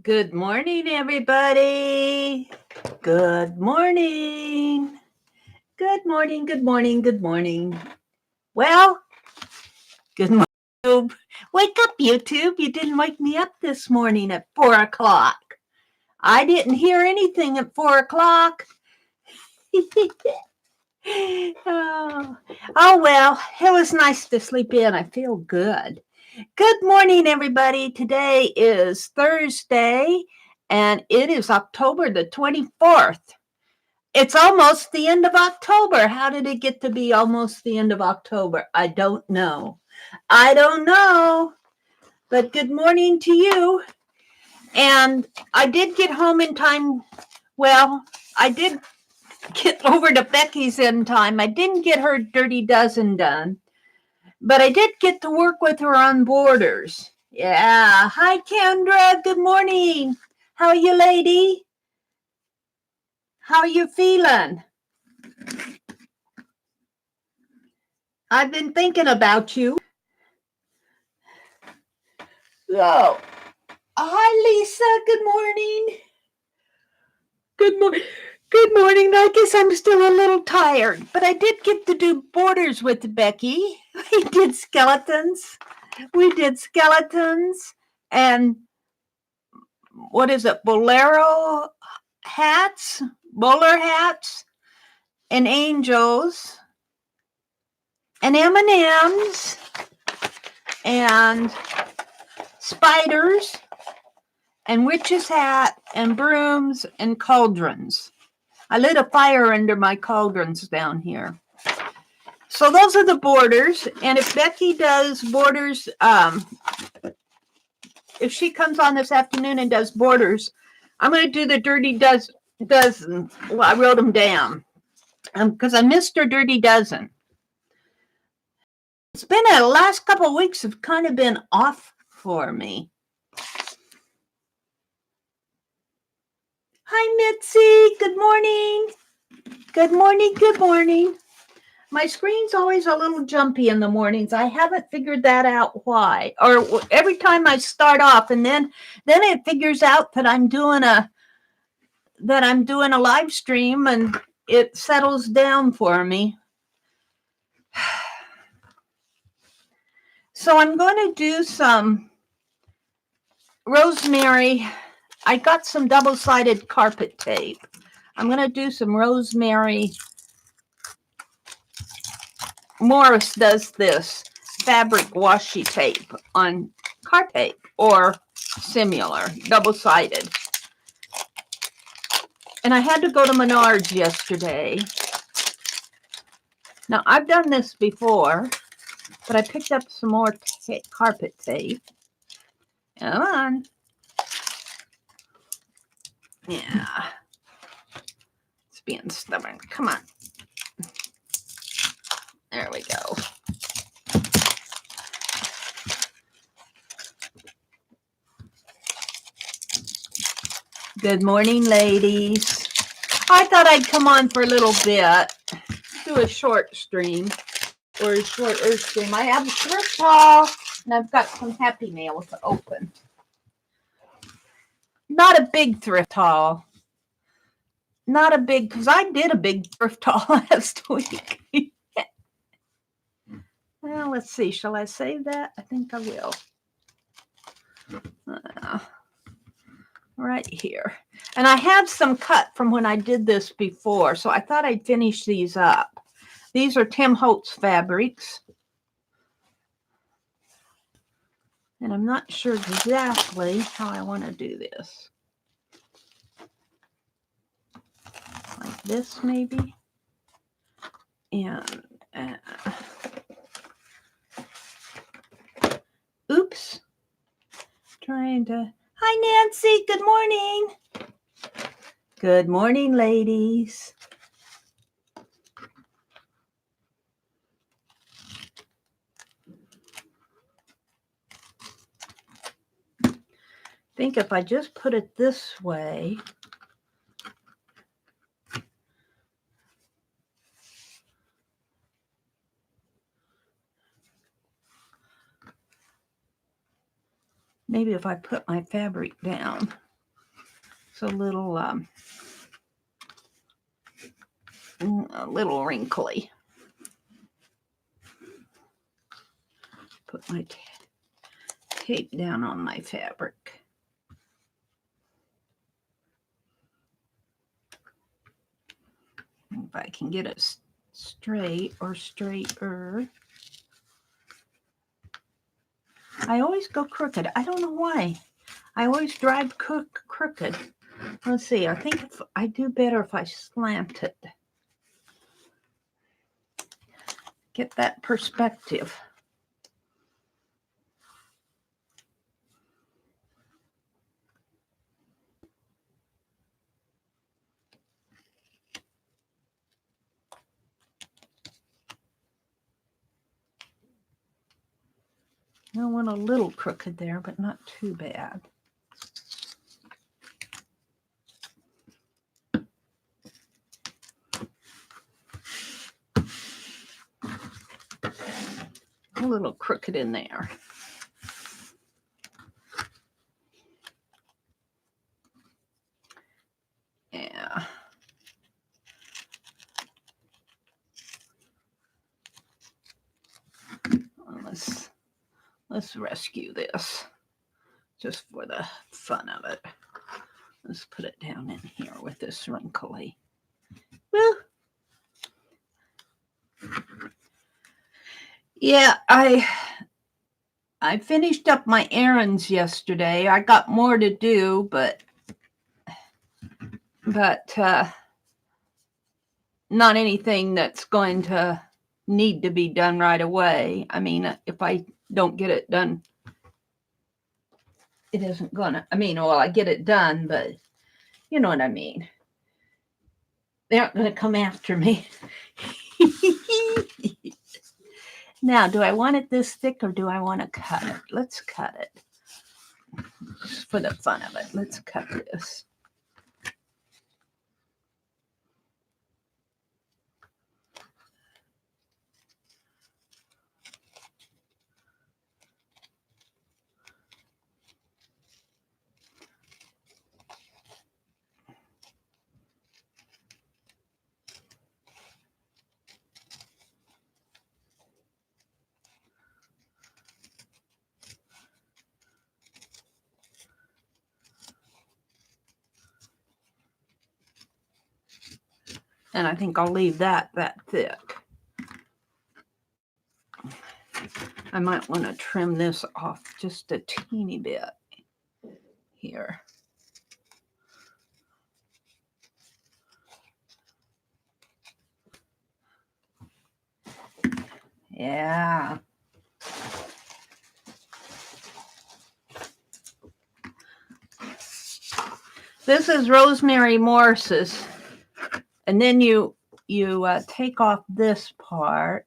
Good morning, everybody. Good morning. Good morning, good morning, good morning. Well, good morning, YouTube. Wake up, YouTube. You didn't wake me up this morning at 4 o'clock. I didn't hear anything at 4 o'clock. Well, it was nice to sleep in. I feel good. Good morning, everybody. Today is Thursday, and it is October the 24th. It's almost the end of October. How did it get to be almost the end of October? I don't know. But good morning to you. And I did get home in time. Well, I did get over to Becky's in time. I didn't get her dirty dozen done, but I did get to work with her on borders. Yeah. Hi, Kendra. Good morning. How are you, lady? How are you feeling? I've been thinking about you. So, hi, Lisa. Good morning. Good morning. Good morning. I guess I'm still a little tired, but I did get to do borders with Becky. We did skeletons. And what is it? Bowler hats, and angels, and M&Ms, and spiders, and witch's hat, and brooms, and cauldrons. I lit a fire under my cauldrons down here. So those are the borders. And if Becky does borders, if she comes on this afternoon and does borders, I'm going to do the dirty dozen. Well, I wrote them down because I missed her dirty dozen. It's been the last couple of weeks have kind of been off for me. Hi, Mitzi. Good morning. Good morning. Good morning. My screen's always a little jumpy in the mornings. I haven't figured that out why. Or every time I start off, and then it figures out that I'm doing a live stream, and it settles down for me. So I'm going to do some rosemary. I got some double-sided carpet tape. I'm going to do some rosemary. Morris does this fabric washi tape on car tape or similar, double-sided. And I had to go to Menards yesterday. Now, I've done this before, but I picked up some more carpet tape. Come on. Yeah. It's being stubborn. Come on. There we go. Good morning, ladies. I thought I'd come on for a little bit, do a short stream or a short earth stream. I have a thrift haul, and I've got some Happy Mail to open. Not a big thrift haul. Not a big, because I did a big thrift haul last week. Well, let's see. Shall I save that? I think I will. Right here. And I have some cut from when I did this before, so I thought I'd finish these up. These are Tim Holtz fabrics. And I'm not sure exactly how I want to do this. Like this, maybe. And oops. Trying to... Hi, Nancy. Good morning. Good morning, ladies. I think if I just put it this way, maybe if I put my fabric down looks a little wrinkly. Put my tape down on my fabric. If I can get it straight or straighter. I always go crooked. I don't know why. I always drive crooked. Let's see. I think if I do better if I slant it. Get that perspective. I went a little crooked there, but not too bad. A little crooked in there. Yeah. Let's rescue this just for the fun of it. Let's put it down in here with this wrinkly. Well, yeah, I finished up my errands yesterday. I got more to do, but not anything that's going to need to be done right away. I mean, if I don't get it done, it isn't gonna, I get it done, but you know what I mean. They aren't gonna come after me. Now, do I want it this thick or do I want to cut it? Let's cut it. Just for the fun of it, let's cut this. And I think I'll leave that thick. I might want to trim this off just a teeny bit here. Yeah. This is Rosemary Morse's. And then you take off this part.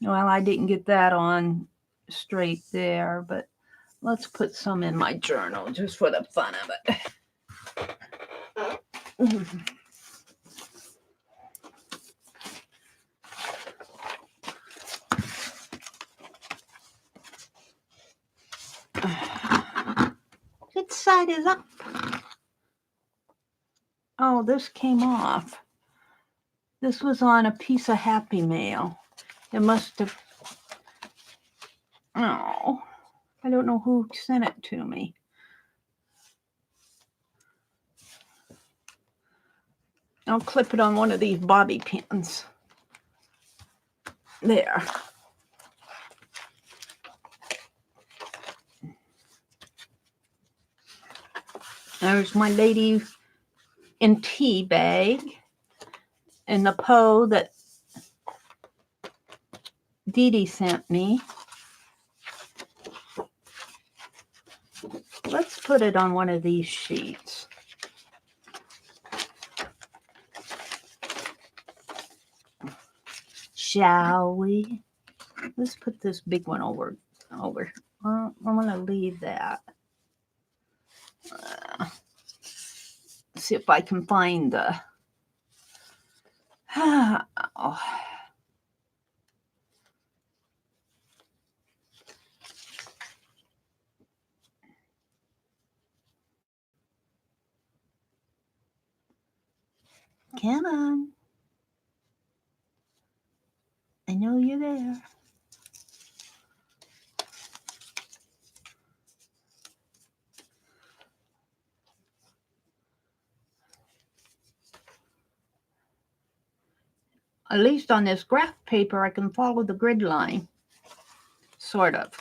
Well, I didn't get that on straight there, but let's put some in my journal just for the fun of it. Which side is up? Oh, this came off. This was on a piece of Happy Mail. It must have... Oh, I don't know who sent it to me. I'll clip it on one of these bobby pins. There. There's my lady in tea bag and the Poe that Dee Dee sent me. Let's put it on one of these sheets. Shall we? Let's put this big one over. I'm going to leave that. See if I can find the... Oh. Come on. I know you're there. At least on this graph paper, I can follow the grid line, sort of.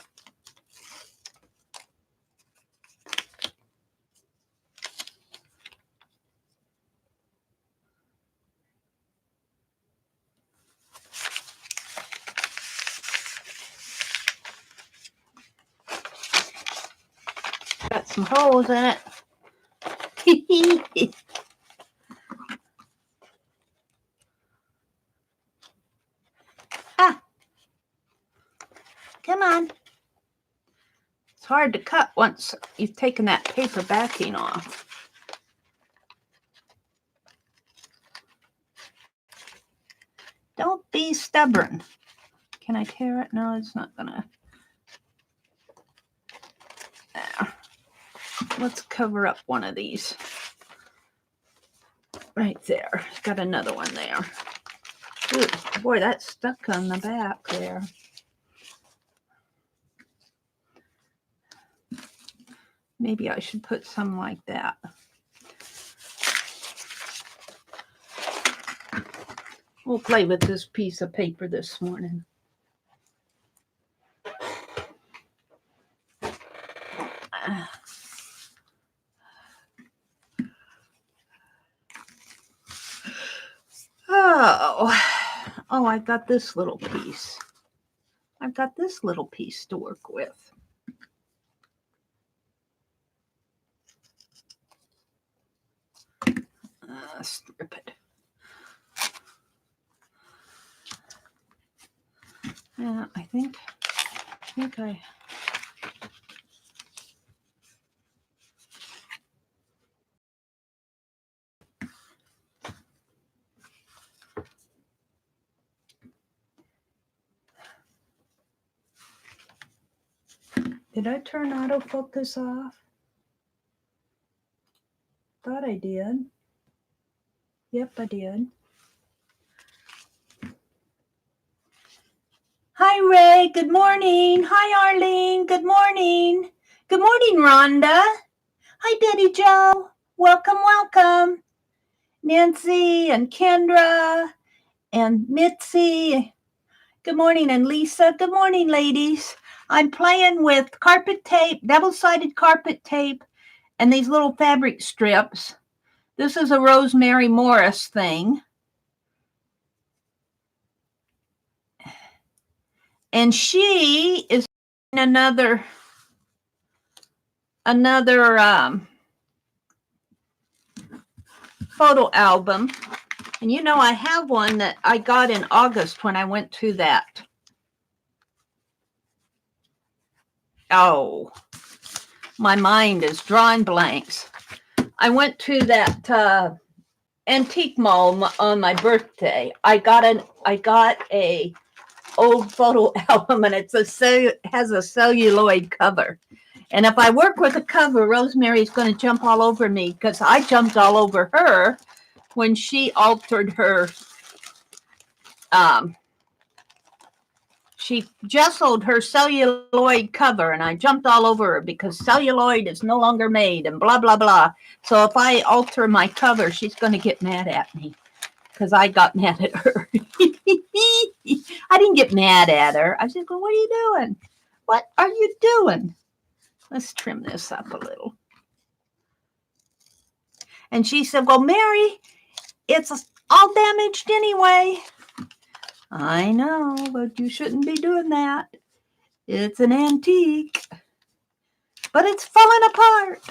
Got some holes in it. Ah, come on. It's hard to cut once you've taken that paper backing off. Don't be stubborn. Can I tear it? No, it's not gonna. There. Let's cover up one of these. Right there. Got another one there. Ooh, boy, that's stuck on the back there. Maybe I should put some like that. We'll play with this piece of paper this morning. Oh, I've got this little piece. I've got this little piece to work with. Strip it. Yeah, I think I. Did I turn autofocus off? Thought I did. Yep, I did. Hi, Ray. Good morning. Hi, Arlene. Good morning. Good morning, Rhonda. Hi, Betty Joe. Welcome, welcome. Nancy and Kendra and Mitzi. Good morning, and Lisa. Good morning, ladies. I'm playing with carpet tape, double-sided carpet tape, and these little fabric strips. This is a Rosemary Morris thing. And she is another photo album. And you know, I have one that I got in August when I went to that. Oh, my mind is drawing blanks. I went to that antique mall on my birthday. I got a old photo album, and it has a celluloid cover. And if I work with a cover, Rosemary's going to jump all over me, because I jumped all over her when she altered her. She gessoed her celluloid cover, and I jumped all over her because celluloid is no longer made and blah, blah, blah. So if I alter my cover, she's going to get mad at me because I got mad at her. I didn't get mad at her. I said, well, what are you doing? What are you doing? Let's trim this up a little. And she said, well, Mary, it's all damaged anyway. I know, but you shouldn't be doing that. It's an antique, but it's falling apart.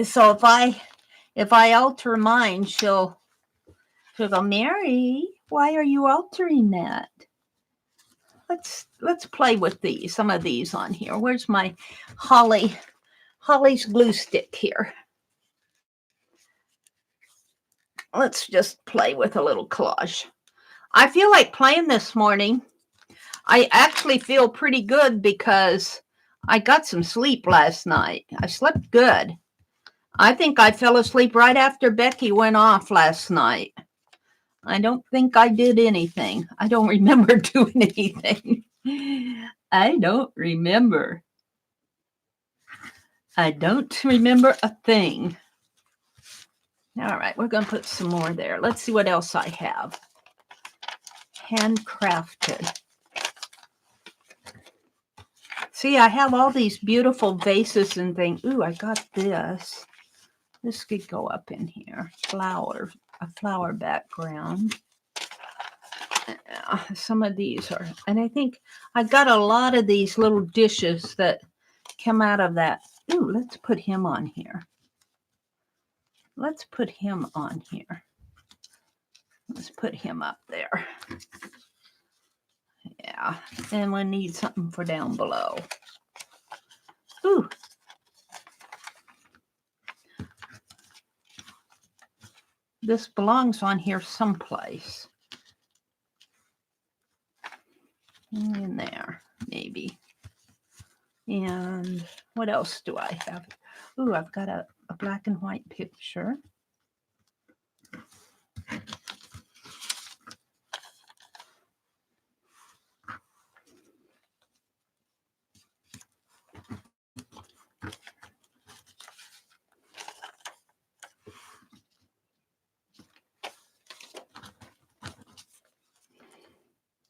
So if I alter mine, she'll go, Mary, why are you altering that? Let's play with these, some of these on here. Where's my Holly's glue stick here? Let's just play with a little collage. I feel like playing this morning. I actually feel pretty good because I got some sleep last night. I slept good. I think I fell asleep right after Becky went off last night. I don't think I did anything. I don't remember doing anything. I don't remember. I don't remember a thing. All right, we're going to put some more there. Let's see what else I have. Handcrafted. See, I have all these beautiful vases and things. Ooh, I got this. This could go up in here. A flower background. Some of these are, and I think I got a lot of these little dishes that come out of that. Ooh, let's put him on here. Let's put him on here. Let's put him up there. Yeah, and we need something for down below. Ooh. This belongs on here someplace. In there, maybe. And what else do I have? Ooh, I've got a black and white picture.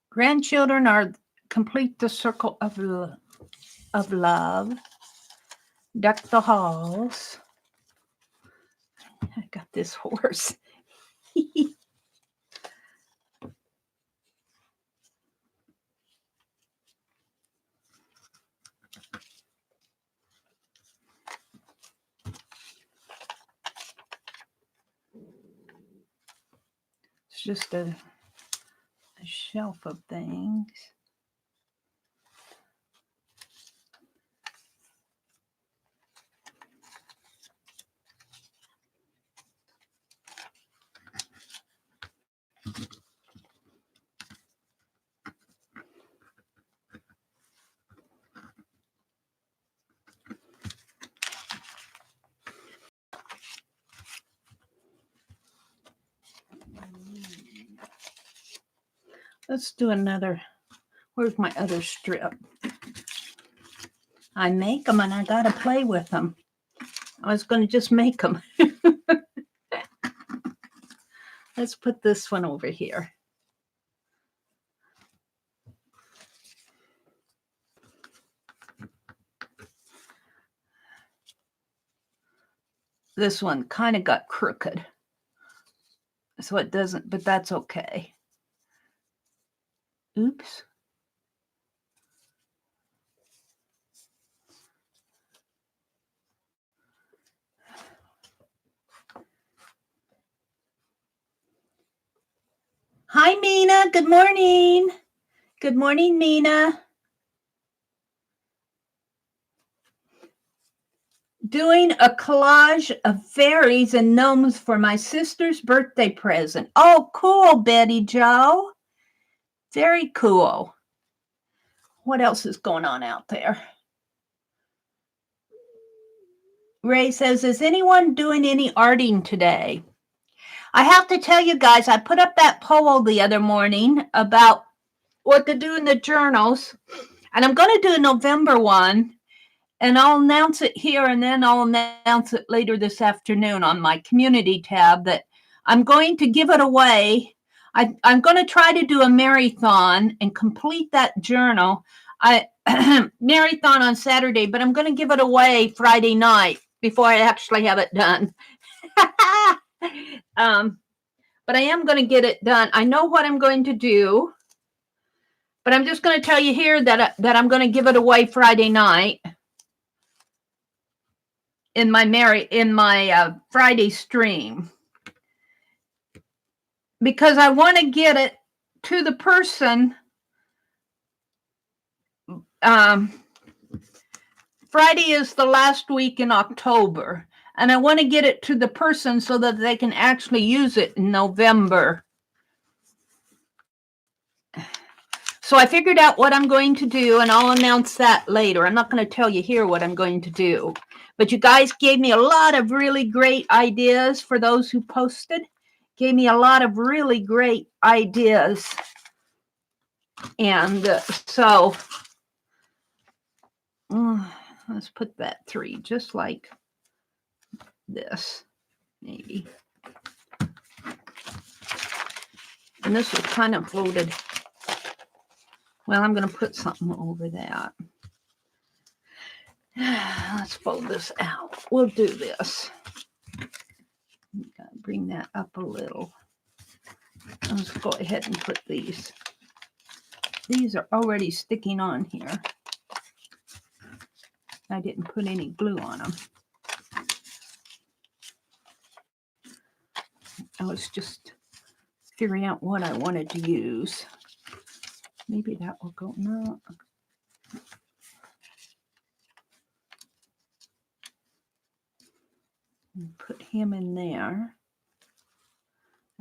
Grandchildren are complete the circle of love. Deck the halls. I got this horse. It's just a shelf of things. Let's do another. Where's my other strip? I make them and I got to play with them. I was going to just make them. Let's put this one over here. This one kind of got crooked. So it doesn't, but that's okay. Oops. Hi, Mina. Good morning. Good morning, Mina. Doing a collage of fairies and gnomes for my sister's birthday present. Oh, cool, Betty Jo. Very cool. What else is going on out there? Ray says, is anyone doing any arting today? I have to tell you guys, I put up that poll the other morning about what to do in the journals, and I'm going to do a November one, and I'll announce it here, and then I'll announce it later this afternoon on my community tab that I'm going to give it away. I'm going to try to do a marathon and complete that journal. Marathon on Saturday, but I'm going to give it away Friday night before I actually have it done. But I am going to get it done. I know what I'm going to do, but I'm just going to tell you here that I'm going to give it away Friday night in my Friday stream, because I want to get it to the person. Friday is the last week in October, and I want to get it to the person so that they can actually use it in November. So I figured out what I'm going to do, and I'll announce that later. I'm not going to tell you here what I'm going to do. But you guys gave me a lot of really great ideas for those who posted. Gave me a lot of really great ideas. And so let's put that 3 just like this, maybe. And this was kind of folded. Well, I'm going to put something over that. Let's fold this out. We'll do this. Bring that up a little. Let's go ahead and put these. These are already sticking on here. I didn't put any glue on them. I was just figuring out what I wanted to use. Maybe that will go. No. Put him in there.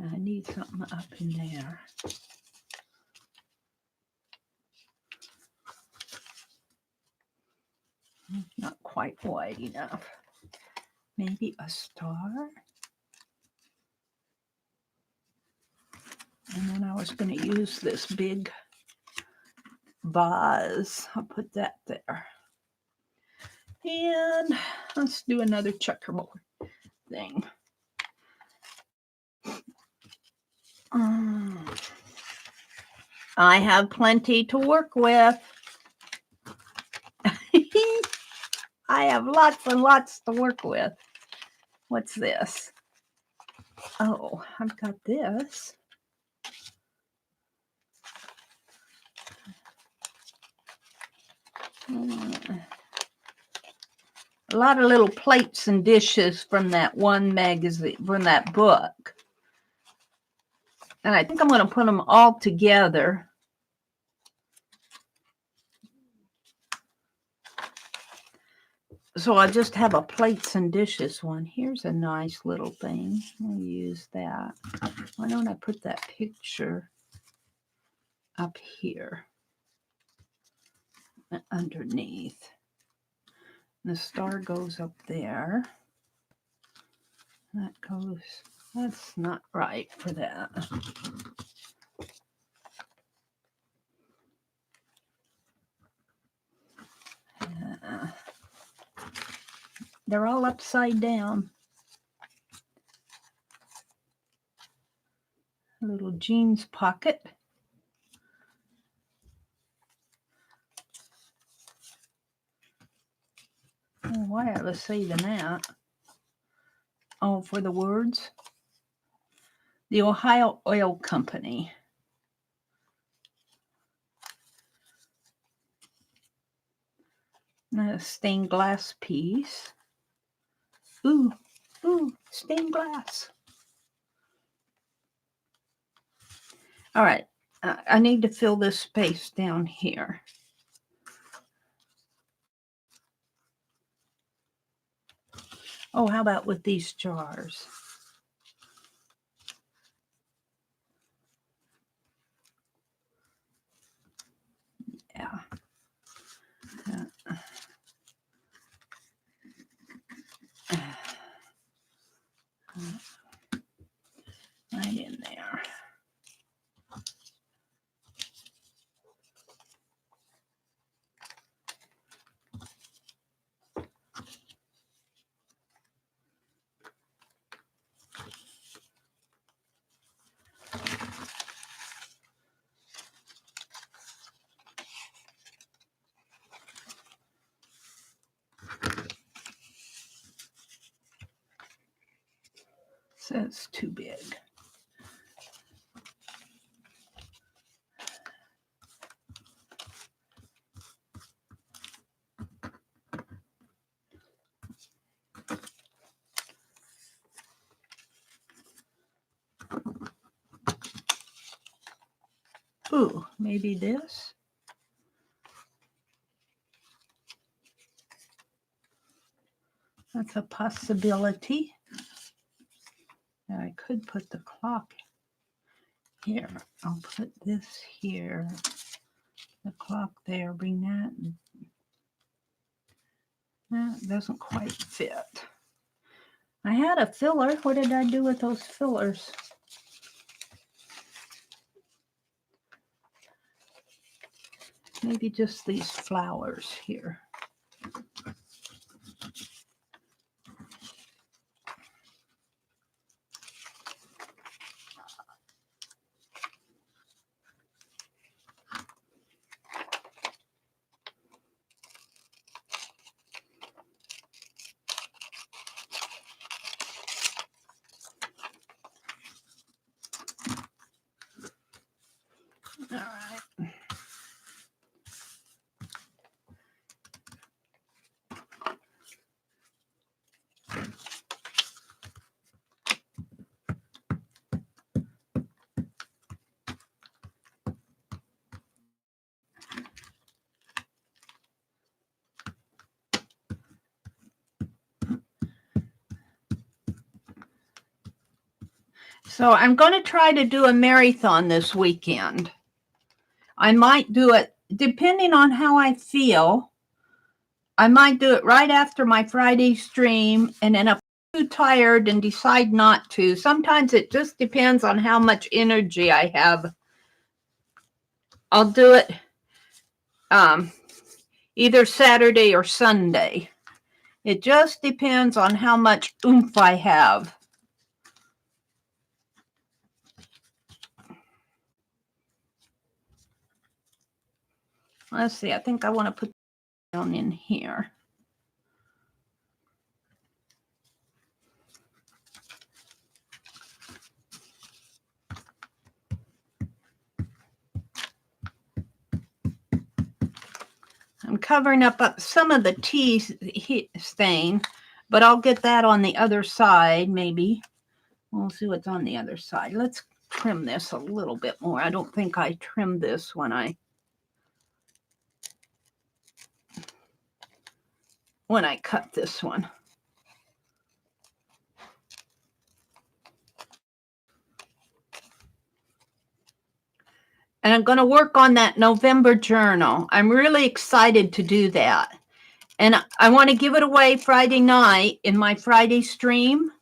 I need something up in there. Not quite wide enough. Maybe a star. And then I was going to use this big vase. I'll put that there. And let's do another checkerboard thing. I have plenty to work with. I have lots and lots to work with. What's this? Oh, I've got this. A lot of little plates and dishes from that one magazine, from that book. And I think I'm going to put them all together. So I just have a plates and dishes one. Here's a nice little thing. I'll use that. Why don't I put that picture up here underneath? The star goes up there. That goes, that's not right for that. They're all upside down. A little jeans pocket. Oh, why I was saving that? Oh, for the words. The Ohio Oil Company. A stained glass piece. Ooh, stained glass. All right, I need to fill this space down here. Oh, how about with these jars? Yeah. Right in there. So it's too big. Ooh, maybe this. That's a possibility. And I could put the clock here. I'll put this here. the clock there, bring that. That doesn't quite fit. I had a filler. What did I do with those fillers? Maybe just these flowers here. All right. So I'm going to try to do a marathon this weekend. I might do it depending on how I feel. I might do it right after my Friday stream, and then if I'm too tired and decide not to, sometimes it just depends on how much energy I have. I'll do it either Saturday or Sunday. It just depends on how much oomph I have. Let's see, I think I want to put down in here. I'm covering up some of the tea stain, but I'll get that on the other side, maybe. We'll see what's on the other side. Let's trim this a little bit more. I don't think I trimmed this when I cut this one. And I'm going to work on that November journal. I'm really excited to do that. And I want to give it away Friday night in my Friday stream.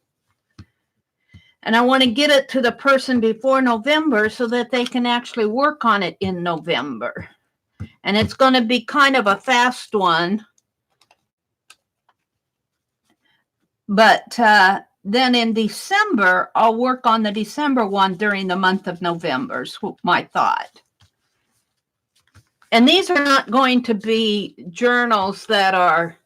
And I want to get it to the person before November so that they can actually work on it in November. And it's going to be kind of a fast one. But then in December, I'll work on the December one during the month of November, is my thought. And these are not going to be journals that are,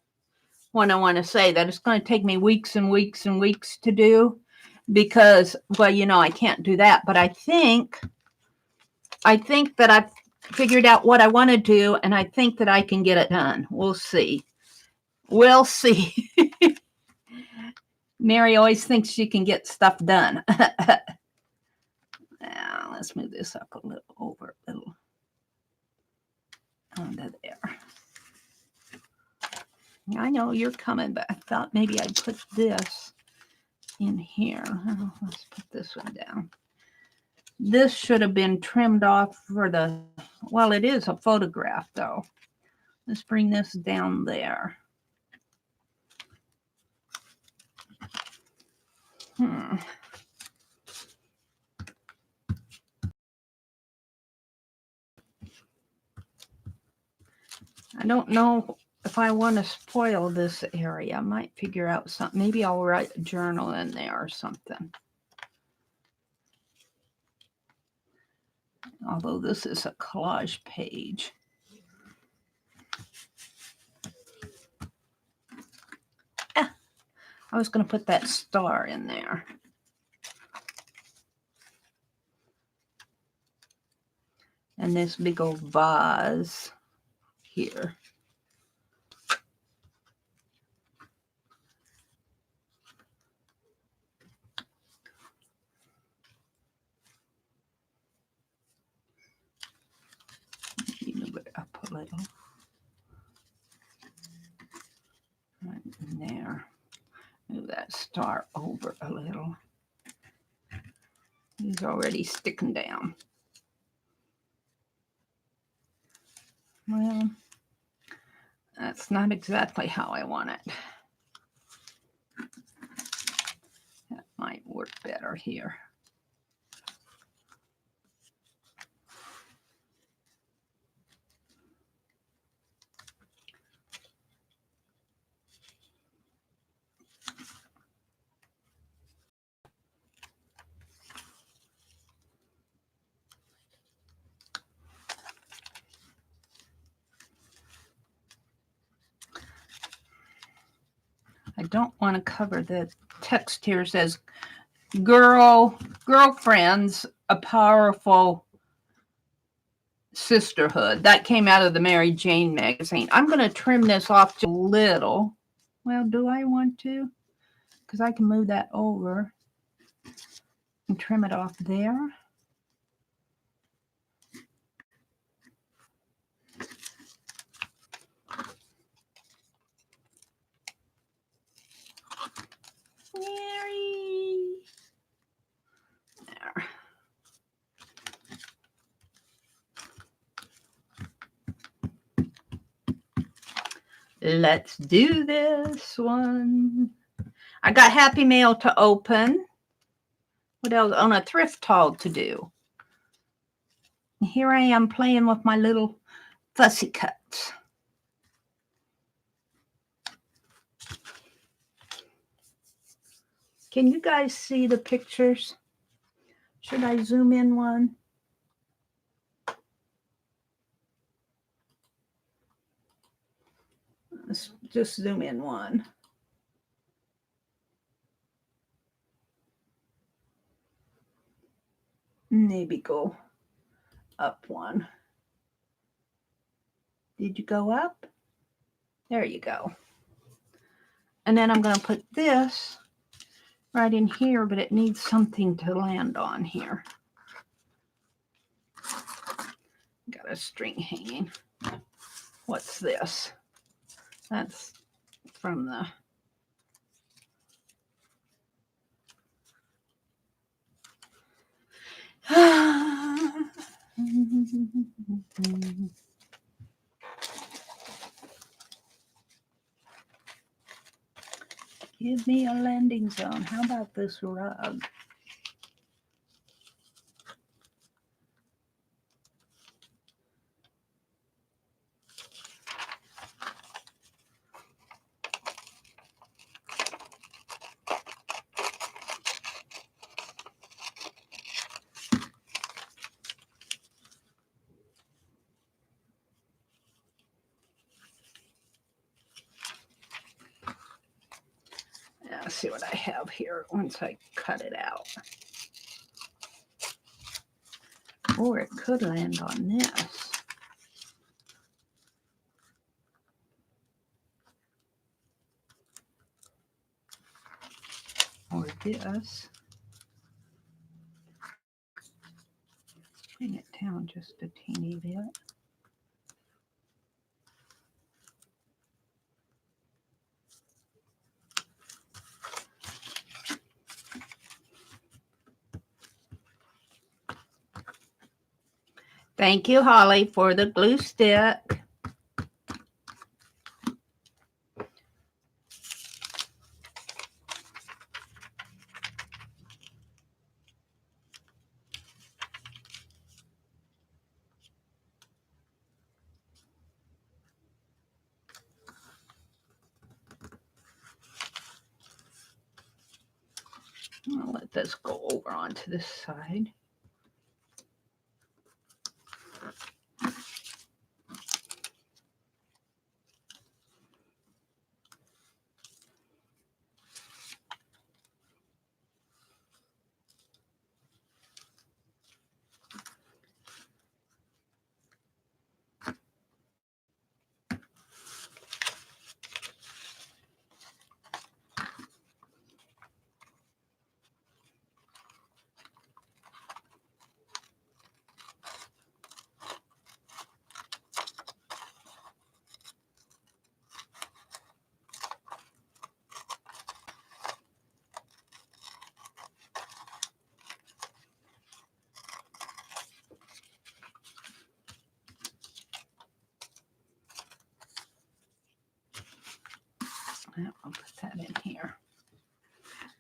what I want to say, that it's going to take me weeks and weeks and weeks to do because, well, you know, I can't do that. But I think that I've figured out what I want to do, and I think that I can get it done. We'll see. We'll see. Mary always thinks she can get stuff done. Now, let's move this up a little, over a little. Under there. I know you're coming, but I thought maybe I'd put this in here. Oh, let's put this one down. This should have been trimmed off for the, well, it is a photograph though. Let's bring this down there. I don't know if I want to spoil this area. I might figure out something. Maybe I'll write a journal in there or something. Although this is a collage page. I was going to put that star in there. And this big old vase here. Move it up a little. Right in there. Move that star over a little. He's already sticking down. Well, that's not exactly how I want it. That might work better here. I don't want to cover the text here. It says, girlfriends, a powerful sisterhood. That came out of the Mary Jane magazine. I'm going to trim this off just a little. Well, do I want to? Because I can move that over and trim it off there. Mary. There. Let's do this one. I got Happy Mail to open. What else? On a thrift haul to do. And here I am playing with my little fussy cuts. Can you guys see the pictures? Should I zoom in one? Let's just zoom in one. Maybe go up one. Did you go up? There you go. And then I'm going to put this right in here, but it needs something to land on here. Got a string hanging. What's this? That's from the... Give me a landing zone. How about this rug? Let's see what I have here once I cut it out. Or it could land on this. Or this. Bring it down just a teeny bit. Thank you, Holly, for the glue stick. I'll let this go over onto this side. I'll put that in here.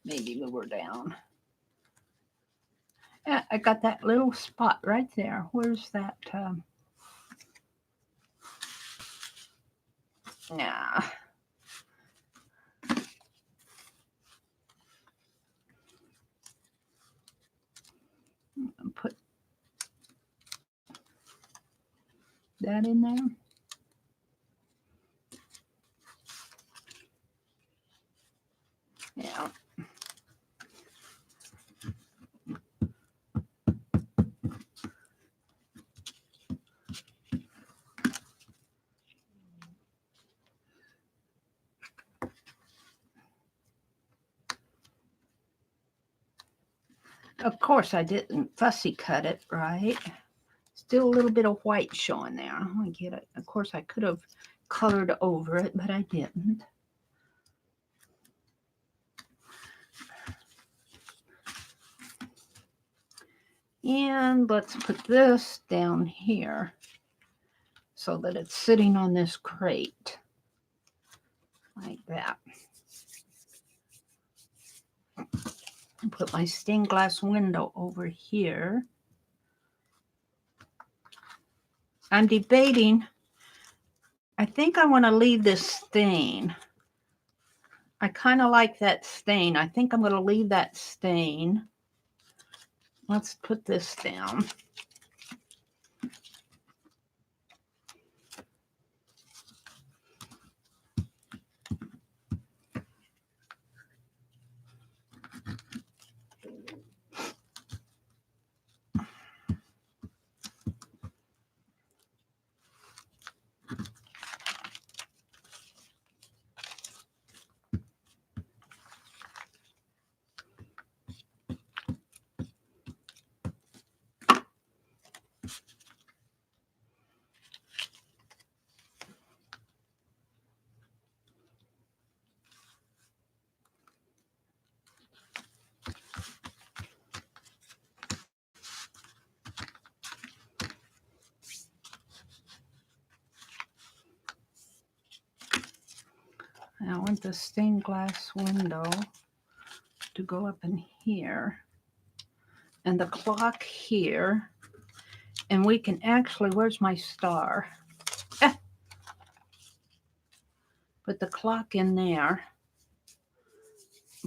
Maybe move her down. Yeah, I got that little spot right there. Where's that? Nah. Put that in there. Yeah. Of course, I didn't fussy cut it right. Still a little bit of white showing there. I want to get it. Of course, I could have colored over it, but I didn't. And let's put this down here so that it's sitting on this crate like that. Put my stained glass window over here. I'm debating. I think I want to leave this stain. I kind of like that stain. I think I'm going to leave that stain. Let's put this down. I want the stained glass window to go up in here and the clock here. And we can actually, where's my star? Put the clock in there.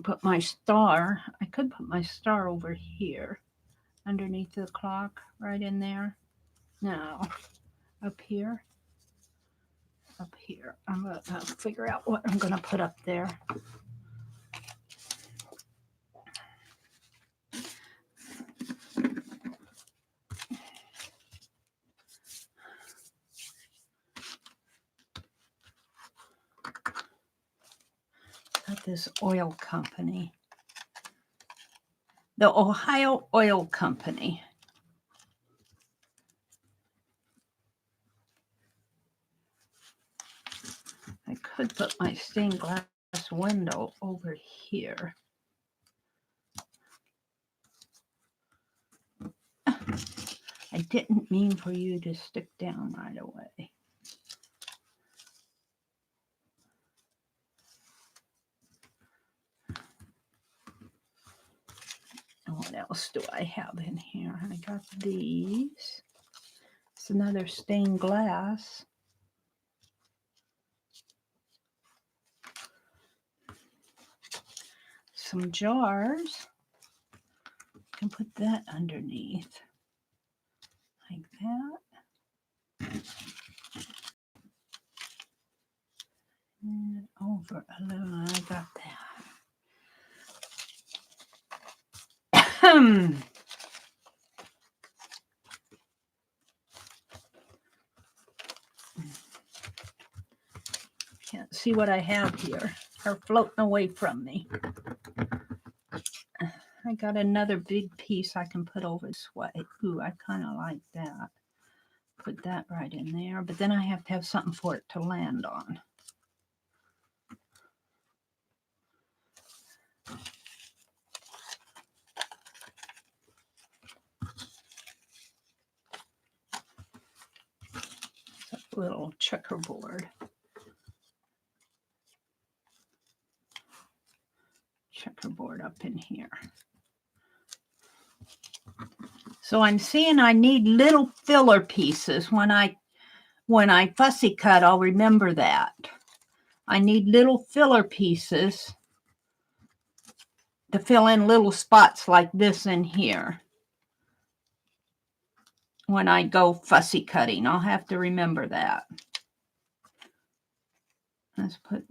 Put my star. I could put my star over here underneath the clock right in there. No, up here. Up here. I'm going to figure out what I'm going to put up there. Got this oil company. The Ohio Oil Company. I could put my stained glass window over here. I didn't mean for you to stick down right away. And what else do I have in here? I got these. It's another stained glass. Some jars. I can put that underneath. Like that. And over a little, I got that. Can't see what I have here. They're floating away from me. I got another big piece I can put over this way. Ooh, I kind of like that. Put that right in there, but then I have to have something for it to land on. It's a little checkerboard. in here. So I'm seeing I need little filler pieces. When I fussy cut, I'll remember that. I need little filler pieces to fill in little spots like this in here. When I go fussy cutting, I'll have to remember that. Let's put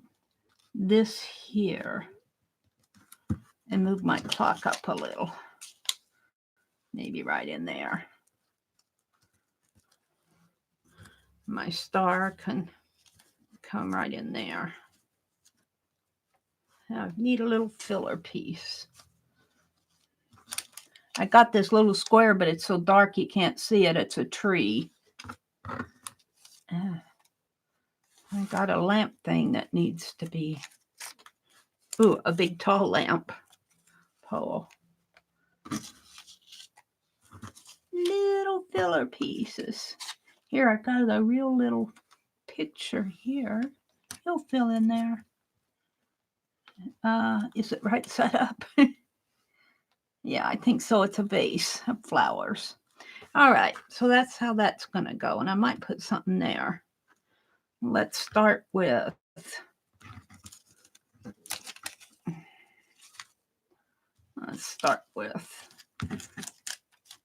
this here and move my clock up a little. Maybe right in there. My star can come right in there. I need a little filler piece. I got this little square, but it's so dark you can't see it. It's a tree. I got a lamp thing that needs to be, ooh, a big tall lamp pole. Little filler pieces. Here, I've got a real little picture here. He'll fill in there. Is it right side up? Yeah, I think so. It's a vase of flowers. All right, so that's how that's going to go. And I might put something there. Let's start with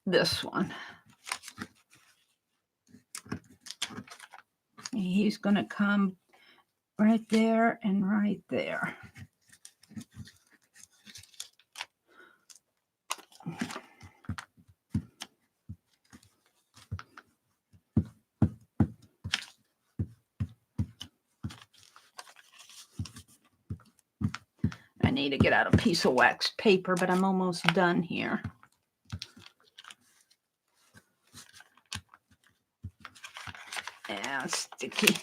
this one. He's going to come right there and right there. I need to get out a piece of waxed paper, but I'm almost done here. Yeah, sticky.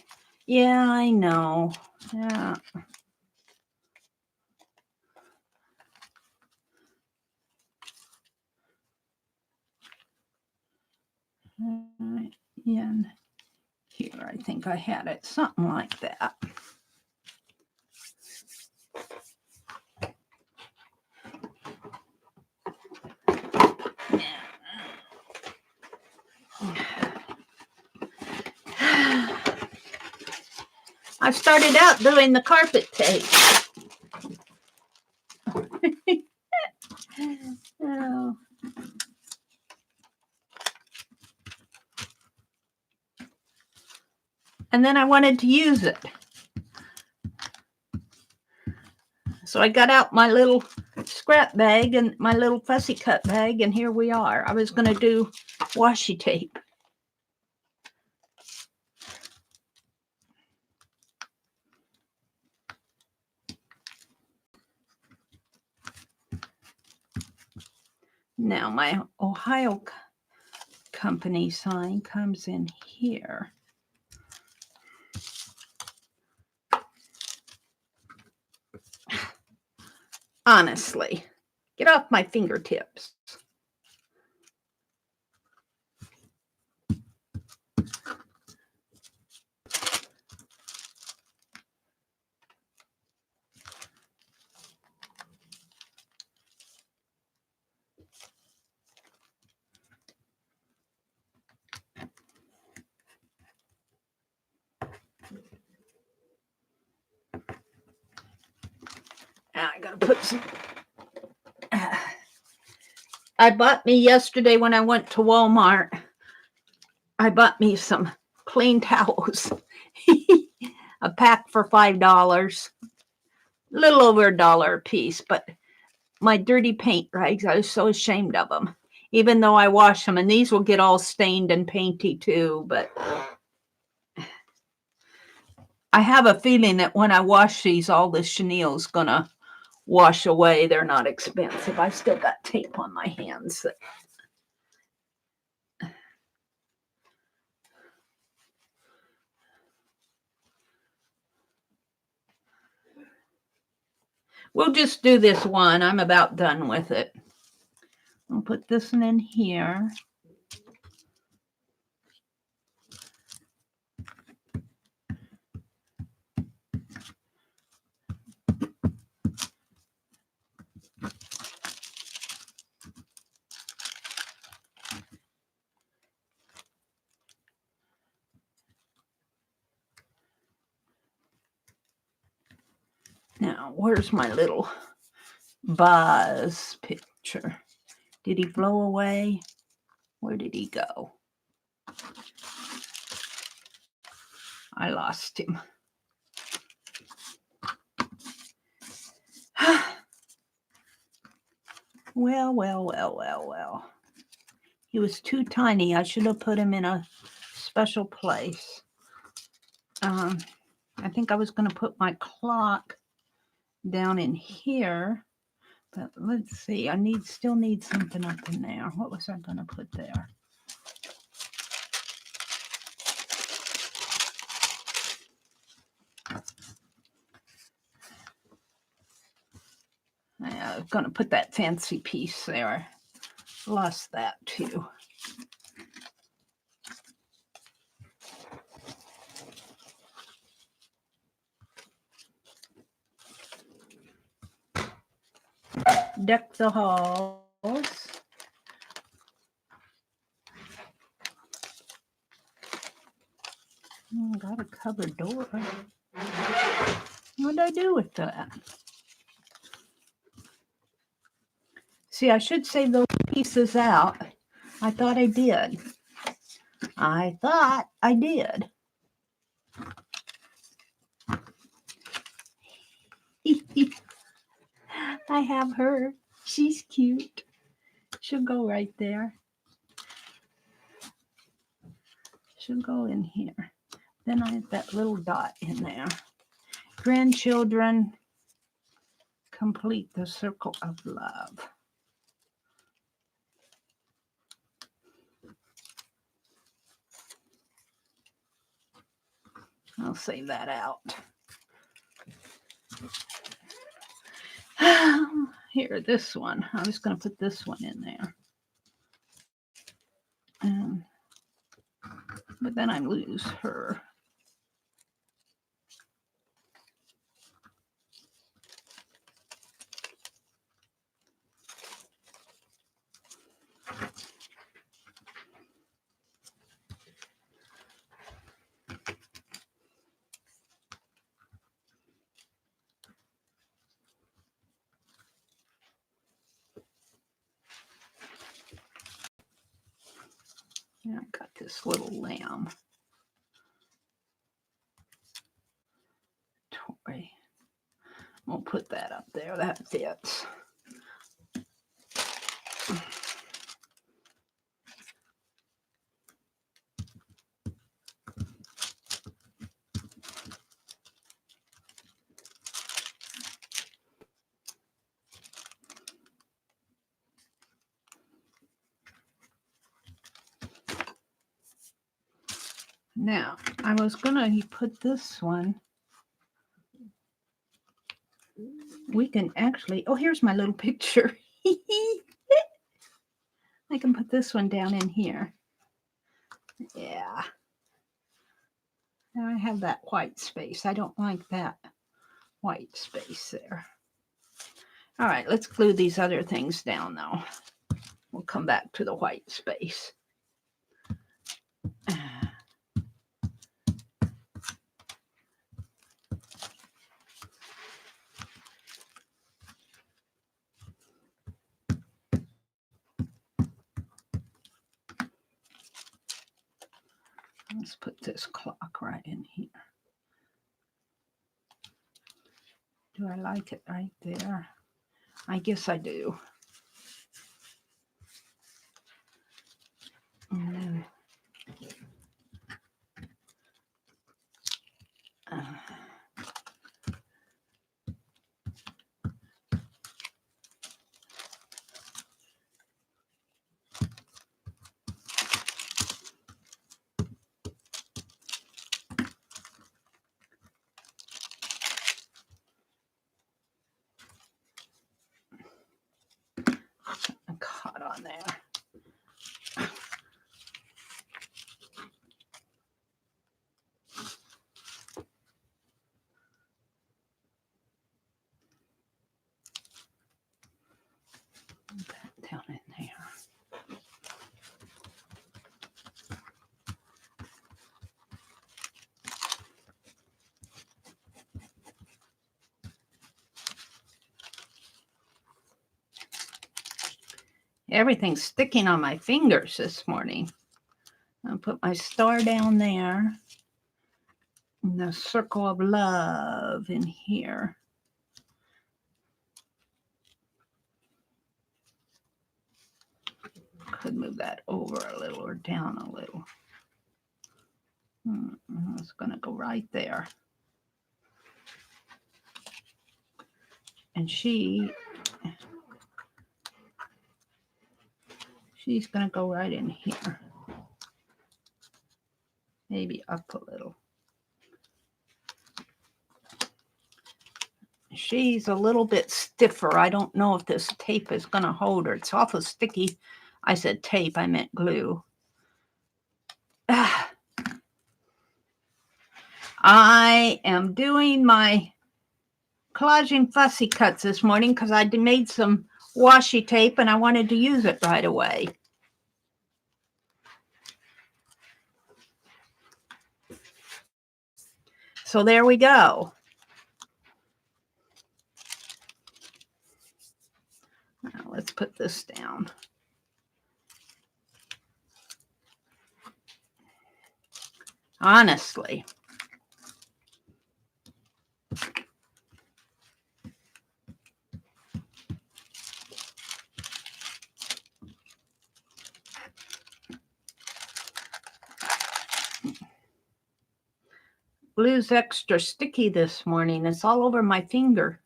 Yeah, I know. Yeah. In here, I think I had it. Something like that. I started out doing the carpet tape. Oh. And then I wanted to use it. So I got out my little scrap bag and my little fussy cut bag, and here we are. I was going to do washi tape. Now my Ohio company sign comes in here. Honestly, get off my fingertips. I gotta put some. I bought me yesterday when I went to Walmart. I bought me some clean towels. A pack for $5. A little over $1 a piece, but my dirty paint rags, I was so ashamed of them. Even though I wash them, and these will get all stained and painty too, but I have a feeling that when I wash these, all the chenille's gonna wash away. They're not expensive. I still got tape on my hands. We'll just do this one. I'm about done with it. I'll put this one in here. Now, where's my little Buzz picture? Did he blow away? Where did he go? I lost him. Well. He was too tiny. I should have put him in a special place. I think I was going to put my clock down in here. But let's see. I still need something up in there. What was I going to put there? I was going to put that fancy piece there. Lost that too. Deck the halls. Oh, got a cupboard door. What did I do with that? See, I should save those pieces out. I thought I did. I have her. She's cute. She'll go right there. She'll go in here. Then I have that little dot in there. Grandchildren complete the circle of love. I'll save that out. Here, this one. I was going to put this one in there. But then I lose her. I got this little lamb toy. We'll put that up there. That fits. Now, I was going to put this one. We can actually, oh, here's my little picture. I can put this one down in here. Yeah. Now I have that white space. I don't like that white space there. All right, let's glue these other things down though. We'll come back to the white space. Let's put this clock right in here. Do I like it right there? I guess I do. And then, caught on there. Put that down in there. Everything's sticking on my fingers this morning. I'll put my star down there. And the circle of love in here. Could move that over a little or down a little. It's going to go right there. And she's going to go right in here. Maybe up a little. She's a little bit stiffer. I don't know if this tape is going to hold her. It's awful sticky. I said tape, I meant glue. I am doing my collaging fussy cuts this morning because I made some washi tape and I wanted to use it right away. So there we go. Now let's put this down. Honestly, glue's extra sticky this morning. It's all over my finger.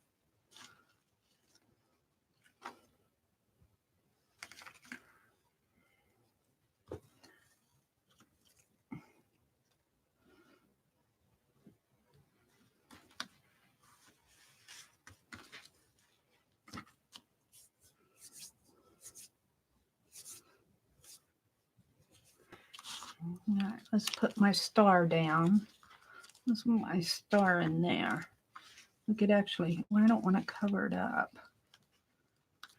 All right, let's put my star down. Let's put my star in there. We could actually, well, I don't want to cover it up.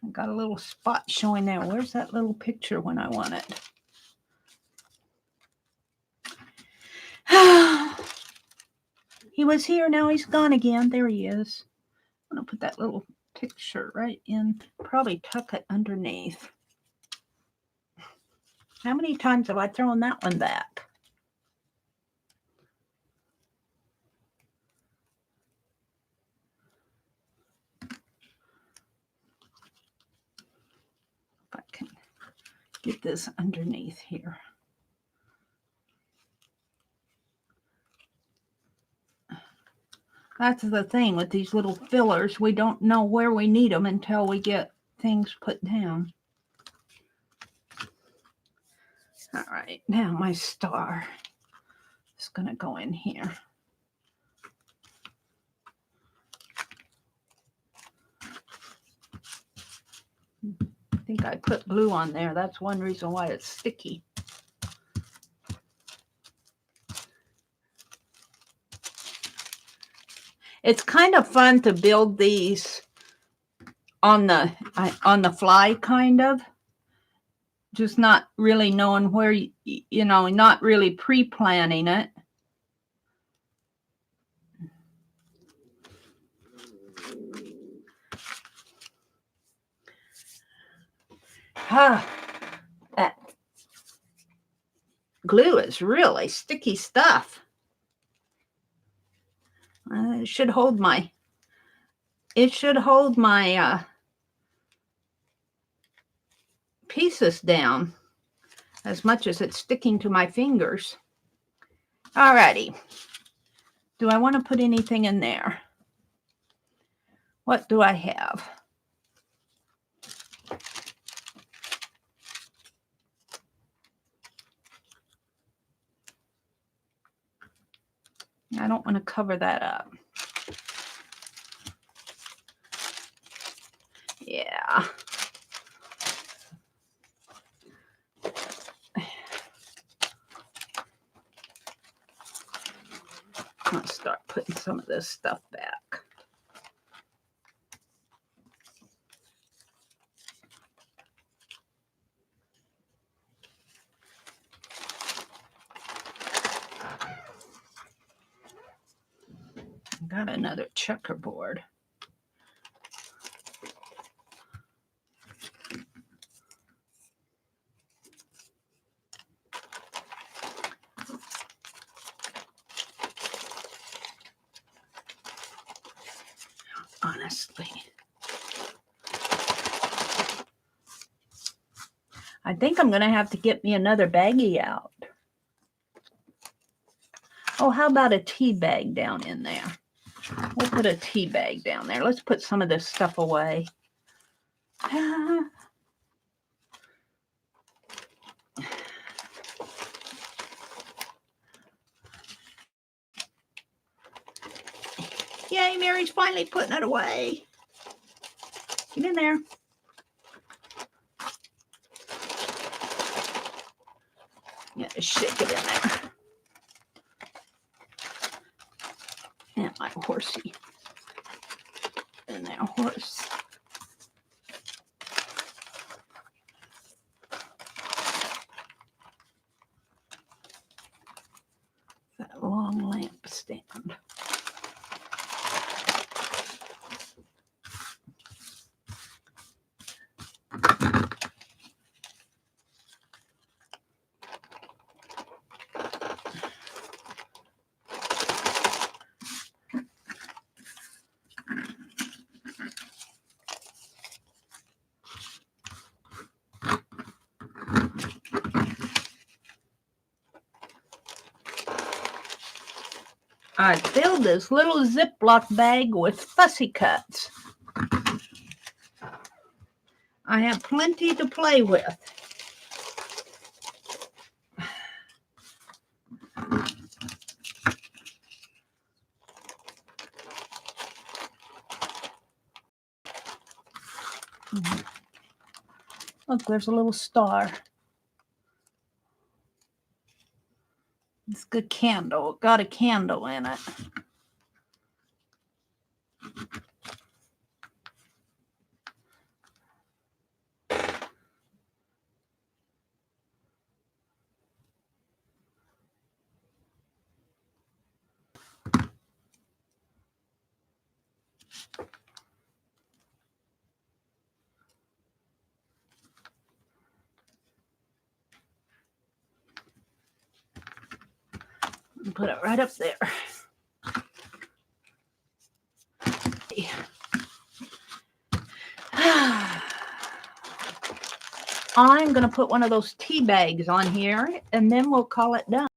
I got a little spot showing there. Where's that little picture when I want it? He was here, now he's gone again. There he is. I'm going to put that little picture right in. Probably tuck it underneath. How many times have I thrown that one back? If I can get this underneath here. That's the thing with these little fillers. We don't know where we need them until we get things put down. All right, now my star is going to go in here. I think I put glue on there. That's one reason why it's sticky. It's kind of fun to build these on the fly, kind of. Just not really knowing where, you know, not really pre-planning it. That glue is really sticky stuff. It should hold my pieces down as much as it's sticking to my fingers. Alrighty. Do I want to put anything in there? What do I have? I don't want to cover that up. Yeah. Let's start putting some of this stuff back. Got another checkerboard. I think I'm going to have to get me another baggie out. Oh, how about a tea bag down in there? We'll put a tea bag down there. Let's put some of this stuff away. Yay, Mary's finally putting it away. Get in there. Yeah, just shake it in there. And my horsey. In there, horse. That long lamp stand. I filled this little Ziploc bag with fussy cuts. I have plenty to play with. Look, there's a little star. It's a good candle. It got a candle in it. And put it right up there. I'm going to put one of those tea bags on here, and then we'll call it done.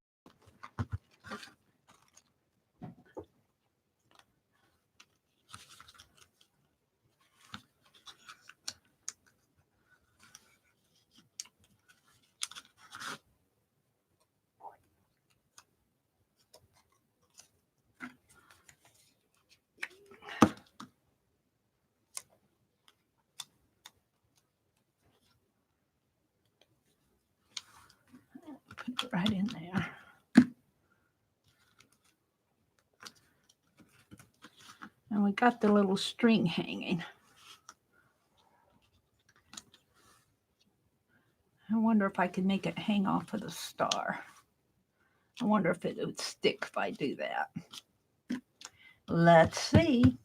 Put it right in there. And we got the little string hanging. I wonder if I can make it hang off of the star. I wonder if it would stick if I do that. Let's see.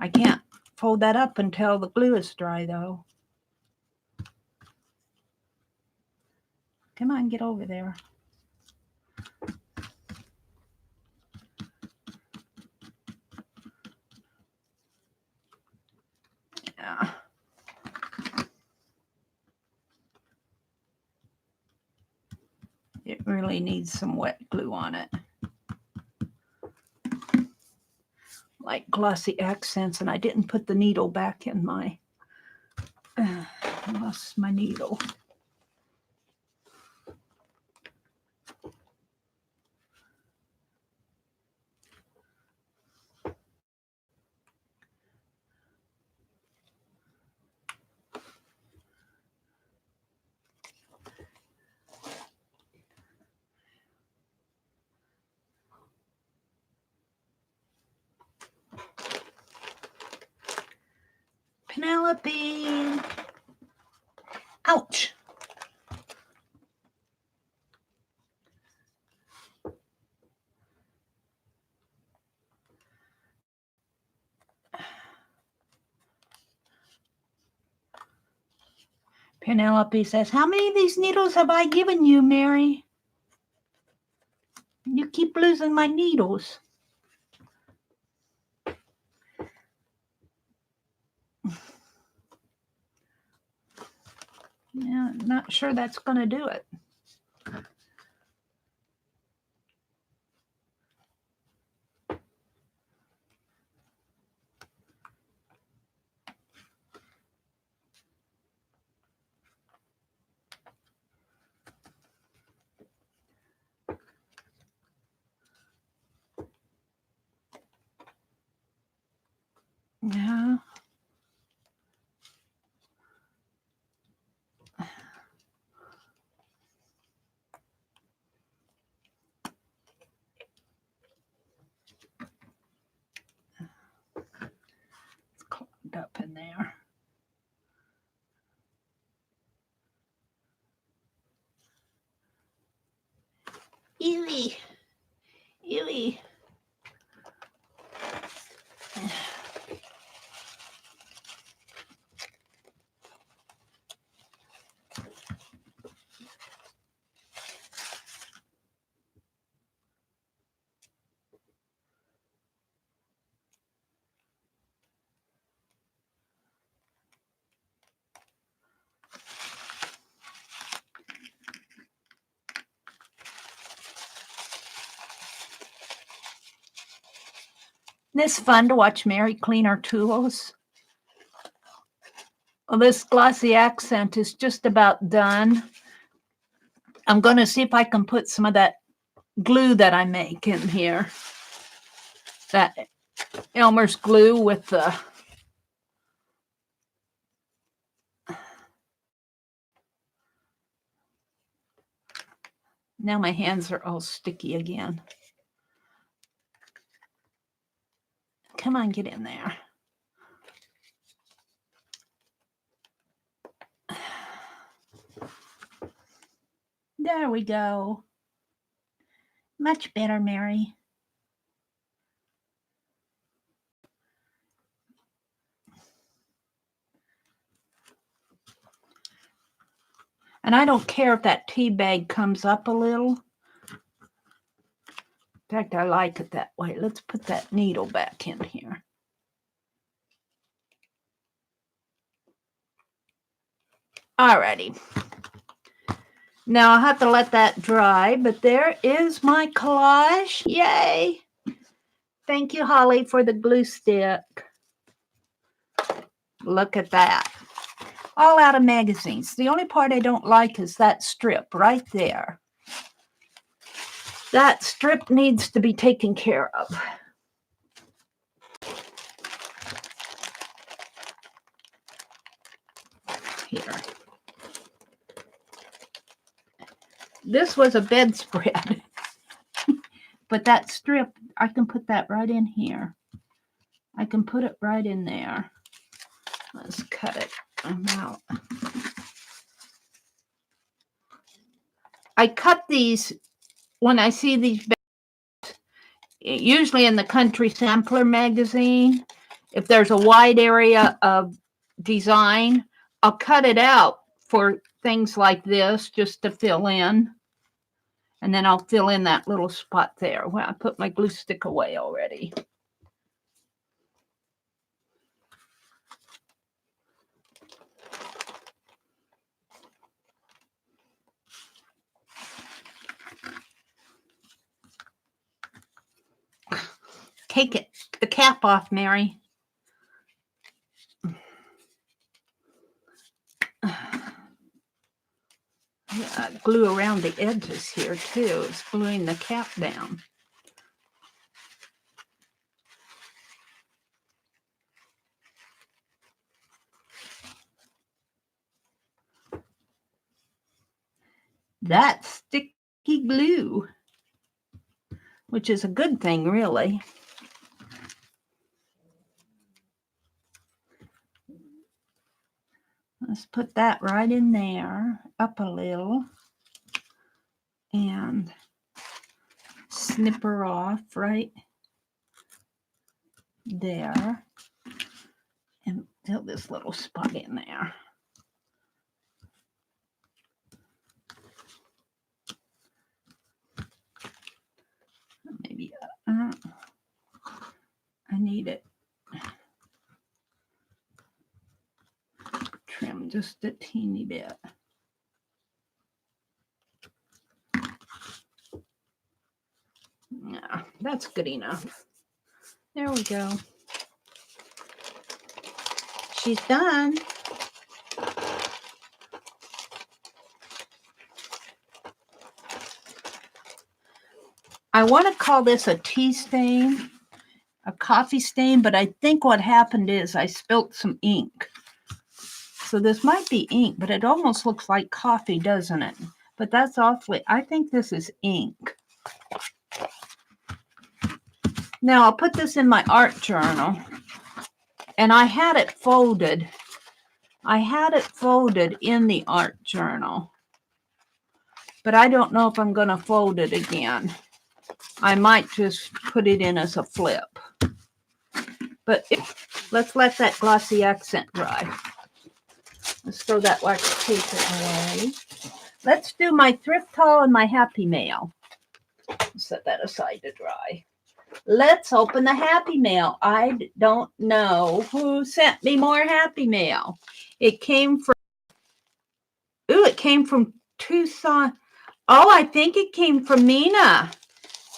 I can't fold that up until the glue is dry, though. Come on, get over there. Yeah. It really needs some wet glue on it. Like glossy accents, and I didn't put the needle back in my, lost my needle. Penelope. Ouch. Penelope says, how many of these needles have I given you, Mary? You keep losing my needles. Yeah, not sure that's going to do it. Yeah. It's clogged up in there. Ewy. Ewy. It's fun to watch Mary clean her tools. Well, this glossy accent is just about done. I'm going to see if I can put some of that glue that I make in here. That Elmer's glue with the... Now my hands are all sticky again. Come on, get in there. There we go. Much better, Mary. And I don't care if that tea bag comes up a little. In fact, I like it that way. Let's put that needle back in here. Alrighty. Now I'll have to let that dry, but there is my collage. Yay! Thank you, Holly, for the glue stick. Look at that. All out of magazines. The only part I don't like is that strip right there. That strip needs to be taken care of. Here. This was a bedspread. But that strip, I can put that right in here. I can put it right in there. Let's cut it. I'm out. I cut these when I see these, usually in the Country Sampler magazine. If there's a wide area of design, I'll cut it out for things like this just to fill in. And then I'll fill in that little spot there. Well, I put my glue stick away already. Take it, the cap off, Mary. Glue around the edges here too. It's gluing the cap down. That's sticky glue, which is a good thing, really. Let's put that right in there, up a little, and snip her off right there, and fill this little spot in there. Maybe I need it. Trim just a teeny bit. That's good enough. There we go. She's done. I want to call this a tea stain, a coffee stain, but I think what happened is I spilt some ink. So this might be ink, but it almost looks like coffee, doesn't it? But that's awfully, I think this is ink. Now I'll put this in my art journal. And I had it folded. I had it folded in the art journal. But I don't know if I'm going to fold it again. I might just put it in as a flip. But let's let that glossy accent dry. Let's throw that wax paper away. Let's do my thrift haul and my happy mail. Set that aside to dry. Let's open the happy mail. I don't know who sent me more happy mail. It came from, it came from Tucson. Oh, I think it came from Mina.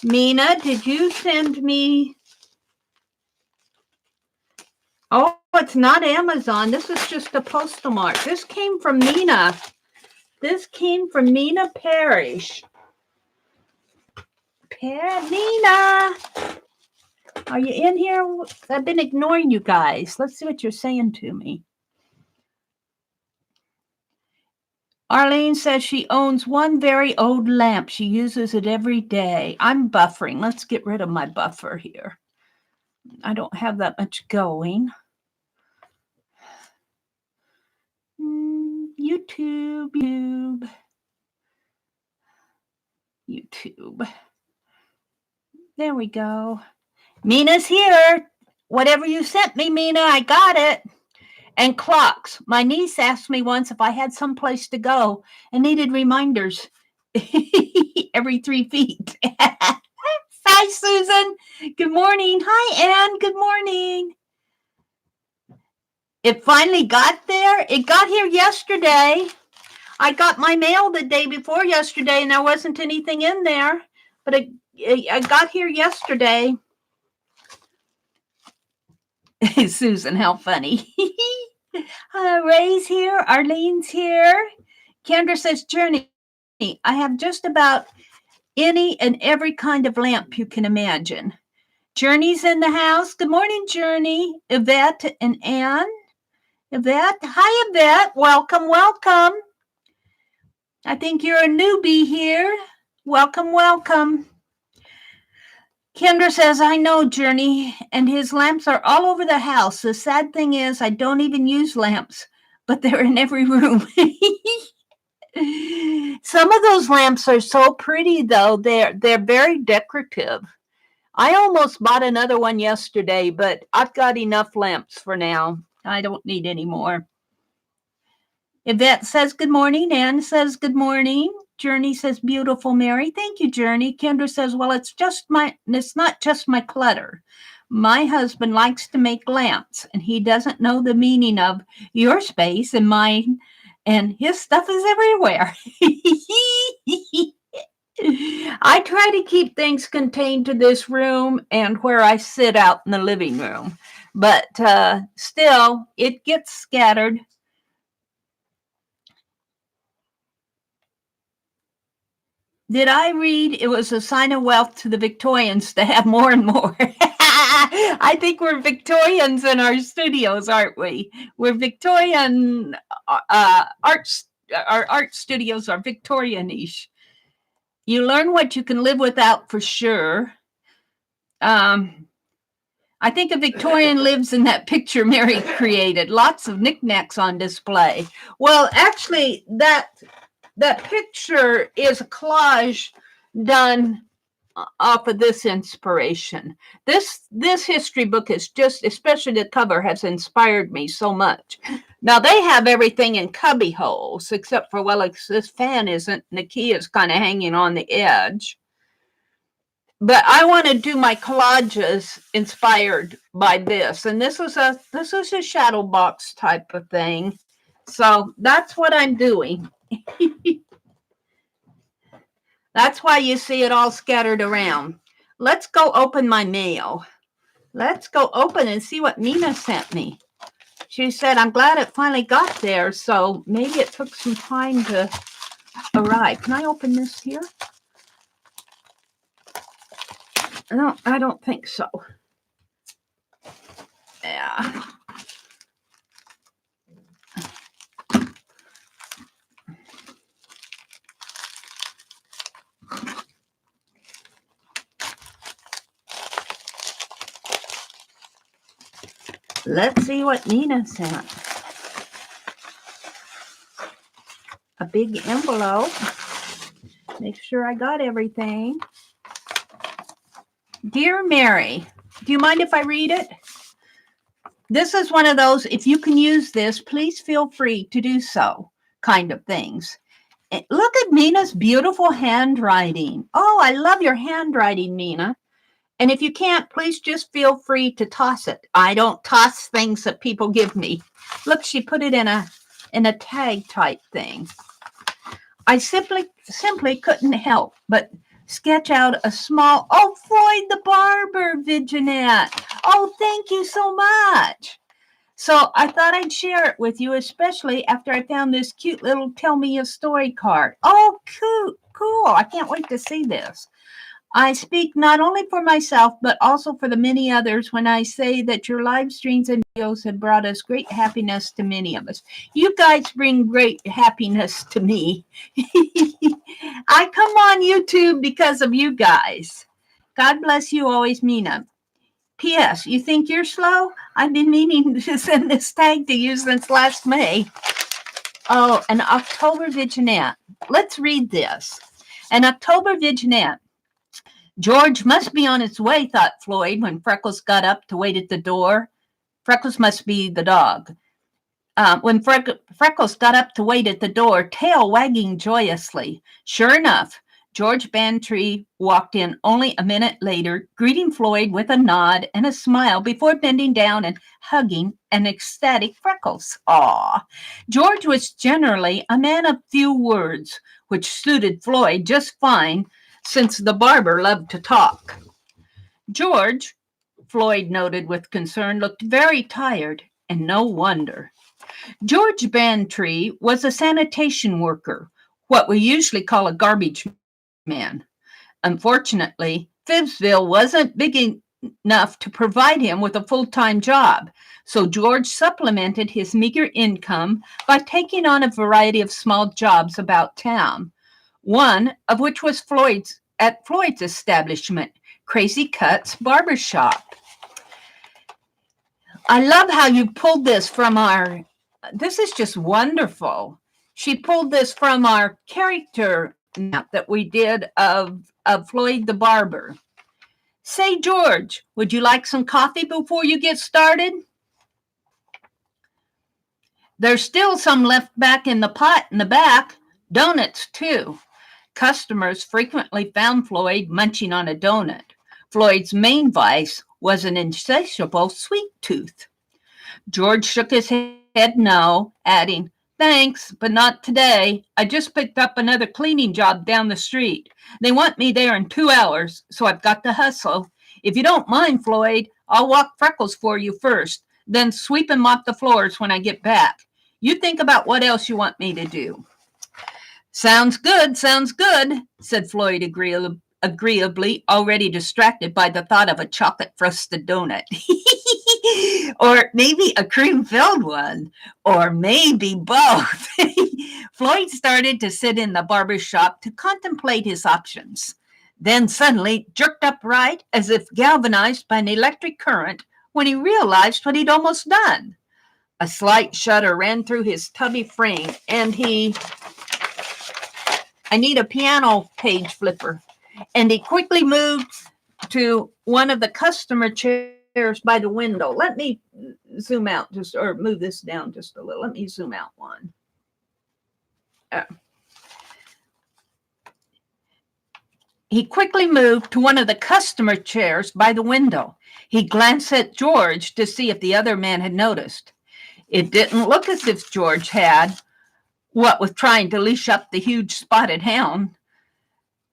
Mina, did you send me? Oh, it's not Amazon. This is just a postal mark. This came from Mina. This came from Mina Parrish. Mina, are you in here? I've been ignoring you guys. Let's see what you're saying to me. Arlene says she owns one very old lamp. She uses it every day. I'm buffering. Let's get rid of my buffer here. I don't have that much going. YouTube. There we go. Mina's here. Whatever you sent me, Mina, I got it. And clocks. My niece asked me once if I had someplace to go and needed reminders every 3 feet. Hi, Susan. Good morning. Hi, Anne. Good morning. It finally got there. It got here yesterday. I got my mail the day before yesterday, and there wasn't anything in there. But I got here yesterday. Susan, how funny. Ray's here. Arlene's here. Kendra says, Journey, I have just about any and every kind of lamp you can imagine. Journey's in the house. Good morning, Journey. Yvette and Anne. Yvette. Hi, Yvette. Welcome, welcome. I think you're a newbie here. Welcome, welcome. Kendra says, I know, Journey, and his lamps are all over the house. The sad thing is I don't even use lamps, but they're in every room. Some of those lamps are so pretty, though. They're very decorative. I almost bought another one yesterday, but I've got enough lamps for now. I don't need any more. Yvette says, good morning. Anne says, good morning. Journey says, beautiful, Mary. Thank you, Journey. Kendra says, well, it's not just my clutter. My husband likes to make lamps, and he doesn't know the meaning of your space and mine, and his stuff is everywhere. I try to keep things contained to this room and where I sit out in the living room, but still, it gets scattered. Did I read it was a sign of wealth to the Victorians to have more and more? I think we're Victorians in our studios, aren't we? We're Victorian arts. Our art studios are Victorianish. You learn what you can live without for sure. I think a Victorian lives in that picture Mary created. Lots of knickknacks on display. Well, actually, that picture is a collage done off of this inspiration. This history book is just, especially the cover, has inspired me so much. Now, they have everything in cubby holes, except for, well, this fan isn't, and the key is kind of hanging on the edge. But I want to do my collages inspired by this. And this is a shadow box type of thing. So that's what I'm doing. That's why you see it all scattered around. let's go open my mail. Let's go open and see what Mina sent me. She said, I'm glad it finally got there, so maybe it took some time to arrive. Can I open this here? No, I don't think so. Yeah. Let's see what Mina sent. A big envelope. Make sure I got everything. Dear Mary, do you mind if I read it? This is one of those, if you can use this, please feel free to do so kind of things. Look at Mina's beautiful handwriting. Oh, I love your handwriting, Mina. And if you can't, please just feel free to toss it. I don't toss things that people give me. Look, she put it in a tag type thing. I simply couldn't help but sketch out a small, oh, Floyd the Barber, Viginette. Oh, thank you so much. So I thought I'd share it with you, especially after I found this cute little Tell Me a Story card. Oh, cool. I can't wait to see this. I speak not only for myself, but also for the many others when I say that your live streams and videos have brought us great happiness to many of us. You guys bring great happiness to me. I come on YouTube because of you guys. God bless you always, Mina. P.S. You think you're slow? I've been meaning to send this tag to you since last May. Oh, an October Vignette. Let's read this. An October Vignette. George must be on his way, thought Floyd when Freckles got up to wait at the door. Freckles must be the dog. When Freckles got up to wait at the door, tail wagging joyously. Sure enough, George Bantry walked in only a minute later, greeting Floyd with a nod and a smile before bending down and hugging an ecstatic Freckles. Aw. George was generally a man of few words, which suited Floyd just fine, since the barber loved to talk. George, Floyd noted with concern, looked very tired, and no wonder. George Bantry was a sanitation worker, what we usually call a garbage man. Unfortunately, Phibbsville wasn't big enough to provide him with a full-time job, so George supplemented his meager income by taking on a variety of small jobs about town. One of which was Floyd's establishment, Crazy Cuts Barbershop. I love how you pulled this from this is just wonderful. She pulled this from our character map that we did of Floyd the Barber. Say, George, would you like some coffee before you get started? There's still some left back in the pot in the back. Donuts, too. Customers frequently found Floyd munching on a donut. Floyd's main vice was an insatiable sweet tooth. George shook his head no, adding, thanks, but not today. I just picked up another cleaning job down the street. They want me there in 2 hours, so I've got to hustle. If you don't mind, Floyd, I'll walk Freckles for you first, then sweep and mop the floors when I get back. You think about what else you want me to do. Sounds good, said Floyd agreeably, already distracted by the thought of a chocolate-frosted donut. Or maybe a cream-filled one. Or maybe both. Floyd started to sit in the barber shop to contemplate his options. Then suddenly jerked upright as if galvanized by an electric current when he realized what he'd almost done. A slight shudder ran through his tubby frame, and I need a piano page flipper. And he quickly moved to one of the customer chairs by the window. Let me zoom out or move this down just a little. Let me zoom out one. He quickly moved to one of the customer chairs by the window. He glanced at George to see if the other man had noticed. It didn't look as if George had, what with trying to leash up the huge spotted hound.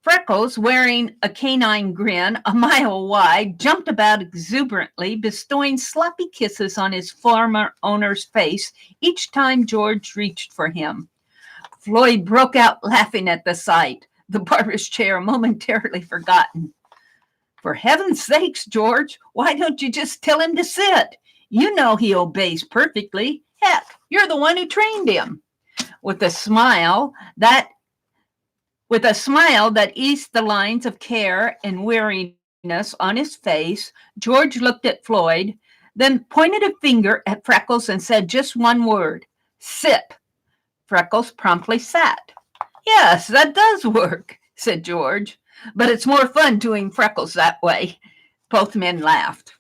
Freckles, wearing a canine grin a mile wide, jumped about exuberantly, bestowing sloppy kisses on his former owner's face each time George reached for him. Floyd broke out laughing at the sight, the barber's chair momentarily forgotten. For heaven's sakes, George, why don't you just tell him to sit? You know he obeys perfectly. Heck, you're the one who trained him. With a smile that eased the lines of care and weariness on his face, George looked at Floyd, then pointed a finger at Freckles and said just one word, sit. Freckles promptly sat. Yes, that does work, said George, but it's more fun doing Freckles that way. Both men laughed.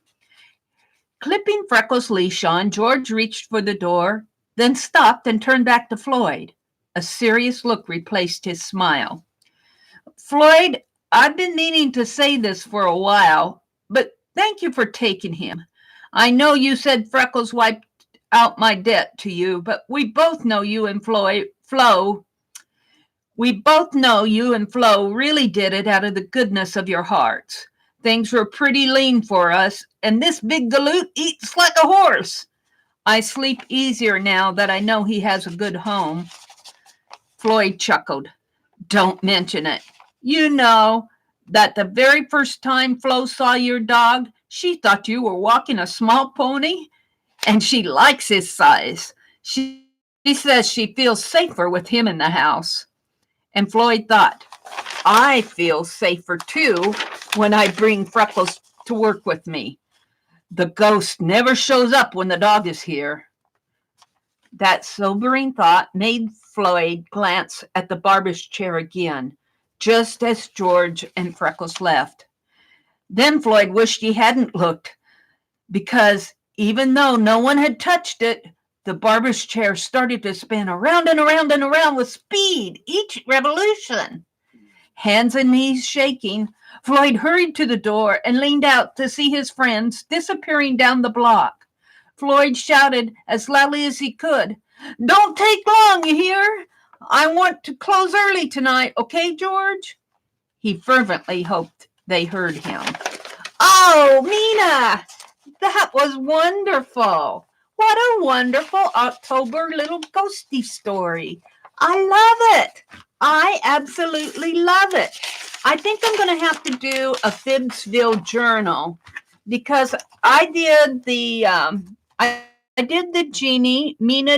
Clipping Freckles' leash on, George reached for the door, then stopped and turned back to Floyd. A serious look replaced his smile. Floyd, I've been meaning to say this for a while, but thank you for taking him. I know you said Freckles wiped out my debt to you, but we both know you and Flo really did it out of the goodness of your hearts. Things were pretty lean for us, and this big galoot eats like a horse. I sleep easier now that I know he has a good home. Floyd chuckled. Don't mention it. You know that the very first time Flo saw your dog, she thought you were walking a small pony, and she likes his size. She says she feels safer with him in the house. And Floyd thought, I feel safer too when I bring Freckles to work with me. The ghost never shows up when the dog is here. That sobering thought made Floyd glance at the barber's chair again, just as George and Freckles left. Then Floyd wished he hadn't looked, because even though no one had touched it, the barber's chair started to spin around and around and around with speed each revolution. Hands and knees shaking, Floyd hurried to the door and leaned out to see his friends disappearing down the block. Floyd shouted as loudly as he could, Don't take long, you hear? I want to close early tonight, okay, George? He fervently hoped they heard him. Oh, Mina, that was wonderful. What a wonderful October little ghosty story. I love it. I absolutely love it. I think I'm going to have to do a Fibsville journal because I did the genie. Mina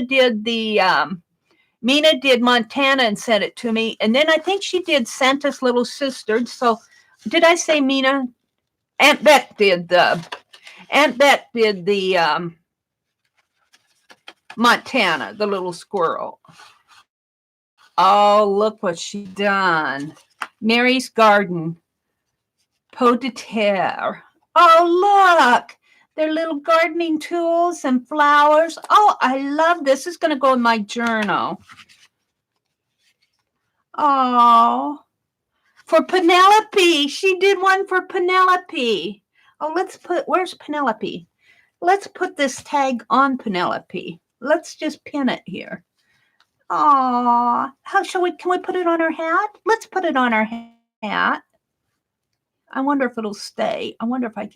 did Montana and sent it to me, and then I think she did Santa's little sister. So, did I say Mina? Aunt Bet did the Montana, the little squirrel. Oh, look what she done. Mary's Garden. Pot de terre. Oh, look. They're little gardening tools and flowers. Oh, I love this. This is going to go in my journal. Oh, for Penelope. She did one for Penelope. Oh, where's Penelope? Let's put this tag on Penelope. Let's just pin it here. Aw, can we put it on her hat? Let's put it on her hat. I wonder if it'll stay. I wonder if I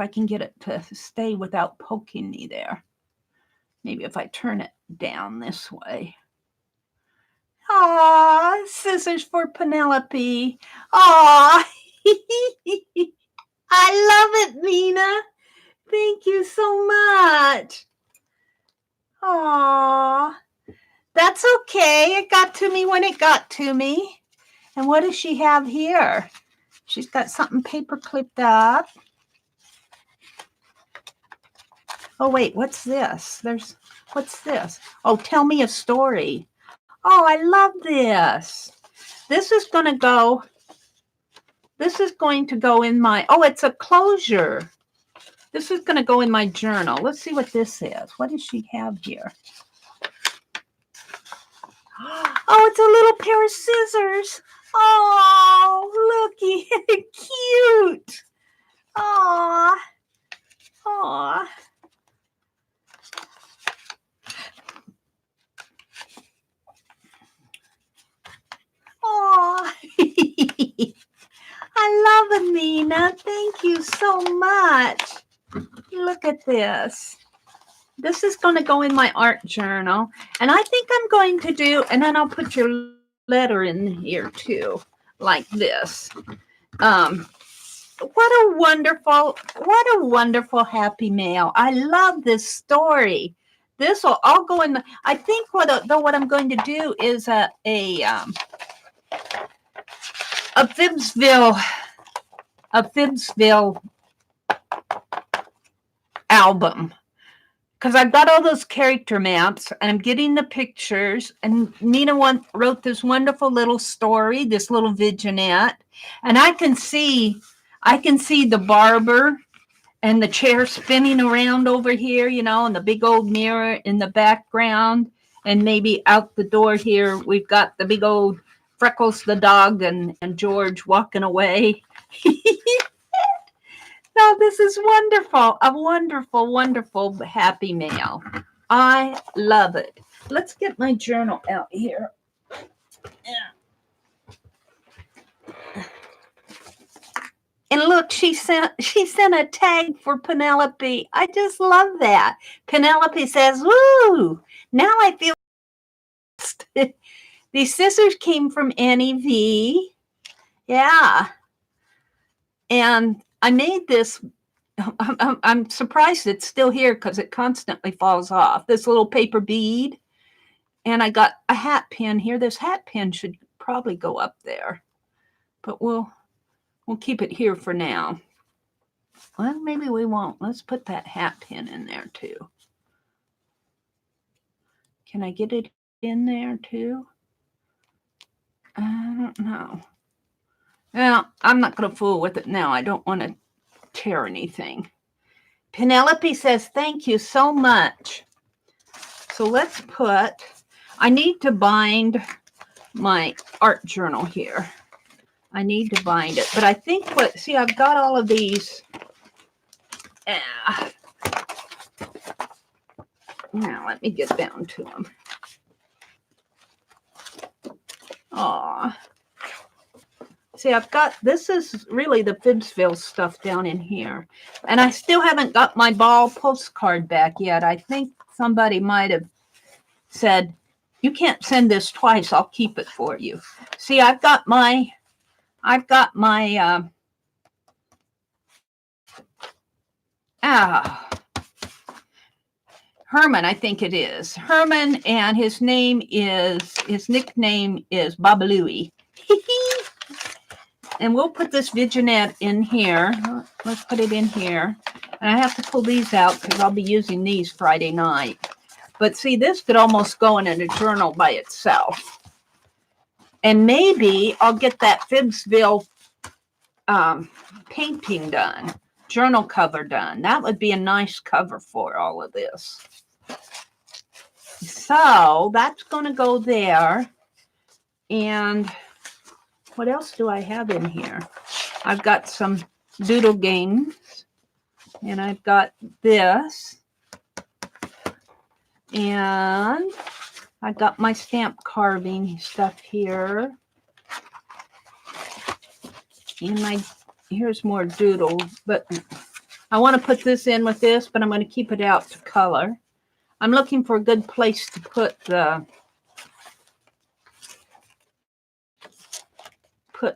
can get it to stay without poking me there. Maybe if I turn it down this way. Aw, scissors for Penelope. Aw, I love it, Mina. Thank you so much. Aw. That's okay. It got to me when it got to me. And what does she have here? She's got something paper clipped up. Oh, wait, what's this? What's this? Oh, tell me a story. Oh, I love this. This is going to go in my, it's a closure. This is going to go in my journal. Let's see what this is. What does she have here? Oh, it's a little pair of scissors. Oh, looky, cute. Aw. Aw. Aw. Mina. Thank you so much. Look at this. This is going to go in my art journal. And I think I'm going to do, and then I'll put your letter in here too, like this. What a wonderful happy mail. I love this story. This will all go in. I think what I'm going to do is a Fibsville album, because I've got all those character maps and I'm getting the pictures, and Mina wrote this wonderful little story, this little vignette, and I can see the barber and the chair spinning around over here, you know, and the big old mirror in the background, and maybe out the door here we've got the big old Freckles the dog and George walking away. No, this is wonderful. A wonderful happy mail. I love it. Let's get my journal out here. And look, she sent a tag for Penelope. I just love that. Penelope says, "Woo! Now I feel." These scissors came from Annie V. Yeah, and I made this. I'm surprised it's still here because it constantly falls off. This little paper bead, and I got a hat pin here. This hat pin should probably go up there, but we'll keep it here for now. Well, maybe we won't. Let's put that hat pin in there too. Can I get it in there too? I don't know. Well, I'm not going to fool with it now. I don't want to tear anything. Penelope says, "Thank you so much." So let's put, I need to bind my art journal here. I need to bind it. But I think see, I've got all of these. Now let me get down to them. See, I've got, this is really the Fibsville stuff down in here. And I still haven't got my ball postcard back yet. I think somebody might have said, "You can't send this twice. I'll keep it for you." See, I've got my Herman, I think it is. Herman, and his nickname is Babalooey. And we'll put this vignette in here. Let's put it in here. And I have to pull these out because I'll be using these Friday night. But see, this could almost go in a journal by itself. And maybe I'll get that Fibsville painting done, journal cover done. That would be a nice cover for all of this. So that's going to go there. And what else do I have in here? I've got some doodle games, and I've got this, and I've got my stamp carving stuff here, and here's more doodle, but I want to put this in with this, but I'm going to keep it out to color. I'm looking for a good place to put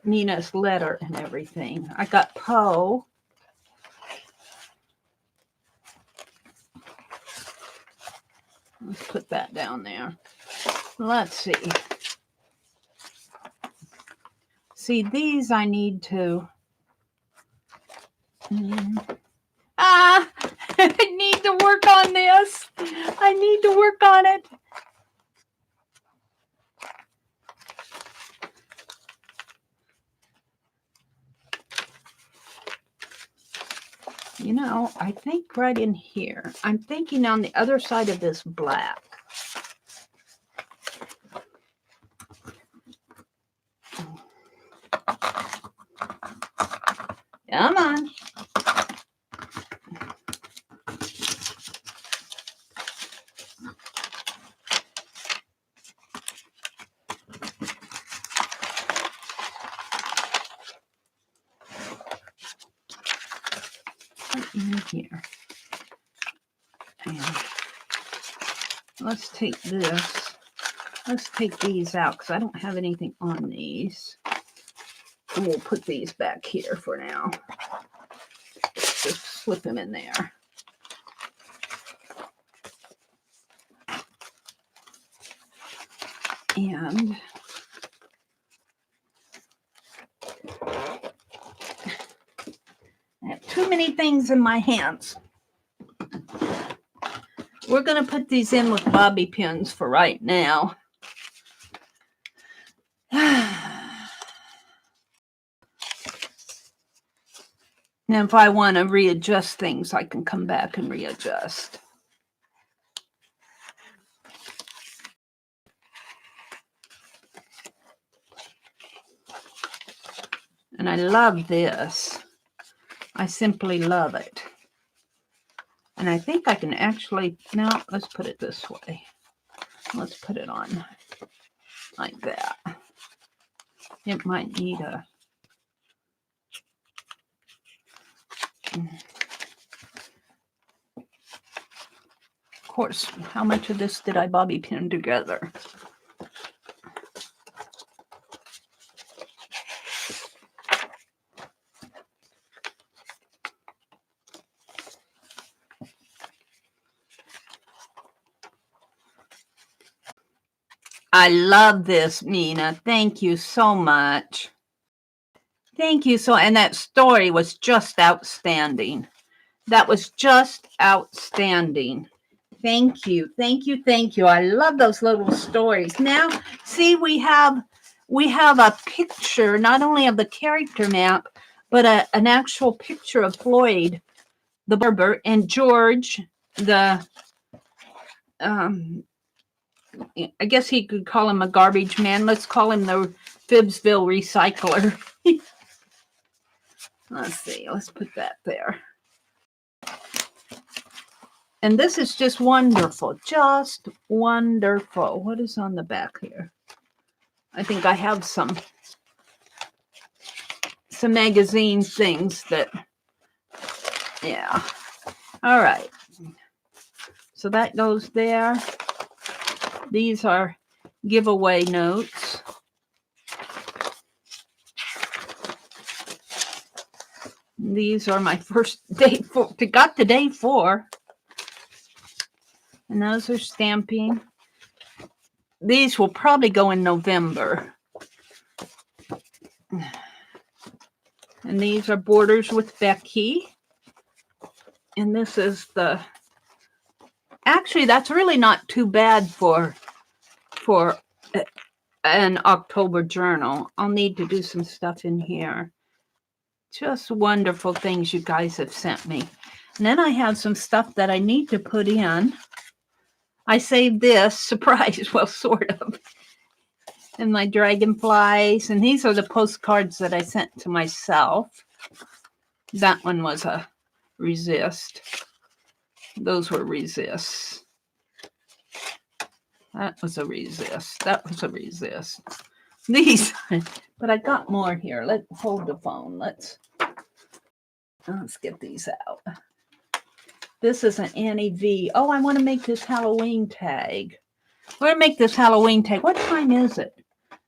Mina's letter and everything. I got Poe. Let's put that down there. Let's see. See, these I need to... I need to work on this. I need to work on it. You know, I think right in here. I'm thinking on the other side of this black. Come on. in here. And let's take this. Let's take these out because I don't have anything on these. And we'll put these back here for now. Just slip them in there. And I have too many things in my hands. We're going to put these in with bobby pins for right now. And if I want to readjust things, I can come back and readjust. And I love this. I simply love it. And I think I can actually, no, let's put it this way. Let's put it on like that. It might need a, of course, how much of this did I bobby pin together? I love this, Mina. Thank you so much. Thank you so, and that story was just outstanding. That was just outstanding. Thank you, thank you, thank you. I love those little stories. Now, see, we have a picture, not only of the character map, but an actual picture of Floyd, the barber, and George, the I guess he could call him a garbage man. Let's call him the Phibbsville recycler. Let's see. Let's put that there. And this is just wonderful. Just wonderful. What is on the back here? I think I have some magazine things that, yeah. All right. So that goes there. These are giveaway notes. These are my first day for, got to day 4. And those are stamping. These will probably go in November. And these are Borders with Becky. And this is the, actually that's really not too bad for an October journal. I'll need to do some stuff in here. Just wonderful things you guys have sent me. And then I have some stuff that I need to put in. I saved this, surprise, well, sort of. And my dragonflies. And these are the postcards that I sent to myself. That one was a resist. Those were resists. That was a resist. That was a resist. These, but I got more here. Let's hold the phone. Let's get these out. This is an Annie V. Oh, I want to make this Halloween tag. We're going to make this Halloween tag. What time is it?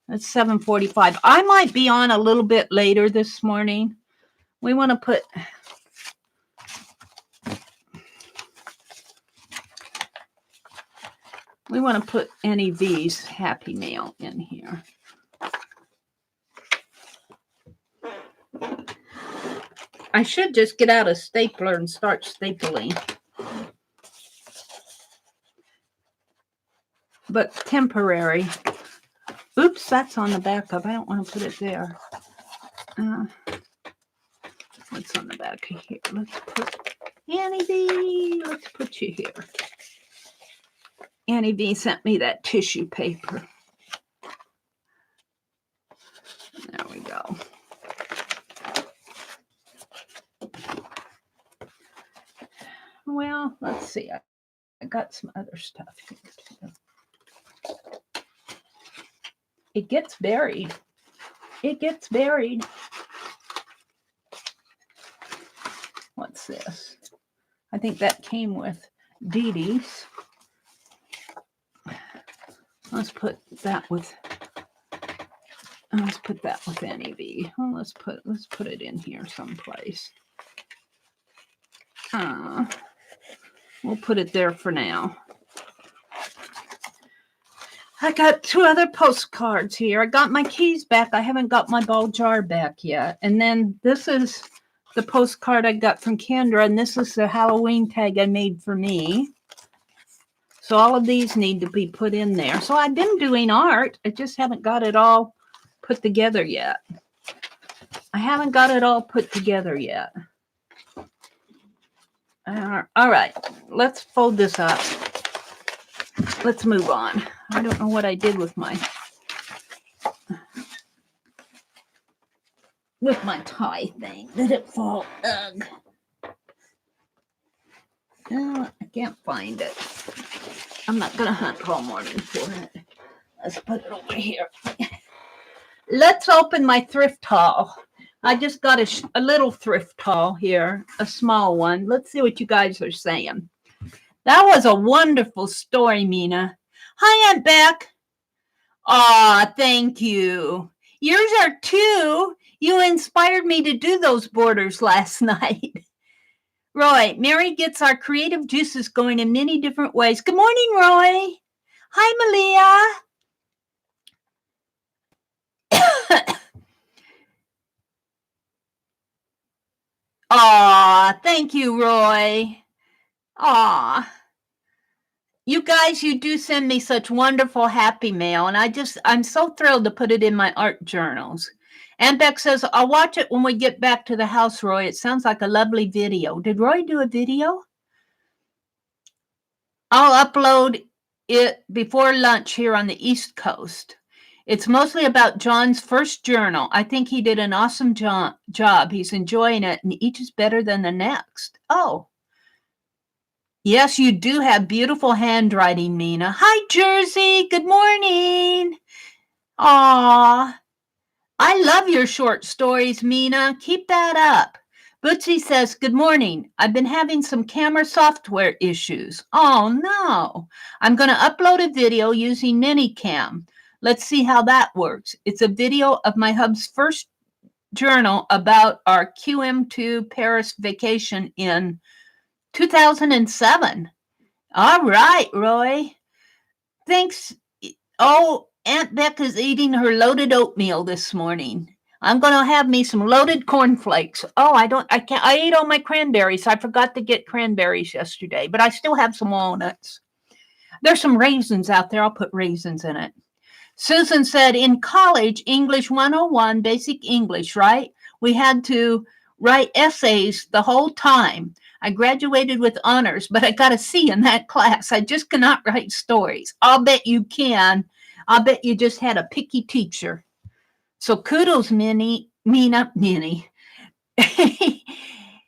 It's 7:45. I might be on a little bit later this morning. We want to put... We want to put Annie V's Happy Mail in here. I should just get out a stapler and start stapling. But temporary. Oops, that's on the back of. I don't want to put it there. What's on the back of here? Let's put Annie V. Let's put you here. Annie V sent me that tissue paper. There we go. Well, let's see. I got some other stuff here too. It gets buried. It gets buried. What's this? I think that came with Dee Dee's. Let's put that with NEV. Oh, let's put it in here someplace. We'll put it there for now. I got 2 other postcards here. I got my keys back. I haven't got my ball jar back yet. And then this is the postcard I got from Kendra, and this is the Halloween tag I made for me. So all of these need to be put in there. So I've been doing art. I just haven't got it all put together yet. All right, let's fold this up. Let's move on. I don't know what I did with my tie thing. Did it fall? Ugh. Oh, I can't find it. I'm not going to hunt all morning for it. Let's put it over here. Let's open my thrift haul. I just got a little thrift haul here, a small one. Let's see what you guys are saying. That was a wonderful story, Mina. Hi, Aunt Beck. Aw, thank you. Yours are too. You inspired me to do those borders last night. Roy, Mary gets our creative juices going in many different ways. Good morning, Roy. Hi, Malia. Aw, thank you, Roy. Aw. You guys, you do send me such wonderful happy mail, and I'm so thrilled to put it in my art journals. Aunt Beck says, I'll watch it when we get back to the house, Roy. It sounds like a lovely video. Did Roy do a video? I'll upload it before lunch here on the East Coast. It's mostly about John's first journal. I think he did an awesome job. He's enjoying it, and each is better than the next. Oh. Yes, you do have beautiful handwriting, Mina. Hi, Jersey. Good morning. Aw. I love your short stories, Mina. Keep that up. Bootsy says, good morning. I've been having some camera software issues. Oh, no. I'm going to upload a video using Minicam. Let's see how that works. It's a video of my hub's first journal about our QM2 Paris vacation in 2007. All right, Roy. Thanks. Oh, Aunt Beck is eating her loaded oatmeal this morning. I'm going to have me some loaded cornflakes. Oh, I ate all my cranberries. I forgot to get cranberries yesterday, but I still have some walnuts. There's some raisins out there. I'll put raisins in it. Susan said, in college, English 101, basic English, right? We had to write essays the whole time. I graduated with honors, but I got a C in that class. I just cannot write stories. I'll bet you can. I'll bet you just had a picky teacher. So kudos, Mina.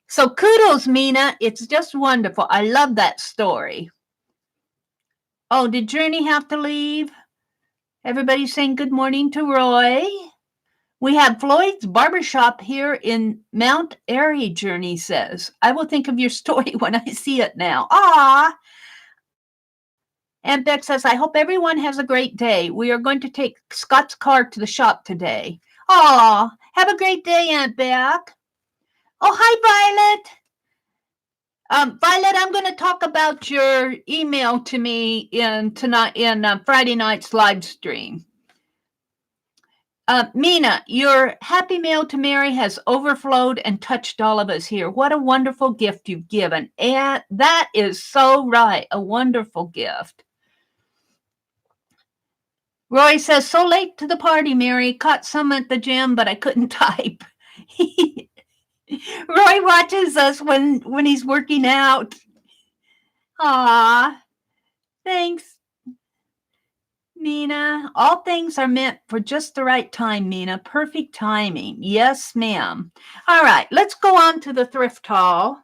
So kudos, Mina. It's just wonderful. I love that story. Oh, did Journey have to leave? Everybody's saying good morning to Roy. We have Floyd's Barbershop here in Mount Airy, Journey says. I will think of your story when I see it now. Ah. Aunt Beck says, I hope everyone has a great day. We are going to take Scott's car to the shop today. Ah, have a great day, Aunt Beck. Oh, hi, Violet. Violet, I'm going to talk about your email to me in Friday night's live stream. Mina, your happy mail to Mary has overflowed and touched all of us here. What a wonderful gift you've given. And that is so right. A wonderful gift. Roy says, so late to the party, Mary. Caught some at the gym, but I couldn't type. Roy watches us when he's working out. Aw, thanks, Mina. All things are meant for just the right time, Mina. Perfect timing. Yes, ma'am. All right, let's go on to the thrift haul.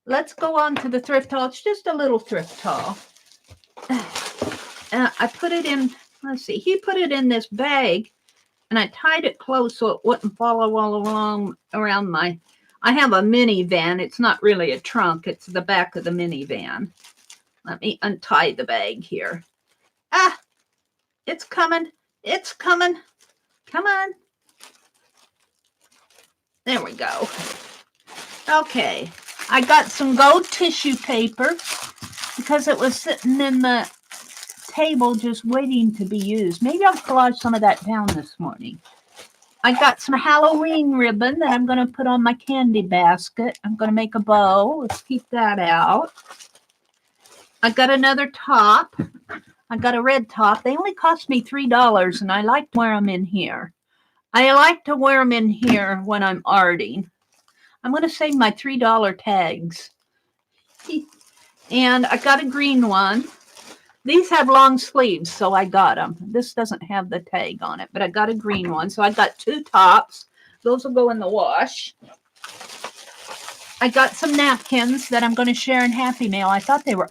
It's just a little thrift haul. I put it in, let's see, he put it in this bag, and I tied it close so it wouldn't fall all along around my, I have a minivan. It's not really a trunk. It's the back of the minivan. Let me untie the bag here. Ah, it's coming. It's coming. Come on. There we go. Okay. I got some gold tissue paper because it was sitting in the table just waiting to be used. Maybe I'll collage some of that down this morning. I got some Halloween ribbon that I'm going to put on my candy basket. I'm going to make a bow. Let's keep that out. I got another top. I got a red top. They only cost me $3, and I like to wear them in here. I like to wear them in here when I'm arting. I'm going to save my $3 tags. And I got a green one. These have long sleeves, so I got them. This doesn't have the tag on it, but I got a green one. So I got 2 tops. Those will go in the wash. I got some napkins that I'm going to share in Happy Mail. I thought they were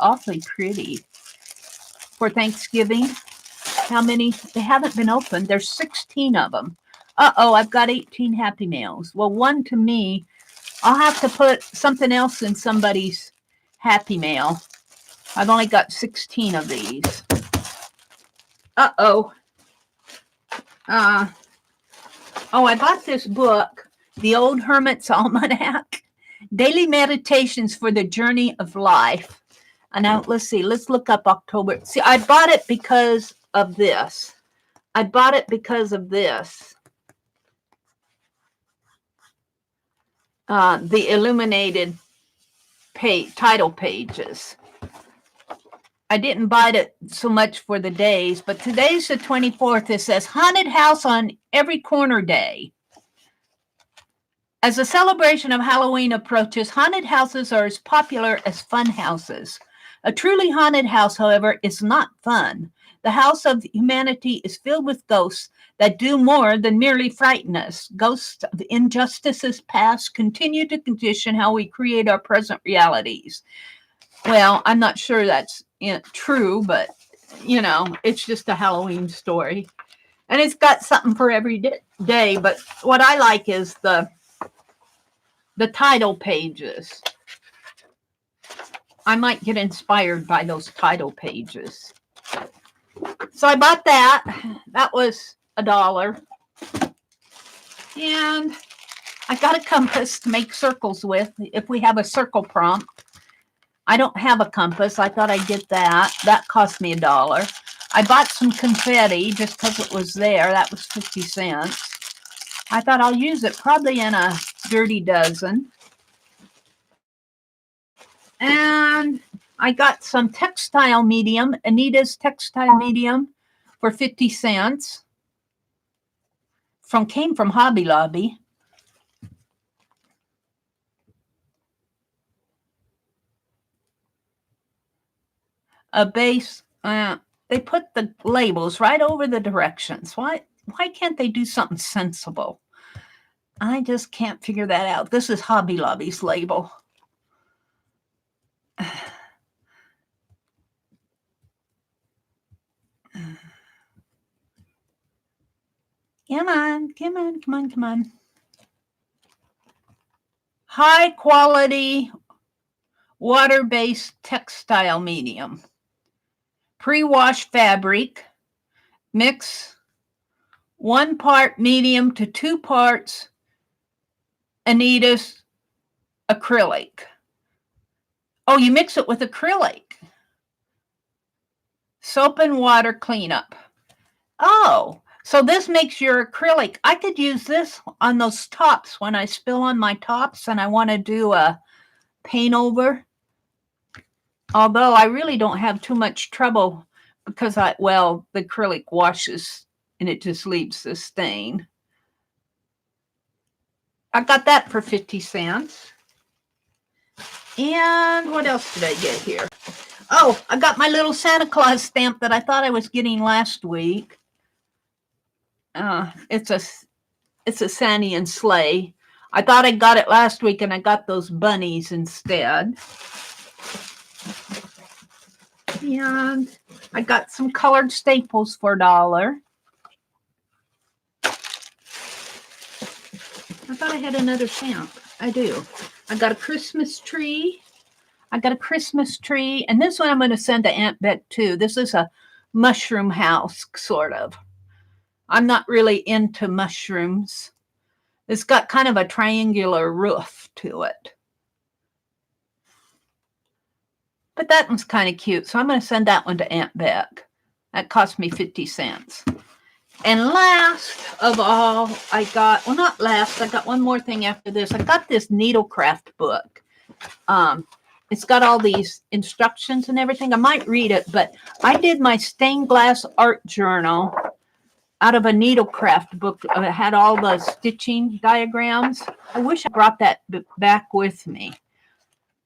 awfully pretty for Thanksgiving. How many? They haven't been opened. There's 16 of them. Uh-oh, I've got 18 Happy Mails. Well, one to me. I'll have to put something else in somebody's Happy Mail. I've only got 16 of these. Uh-oh. I bought this book, The Old Hermit's Almanac, Daily Meditations for the Journey of Life. And now, let's see. Let's look up October. See, I bought it because of this. I bought it because of this. The illuminated title pages. I didn't buy it so much for the days, but today's the 24th. It says Haunted House on Every Corner Day. As the celebration of Halloween approaches, haunted houses are as popular as fun houses. A truly haunted house, however, is not fun. The house of humanity is filled with ghosts that do more than merely frighten us. Ghosts of injustices past continue to condition how we create our present realities. Well, I'm not sure that's true, but, it's just a Halloween story. And it's got something for every day, but what I like is the title pages. I might get inspired by those title pages. So I bought that. That was $1. And I got a compass to make circles with if we have a circle prompt. I don't have a compass. I thought I'd get that. That cost me $1. I bought some confetti just because it was there. That was 50 cents. I thought I'll use it probably in a dirty dozen. And I got some textile medium, Anita's textile medium for 50 cents. Came from Hobby Lobby. A base, they put the labels right over the directions. Why can't they do something sensible? I just can't figure that out. This is Hobby Lobby's label. Come on. High quality water-based textile medium. Pre-wash fabric. Mix 1 part medium to 2 parts Anita's acrylic. Oh, you mix it with acrylic. Soap and water cleanup. Oh, so this makes your acrylic. I could use this on those tops when I spill on my tops and I want to do a paint over. Although I really don't have too much trouble because the acrylic washes and it just leaves the stain. I got that for 50 cents. And what else did I get here? Oh, I got my little Santa Claus stamp that I thought I was getting last week. It's a Sandy and Sleigh. I thought I got it last week and I got those bunnies instead. And I got some colored staples for $1. I thought I had another stamp. I do. I got a Christmas tree. I got a Christmas tree. And this one I'm going to send to Aunt Bet too. This is a mushroom house, sort of. I'm not really into mushrooms. It's got kind of a triangular roof to it. But that one's kind of cute. So I'm going to send that one to Aunt Beck. That cost me 50 cents. And last of all, I got, well, not last, I got one more thing after this. I got this needlecraft book. It's got all these instructions and everything. I might read it, but I did my stained glass art journal out of a needlecraft book. It had all the stitching diagrams. I wish I brought that back with me.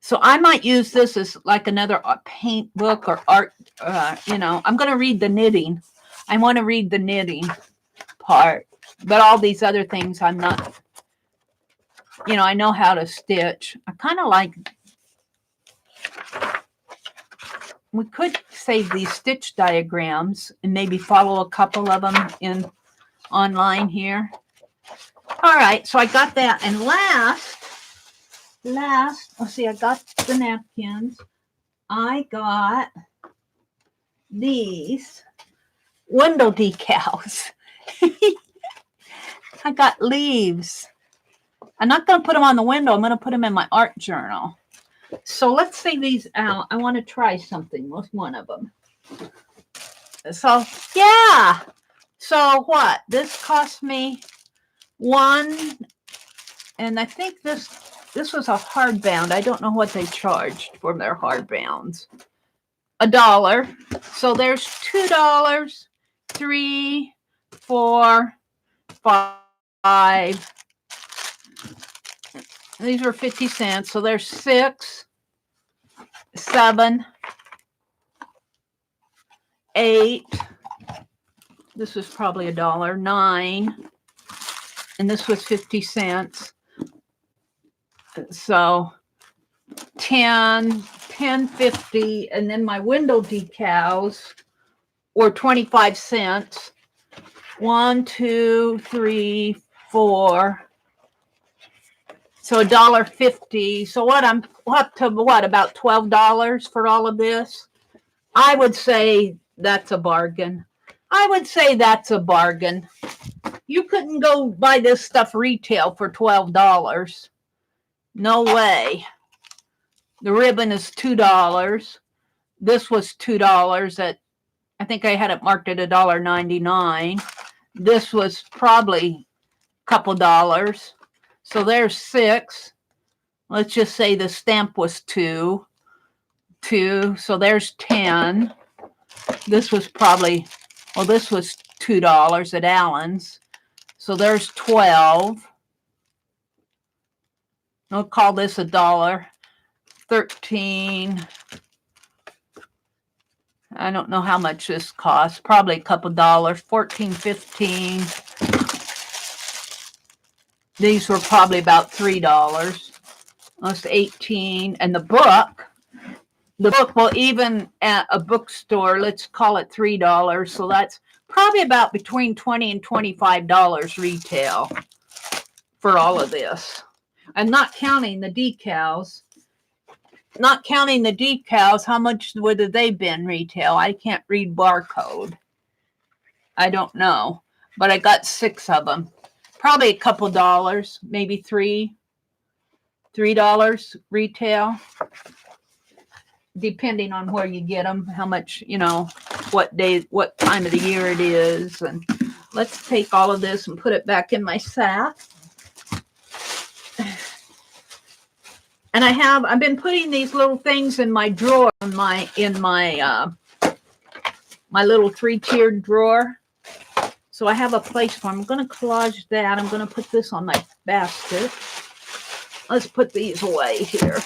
So I might use this as like another paint book or art. I'm going to read the knitting. I want to read the knitting part, but all these other things I'm not, I know how to stitch. I kind of like, we could save these stitch diagrams and maybe follow a couple of them in online here. All right, so I got that. And last, let's see, I got the napkins. I got these window decals. I got leaves. I'm not going to put them on the window. I'm going to put them in my art journal. So let's see these out. I want to try something with one of them. So, yeah. So what? This cost me one, and I think this was a hardbound. I don't know what they charged for their hardbounds. $1. So there's $2, 3, 4, 5. These were 50 cents. So there's 6, 7, 8. This was probably $1. 9. And this was 50 cents. So 10, 50. And then my window decals were 25 cents. 1, 2, 3, 4. So $1.50. So I'm up to about $12 for all of this? I would say that's a bargain. You couldn't go buy this stuff retail for $12. No way. The ribbon is $2. This was $2 at, I think I had it marked at $1.99. This was probably a couple dollars. So there's 6. Let's just say the stamp was 2. So there's 10. This was probably, this was $2 at Allen's. So there's 12. I'll call this $1. 13. I don't know how much this costs. Probably a couple dollars. 14, 15. These were probably about $3. That's 18. And the book, well, even at a bookstore, let's call it $3. So that's probably about between $20 and $25 retail for all of this. I'm not counting the decals. How much would they been retail? I can't read barcode. I don't know. But I got 6 of them. Probably a couple dollars, maybe $3 retail, depending on where you get them, how much, what day, what time of the year it is. And let's take all of this and put it back in my sack. And I've been putting these little things in my drawer, in my little 3-tiered drawer. So I have a place for them. I'm going to collage that. I'm going to put this on my basket. Let's put these away here,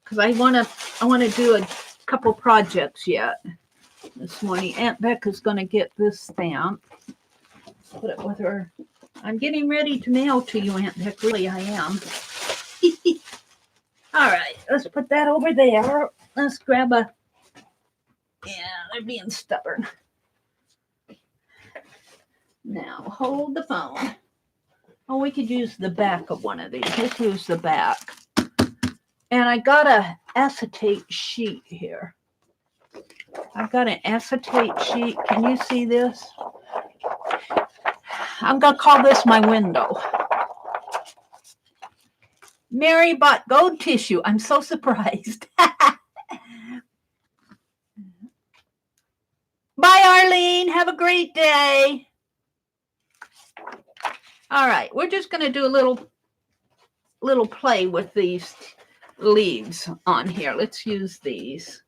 because I want to do a couple projects yet this morning. Aunt Becca's going to get this stamp. Put it with her. I'm getting ready to mail to you, Aunt Beck. Really, I am. All right, let's put that over there. Let's grab a. Yeah, they're being stubborn. Now, hold the phone. Oh, we could use the back of one of these. Let's use the back. And I got a acetate sheet here. I've got an acetate sheet. Can you see this? I'm going to call this my window. Mary bought gold tissue. I'm so surprised. Bye, Arlene. Have a great day. All right, we're just going to do a little play with these leaves on here. Let's use these.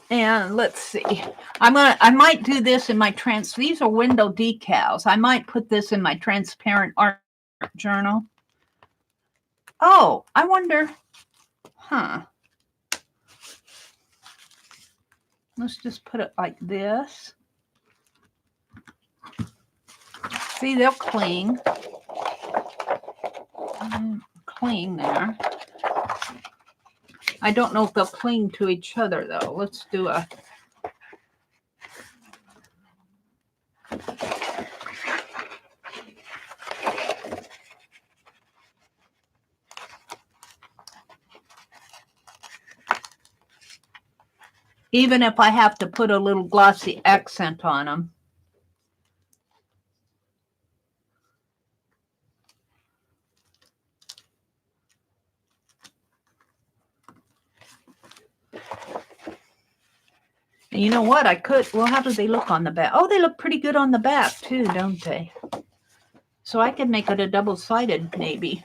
And let's see. I might do this in my these are window decals. I might put this in my transparent art journal. Oh, I wonder, let's just put it like this. See, they'll cling. Cling there. I don't know if they'll cling to each other, though. Let's do a... Even if I have to put a little glossy accent on them. And you know what? I could... Well, how do they look on the back? Oh, they look pretty good on the back, too, don't they? So I could make it a double-sided, maybe.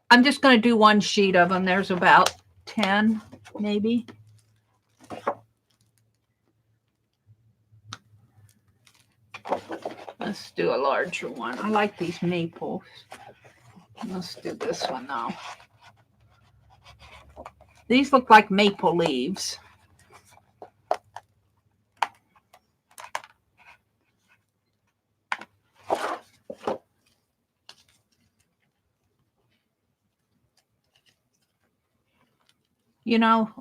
I'm just going to do one sheet of them. There's about 10, maybe. Let's do a larger one. I like these maples. Let's do this one now. These look like maple leaves. You know,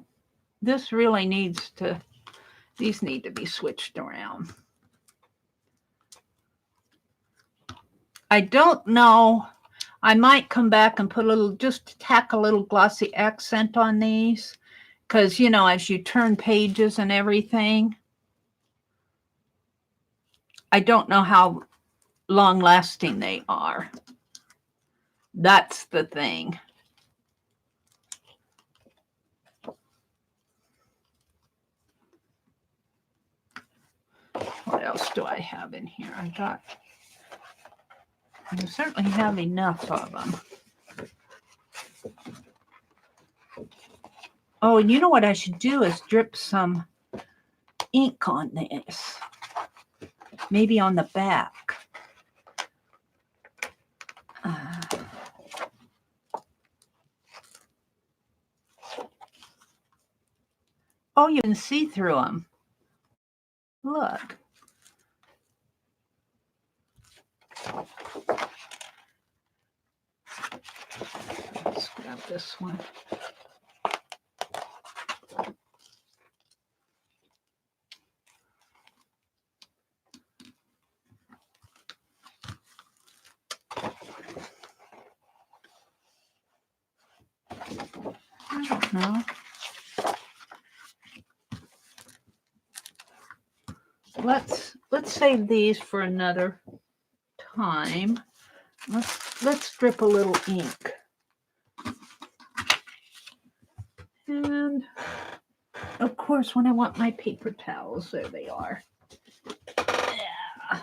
this really needs to, these need to be switched around. I don't know. I might come back and put a little, just tack a little glossy accent on these. Because, you know, as you turn pages and everything, I don't know how long lasting they are. That's the thing. What else do I have in here? I certainly have enough of them. Oh, and you know what I should do is drip some ink on this. Maybe on the back. Oh, you can see through them. Look. Let's grab this one. I don't know. Let's save these for another time. Let's drip a little ink. And of course, when I want my paper towels, there they are. Yeah.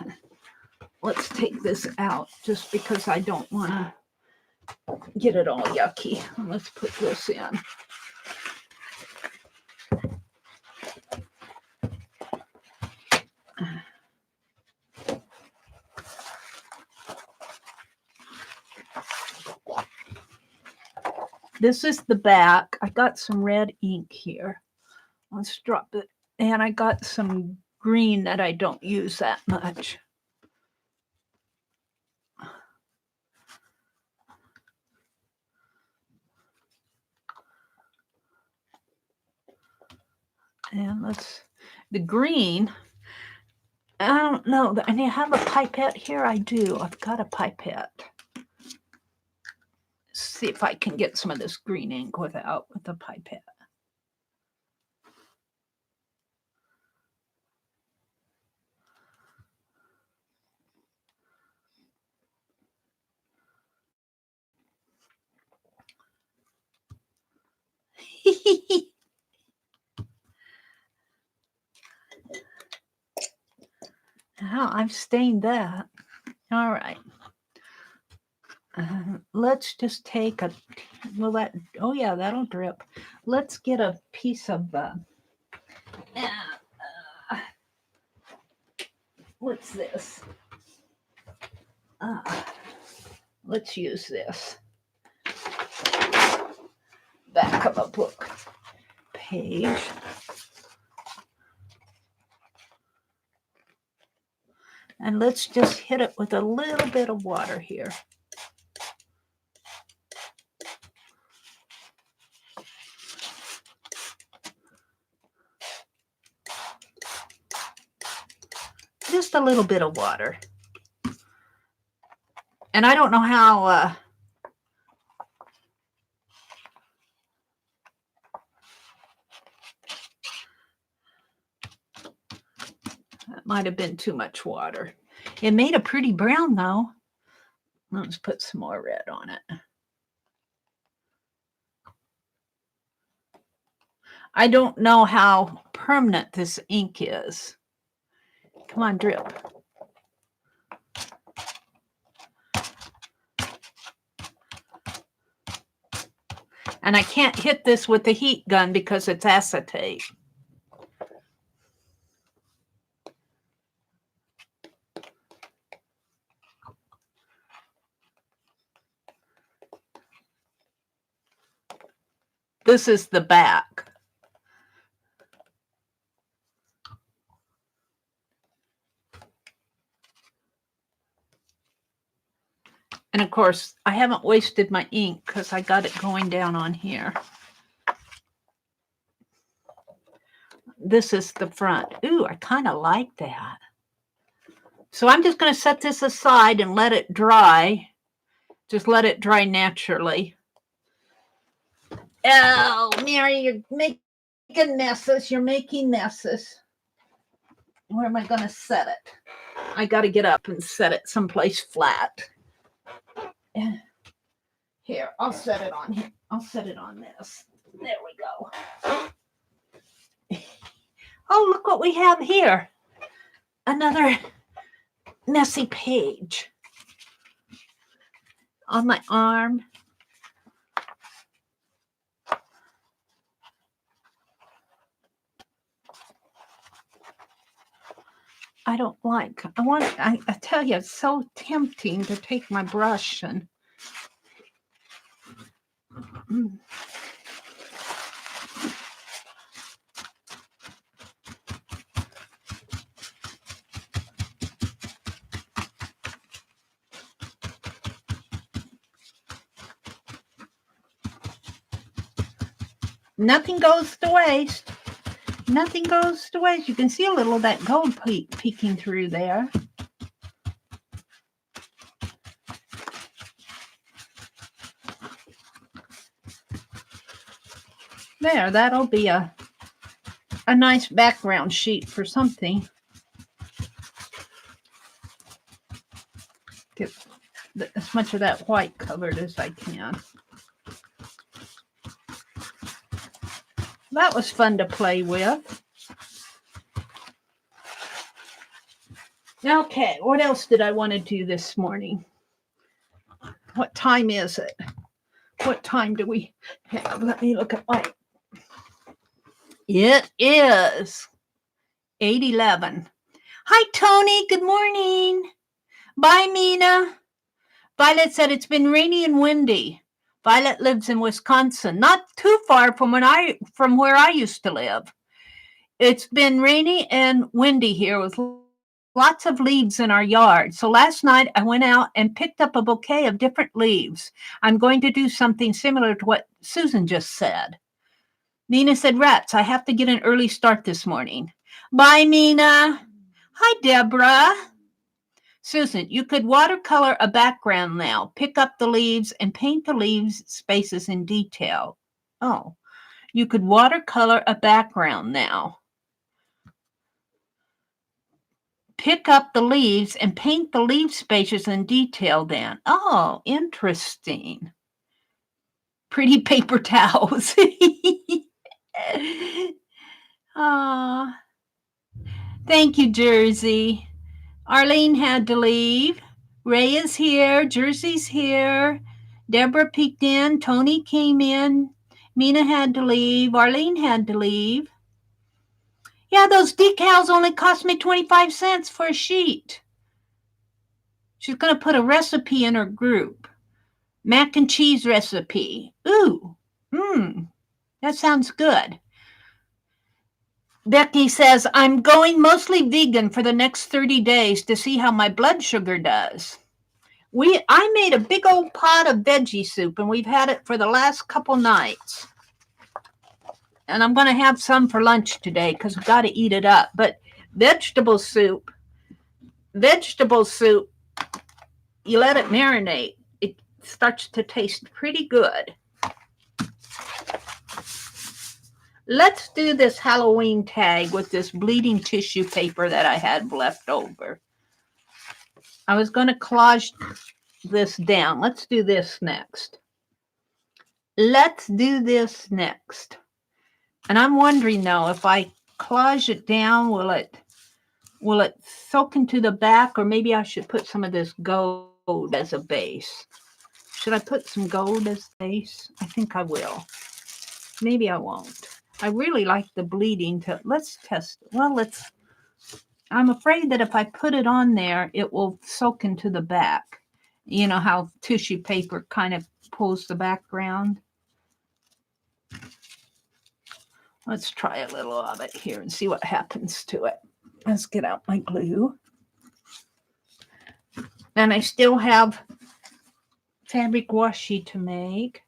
Let's take this out just because I don't want to get it all yucky. Let's put this in. This is the back. I got some red ink here. Let's drop it. And I got some green that I don't use that much. And the green, I don't know. I have a pipette here. I do. I've got a pipette. See if I can get some of this green ink with the pipette. Oh, I've stained that. All right. Let's just take a, well, that, oh yeah, that'll drip. Let's get a piece of, what's this? Let's use this. Back of a book page. And let's just hit it with a little bit of water here. Just a little bit of water. And I don't know how that might have been too much water. It made a pretty brown though. Let's put some more red on it. I don't know how permanent this ink is. Come on, drip. And I can't hit this with the heat gun because it's acetate. This is the back. And of course, I haven't wasted my ink because I got it going down on here. This is the front. Ooh, I kind of like that. So I'm just going to set this aside and let it dry. Just let it dry naturally. Oh, Mary, you're making messes. You're making messes. Where am I going to set it? I got to get up and set it someplace flat. Here, I'll set it on here. I'll set it on this. There we go. Oh, look what we have here. Another messy page on my arm. I tell you, it's so tempting to take my brush and nothing goes to waste. Nothing goes to waste. You can see a little of that gold peeking through there. There, that'll be a nice background sheet for something. Get as much of that white covered as I can. That was fun to play with. Okay, what else did I want to do this morning? What time is it? What time do we have? Let me look at my... It is 8:11. Hi, Tony. Good morning. Bye, Mina. Violet said it's been rainy and windy. Violet lives in Wisconsin, not too far from where I used to live. It's been rainy and windy here with lots of leaves in our yard. So last night I went out and picked up a bouquet of different leaves. I'm going to do something similar to what Susan just said. Mina said, Rats, I have to get an early start this morning. Bye, Mina. Hi, Deborah. Susan, you could watercolor a background now. Pick up the leaves and paint the leaves spaces in detail. Oh, you could watercolor a background now. Pick up the leaves and paint the leaf spaces in detail then. Oh, interesting. Pretty paper towels. Aw. Thank you, Jersey. Arlene had to leave. Ray is here. Jersey's here. Deborah peeked in. Tony came in. Mina had to leave. Arlene had to leave. Yeah, those decals only cost me 25 cents for a sheet. She's going to put a recipe in her group. Mac and cheese recipe. Ooh, that sounds good. Becky says, I'm going mostly vegan for the next 30 days to see how my blood sugar does. I made a big old pot of veggie soup, and we've had it for the last couple nights. And I'm going to have some for lunch today because we've got to eat it up. But vegetable soup, you let it marinate. It starts to taste pretty good. Let's do this Halloween tag with this bleeding tissue paper that I had left over. I was going to collage this down. Let's do this next. And I'm wondering though, if I collage it down, will it soak into the back, or maybe I should put some of this gold as a base? Should I put some gold as base? I think I will. Maybe I won't. I really like the bleeding. Let's test it. Well, I'm afraid that if I put it on there, it will soak into the back. You know how tissue paper kind of pulls the background. Let's try a little of it here and see what happens to it. Let's get out my glue. And I still have fabric washi to make.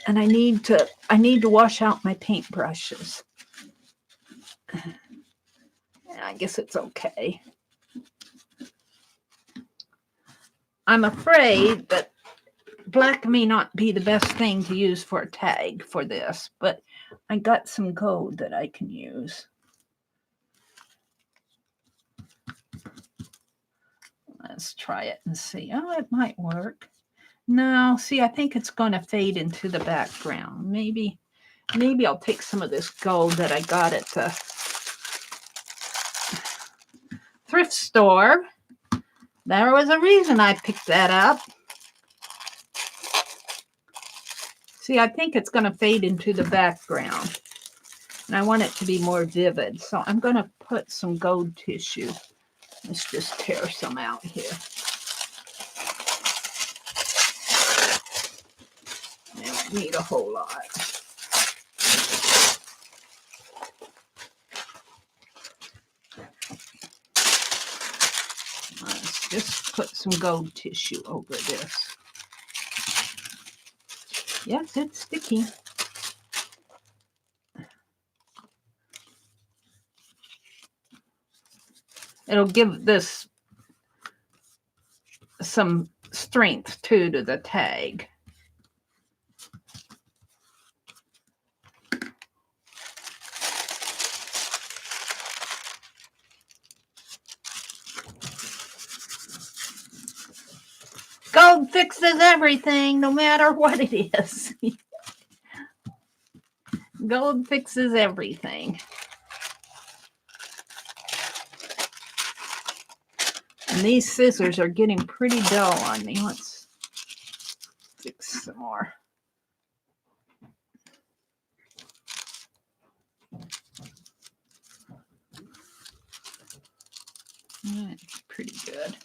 And I need to wash out my paint brushes. I guess it's okay. I'm afraid that black may not be the best thing to use for a tag for this, but I got some gold that I can use. Let's try it and see. Oh, it might work. No, see, I think it's going to fade into the background. Maybe I'll take some of this gold that I got at the thrift store. There was a reason I picked that up. See, I think it's going to fade into the background. And I want it to be more vivid. So I'm going to put some gold tissue. Let's just tear some out here. I don't need a whole lot. Let's just put some gold tissue over this. Yes, it's sticky. It'll give this some strength too to the tag. Gold fixes everything, no matter what it is. Gold fixes everything. And these scissors are getting pretty dull on me. Let's fix some more. That's pretty good.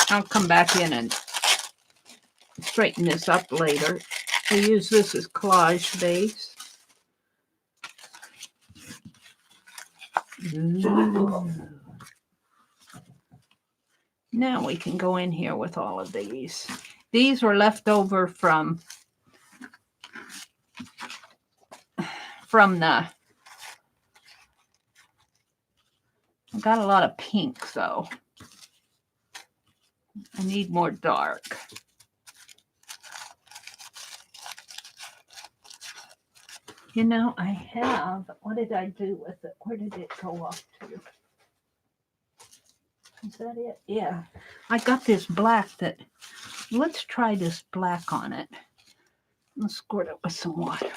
I'll come back in and straighten this up later. I use this as collage base. Ooh. Now we can go in here with all of these. These were left over from the, I got a lot of pink, so I need more dark. You know, I have, what did I do with it? Where did it go off to? Is that it? Yeah. I got this black that, let's try this black on it. Let's squirt it with some water.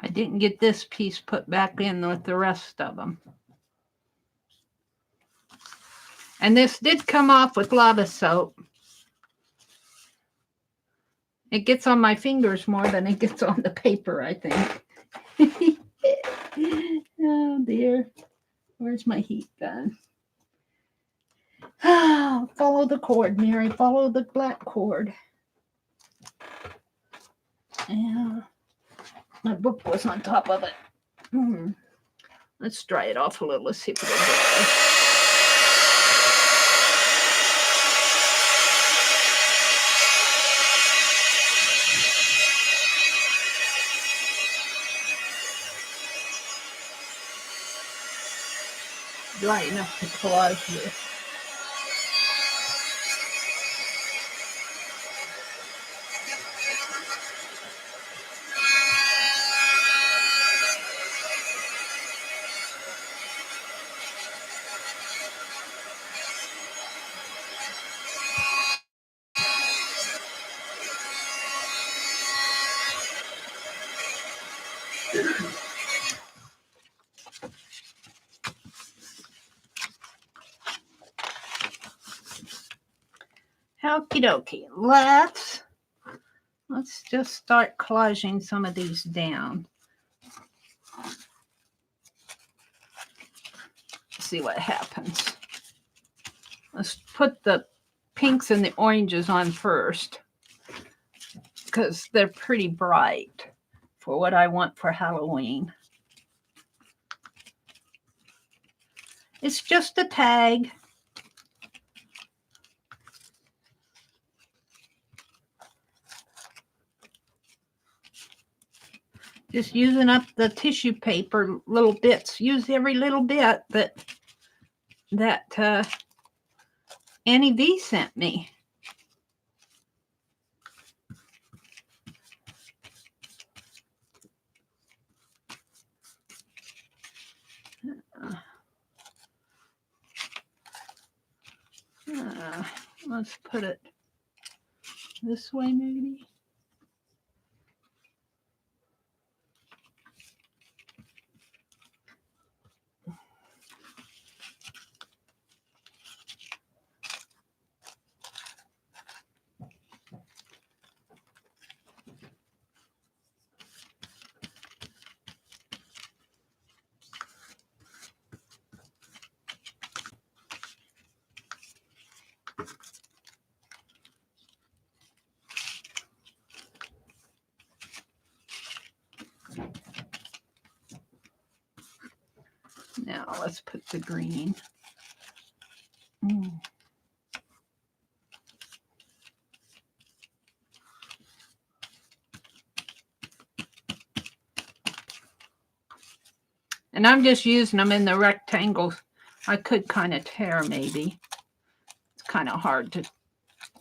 I didn't get this piece put back in with the rest of them. And this did come off with lava soap. It gets on my fingers more than it gets on the paper, I think. Oh dear. Where's my heat gun? Follow the cord, Mary. Follow the black cord. Yeah. My book was on top of it. Let's dry it off a little. Let's see if it'll dry. Dry enough to collage with. Okie dokie. Let's just start collaging some of these down. See what happens. Let's put the pinks and the oranges on first because they're pretty bright for what I want for Halloween. It's just a tag. Just using up the tissue paper little bits. Use every little bit that Annie V sent me. Let's put it this way maybe. Now let's put the green. And I'm just using them in the rectangles. I could kind of tear maybe. It's kind of hard to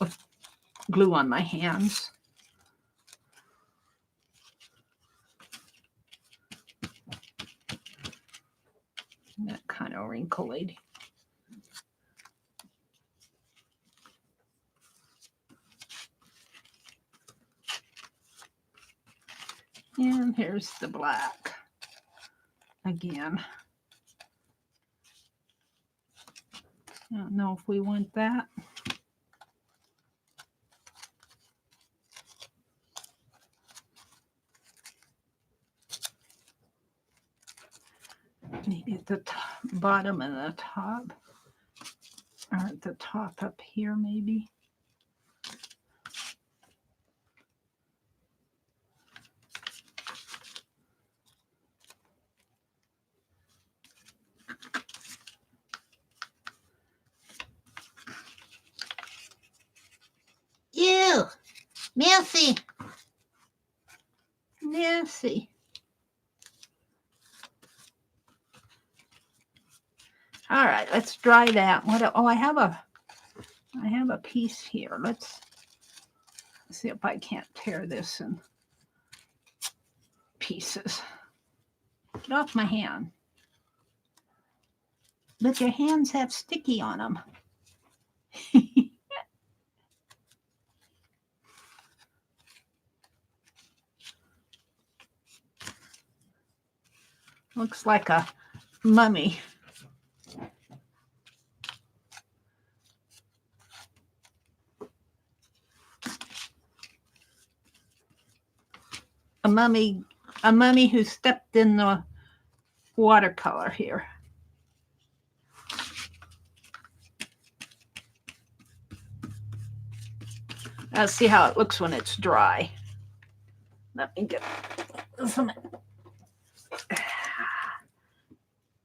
with glue on my hands. That kind of wrinkled. And here's the black again. I don't know if we want that. Maybe at the bottom and the top, or at the top up here maybe. Ew! Messy! Nasty. All right, let's dry that. What? Oh, I have a piece here. Let's see if I can't tear this in pieces. Get off my hand. But your hands have sticky on them. Looks like a mummy. A mummy who stepped in the watercolor here. Let's see how it looks when it's dry. Let me get some.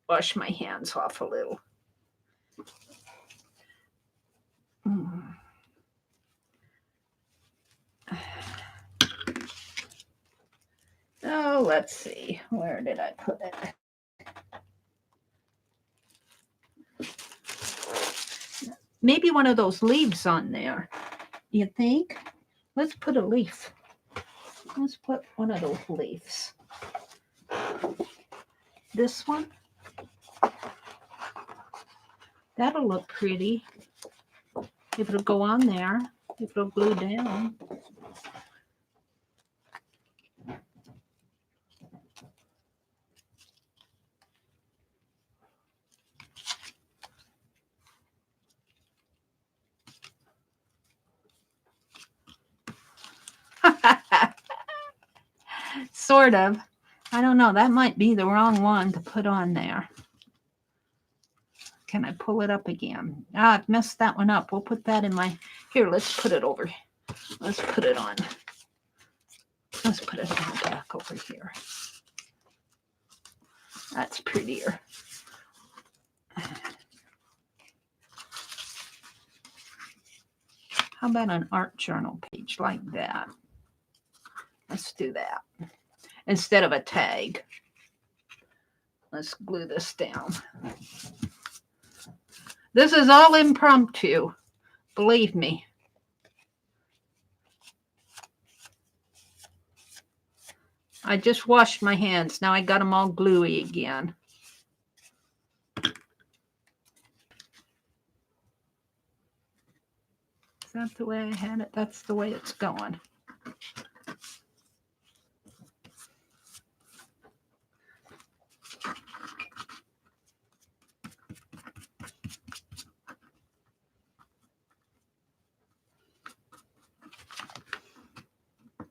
Wash my hands off a little. Oh, let's see. Where did I put it? Maybe one of those leaves on there. You think? Let's put a leaf. Let's put one of those leaves. This one. That'll look pretty. If it'll go on there. If it'll glue down. Sort of. I don't know. That might be the wrong one to put on there. Can I pull it up again? Ah, I've messed that one up. We'll put that in my... Here, let's put it over. Let's put it on. Let's put it on back over here. That's prettier. How about an art journal page like that? Let's do that. Instead of a tag. Let's glue this down. This is all impromptu. Believe me. I just washed my hands. Now I got them all gluey again. Is that the way I had it? That's the way it's going.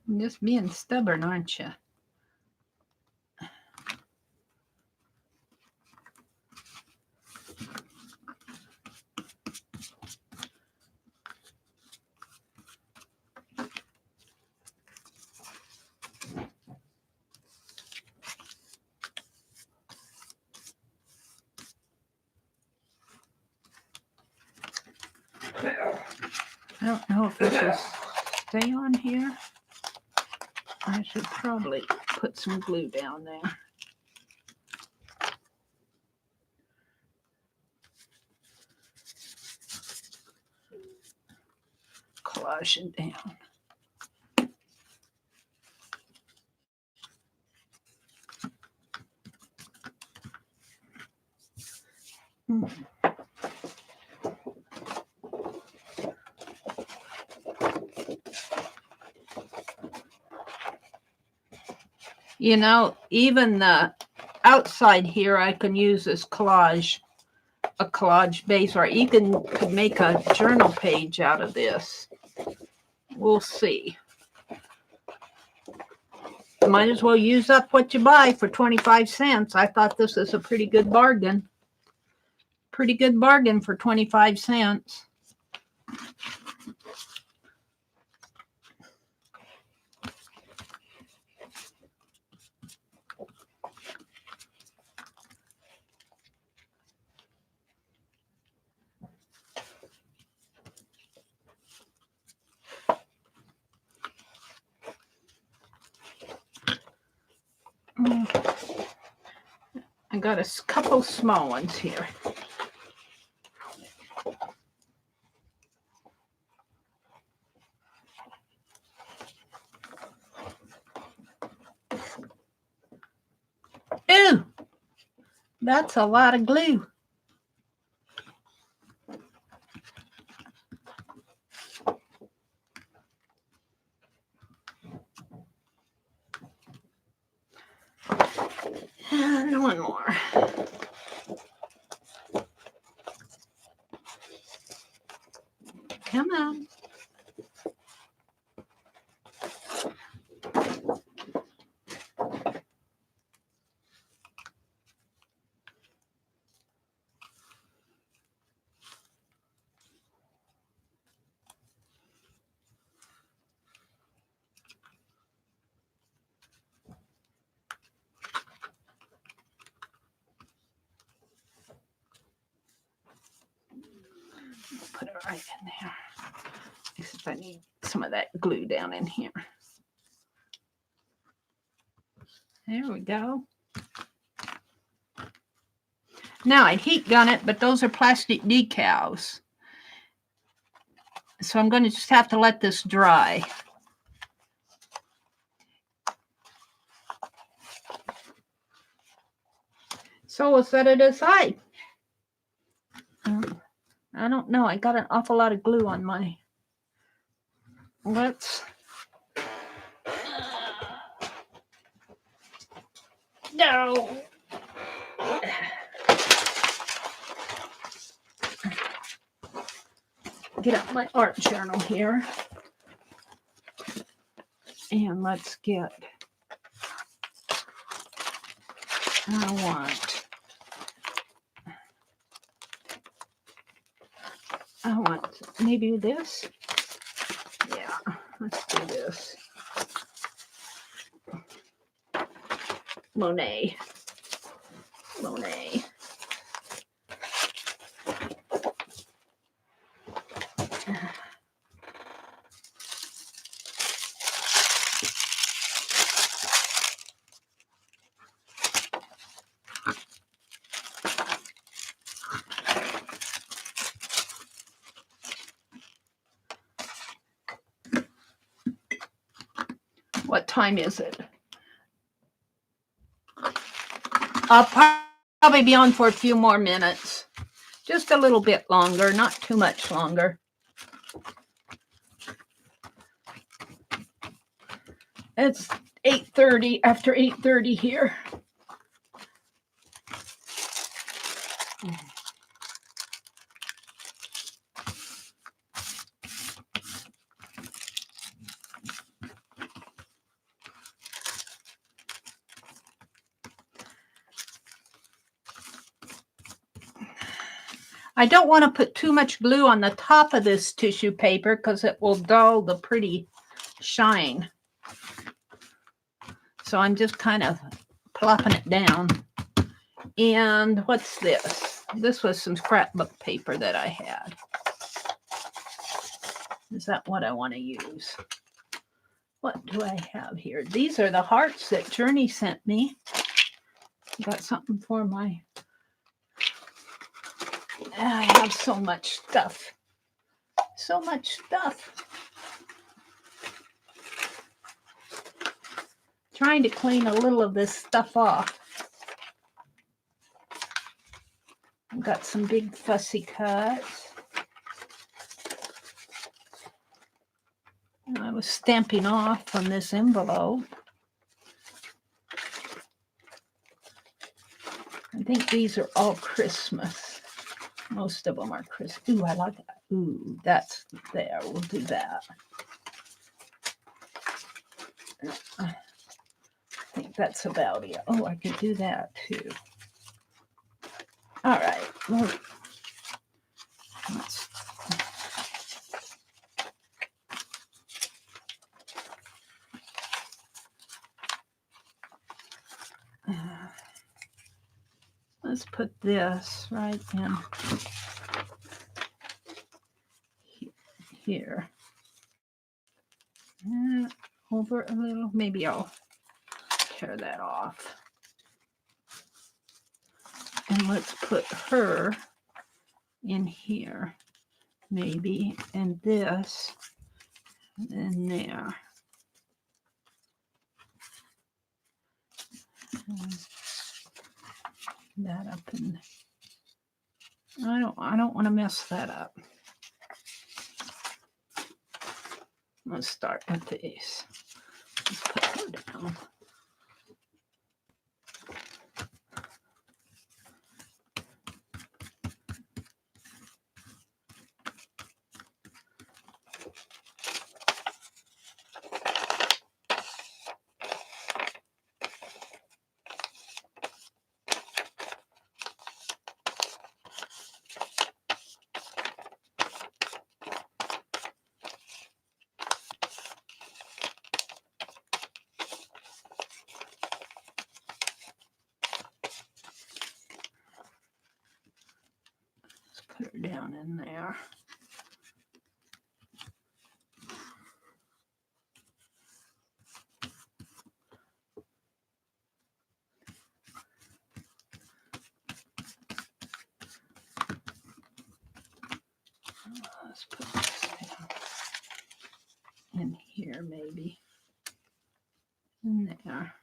You're just being stubborn, aren't you? I don't know if this will stay on here. I should probably put some glue down there. Collage it down. You know, even the outside here, I can use this collage, a collage base, or you could make a journal page out of this. We'll see. Might as well use up what you buy for 25 cents. I thought this is a pretty good bargain. Pretty good bargain for 25 cents. I got a couple small ones here. Ooh, that's a lot of glue. And one more. Come on. Put it right in there. Except I need some of that glue down in here. There we go. Now I'd heat gun it, but those are plastic decals. So I'm going to just have to let this dry. So we'll set it aside. I don't know. I got an awful lot of glue on my. Let's. No. Get out my art journal here. And let's get. I want maybe this. Yeah, let's do this. Monet. What time is it? I'll probably be on for a few more minutes. Just a little bit longer, not too much longer. It's 8:30, after 8:30 here. I don't want to put too much glue on the top of this tissue paper because it will dull the pretty shine. So I'm just kind of plopping it down. And what's this? This was some scrapbook paper that I had. Is that what I want to use? What do I have here? These are the hearts that Journey sent me. Got something for my... I have so much stuff. So much stuff. Trying to clean a little of this stuff off. I've got some big fussy cuts. I was stamping off from this envelope. I think these are all Christmas. Most of them are Christmas. Ooh, I like that. Ooh, that's there. We'll do that. I think that's about it. Oh, I could do that too. All right. Well, let's put this right in here. Over a little. Maybe I'll tear that off. And let's put her in here. Maybe. And this in there. That up in. I don't want to mess that up. Let's start with these. Let's put her down. Put her down in there. Let's put this down in here, maybe. In there.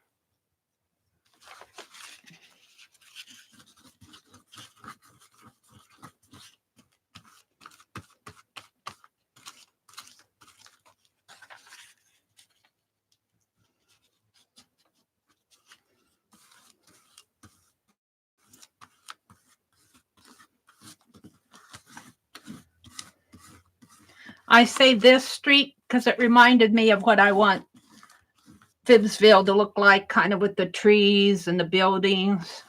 I say this street because it reminded me of what I want Phibbsville to look like, kind of with the trees and the buildings.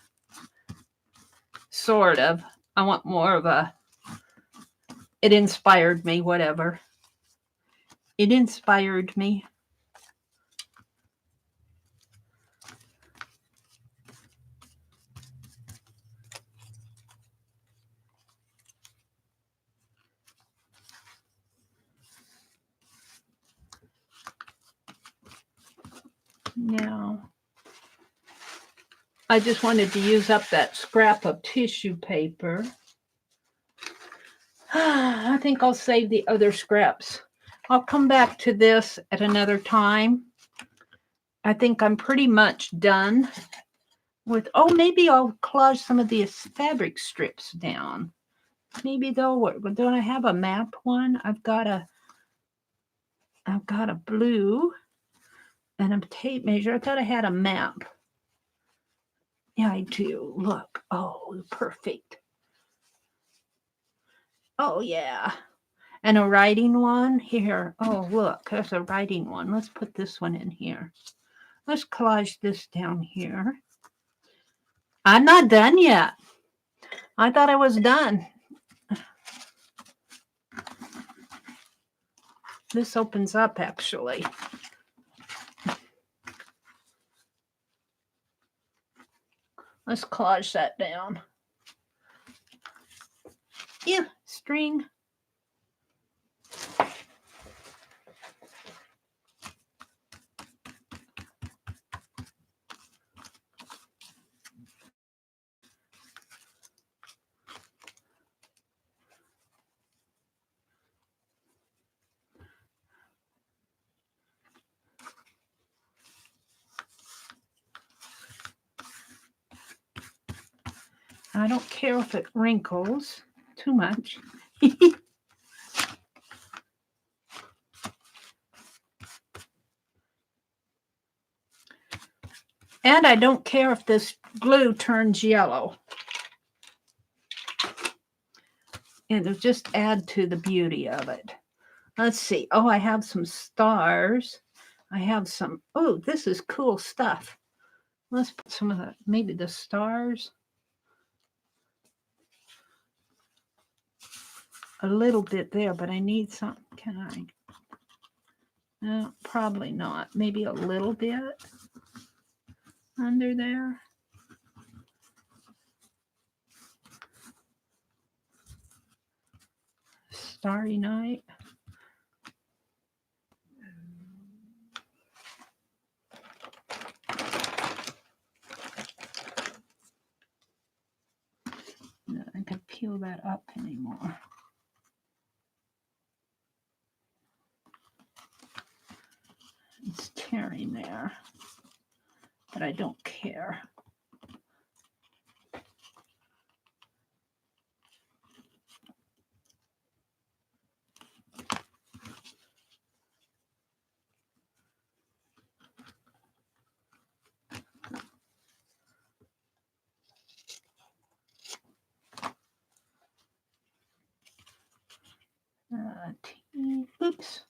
Sort of. I want more of a... It inspired me, whatever. It inspired me. Now, I just wanted to use up that scrap of tissue paper. I think I'll save the other scraps. I'll come back to this at another time. I think I'm pretty much done with... Oh, maybe I'll collage some of these fabric strips down. Maybe they'll work. But don't I have a map one? I've got a blue and a tape measure. I thought I had a map. Yeah, I do. Look. Oh, perfect. Oh, yeah. And a writing one here. Oh, look. There's a writing one. Let's put this one in here. Let's collage this down here. I'm not done yet. I thought I was done. This opens up, actually. Let's collage that down. Yeah, string. I don't care if it wrinkles too much. And I don't care if this glue turns yellow. It'll just add to the beauty of it. Let's see. Oh, I have some stars. I have some. Oh, this is cool stuff. Let's put some of the, maybe the stars. A little bit there, but I need some. Can I? No, probably not. Maybe a little bit under there. Starry Night. No, I can peel that up anymore. It's tearing there, but I don't care. Oops.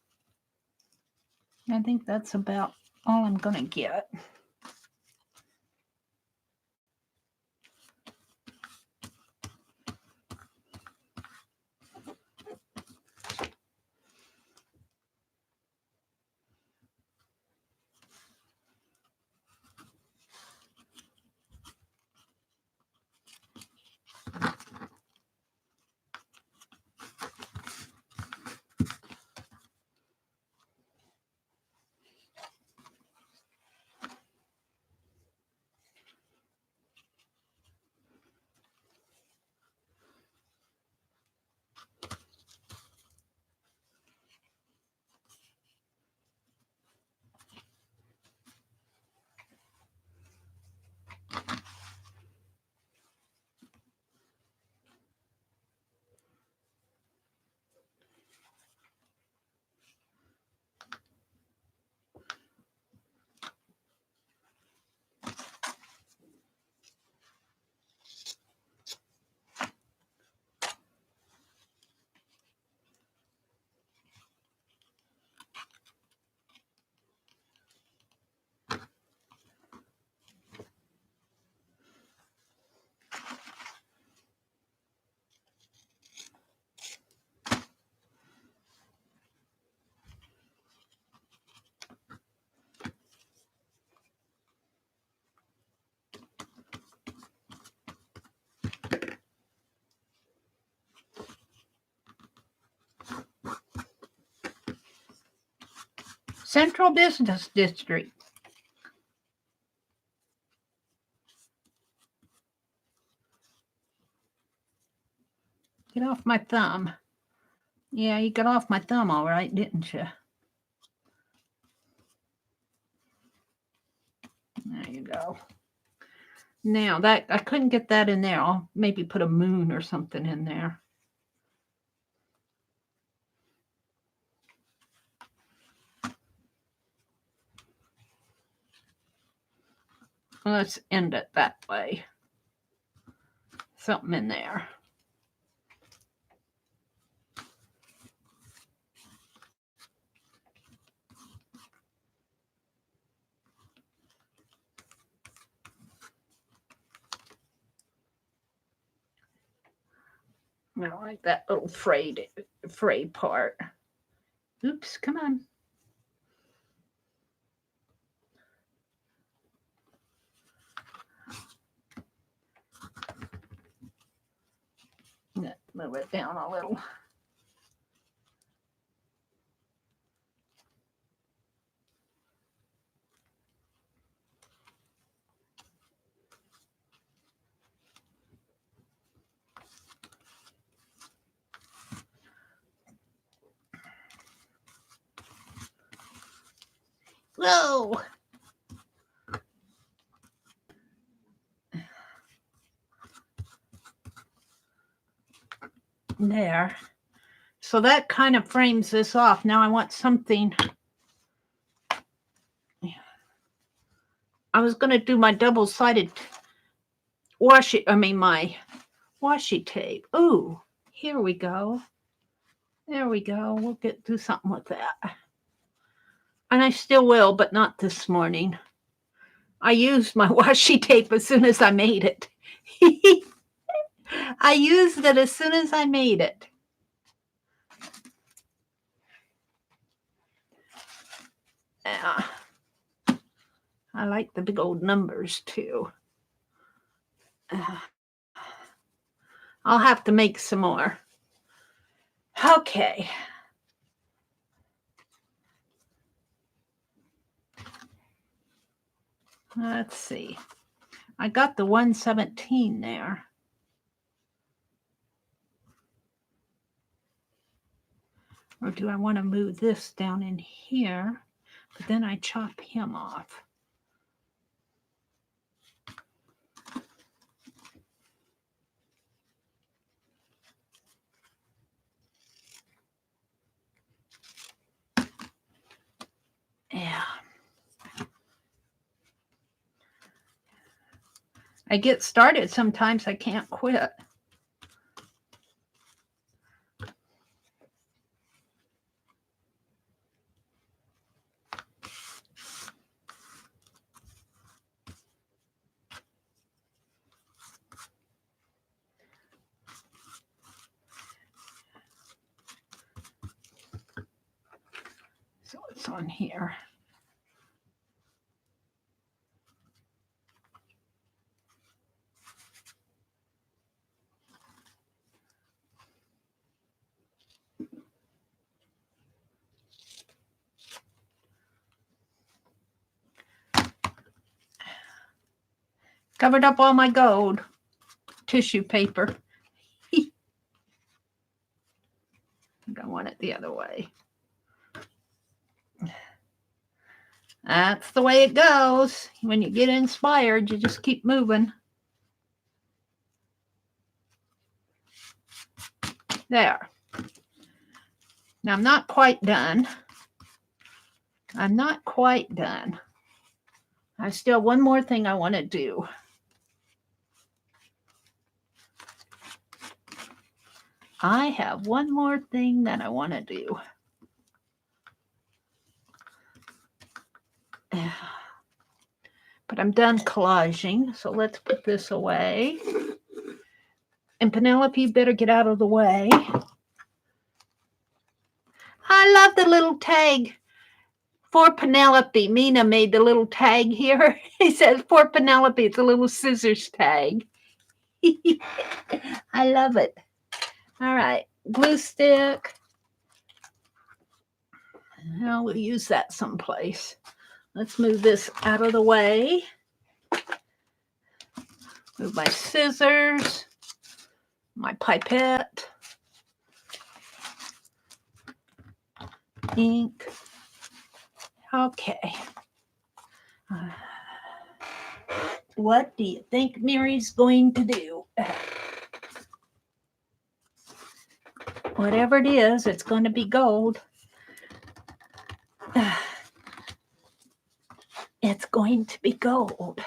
I think that's about all I'm going to get. Central Business District. Get off my thumb. Yeah, you got off my thumb all right, didn't you? There you go. Now that I couldn't get that in there. I'll maybe put a moon or something in there. Let's end it that way. Something in there. I don't like that little frayed part. Oops, come on. Move it down a little. Whoa. There. So that kind of frames this off. Now I want something. I was going to do my double-sided my washi tape. Ooh, here we go. There we go. We'll do something with that. And I still will, but not this morning. I used my washi tape as soon as I made it. I used it as soon as I made it. Yeah. I like the big old numbers too. I'll have to make some more. Okay. Let's see. I got the 117 there. Or do I want to move this down in here? But then I chop him off. Yeah. I get started. Sometimes I can't quit. So it's on here. Covered up all my gold tissue paper. I think I want it the other way. That's the way it goes. When you get inspired, you just keep moving. There. Now I'm not quite done. I'm not quite done. I still have one more thing I want to do. I have one more thing that I want to do. But I'm done collaging, so let's put this away. And Penelope, you better get out of the way. I love the little tag for Penelope. Mina made the little tag here. He says, for Penelope, it's a little scissors tag. I love it. All right, glue stick. Now we'll use that someplace. Let's move this out of the way. Move my scissors, my pipette, ink. Okay. What do you think Mary's going to do? Whatever it is, it's going to be gold. It's going to be gold.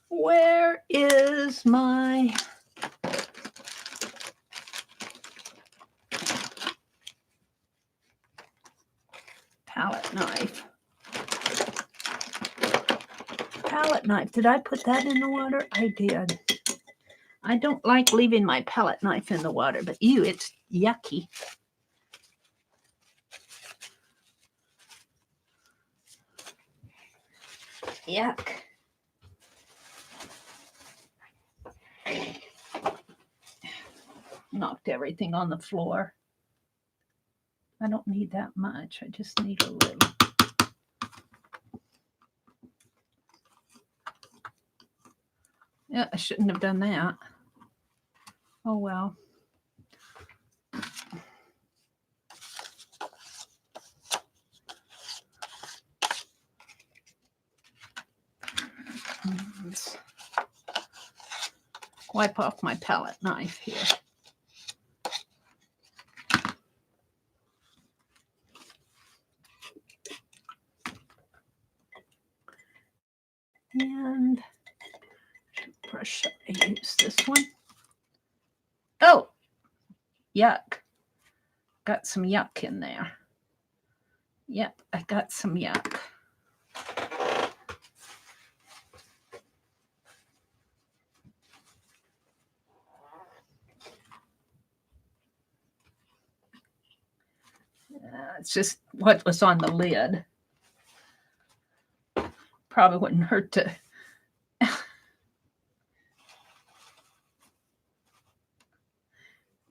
Where is my palette knife? Palette knife. Did I put that in the water? I did. I don't like leaving my palette knife in the water, but ew, it's yucky. Yuck. Knocked everything on the floor. I don't need that much. I just need a little. Yeah, I shouldn't have done that. Oh, well. Let's wipe off my palette knife here. And brush, I use this one. Oh, yuck. Got some yuck in there. Yep, I got some yuck. It's just what was on the lid. Probably wouldn't hurt to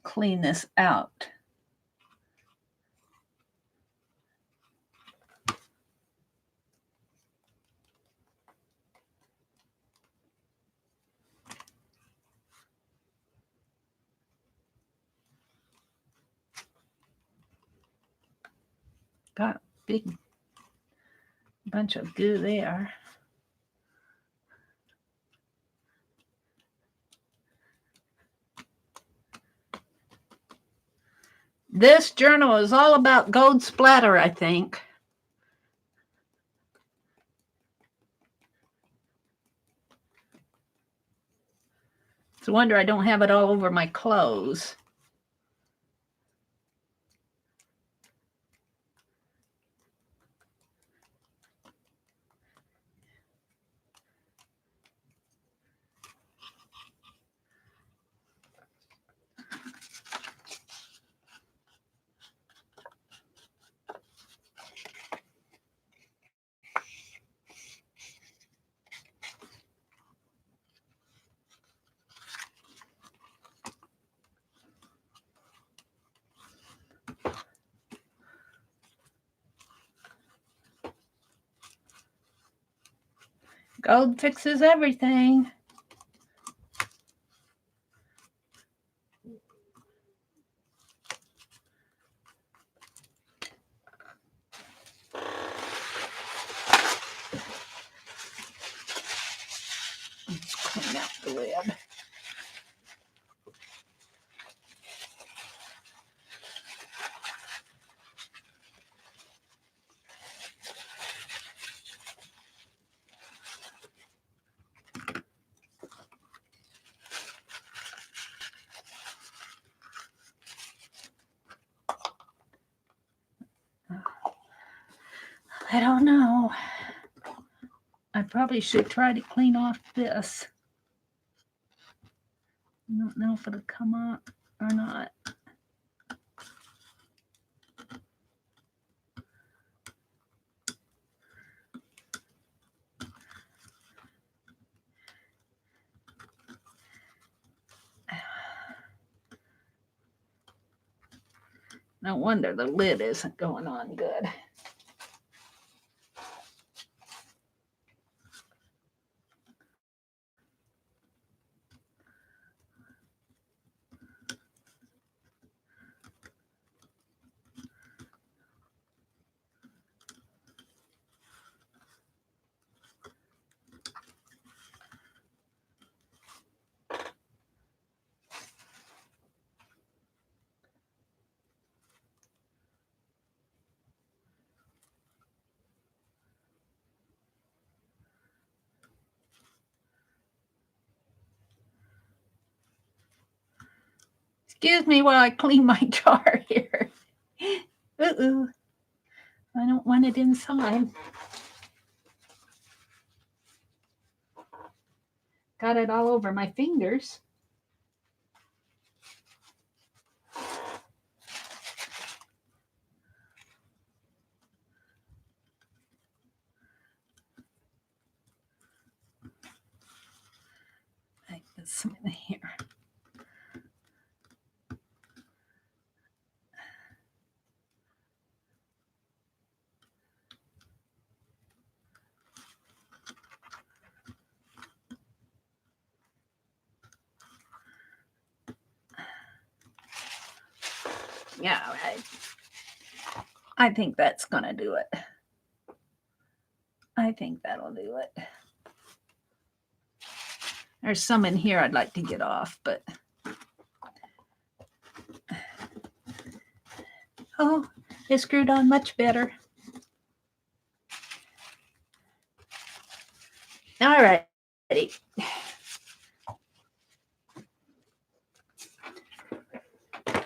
clean this out. Got a big bunch of goo there. This journal is all about gold splatter, I think. It's a wonder I don't have it all over my clothes. Gold fixes everything. Let's clean out the lid. I don't know. I probably should try to clean off this. I don't know if it'll come up or not. No wonder the lid isn't going on good. Excuse me while I clean my jar here. Uh-oh. I don't want it inside. Got it all over my fingers. I put some in here. Yeah, right. I think that's going to do it. I think that'll do it. There's some in here I'd like to get off, but. Oh, it's screwed on much better. All right.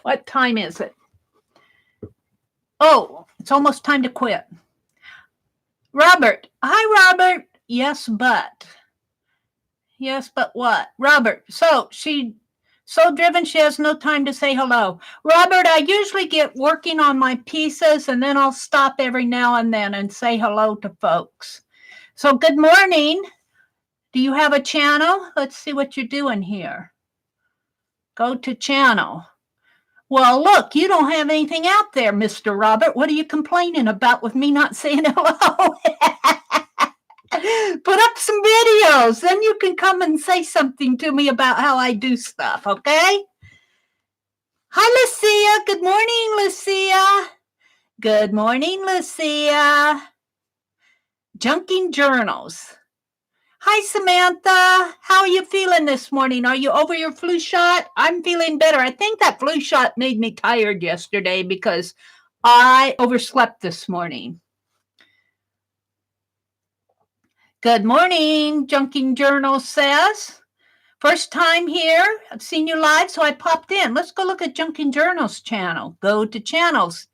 What time is it? Oh, it's almost time to quit. Robert. Hi, Robert. Yes, but. Yes, but what? Robert. So she's so driven she has no time to say hello. Robert, I usually get working on my pieces and then I'll stop every now and then and say hello to folks. So good morning. Do you have a channel? Let's see what you're doing here. Go to channel. Well, look, you don't have anything out there, Mr. Robert. What are you complaining about with me not saying hello? Put up some videos. Then you can come and say something to me about how I do stuff, okay? Hi, Lucia. Good morning, Lucia. Good morning, Lucia. Junking journals. Hi, Samantha. How are you feeling this morning? Are you over your flu shot? I'm feeling better. I think that flu shot made me tired yesterday because I overslept this morning. Good morning, Junking Journal says. First time here. I've seen you live, so I popped in. Let's go look at Junking Journal's channel. Go to channels.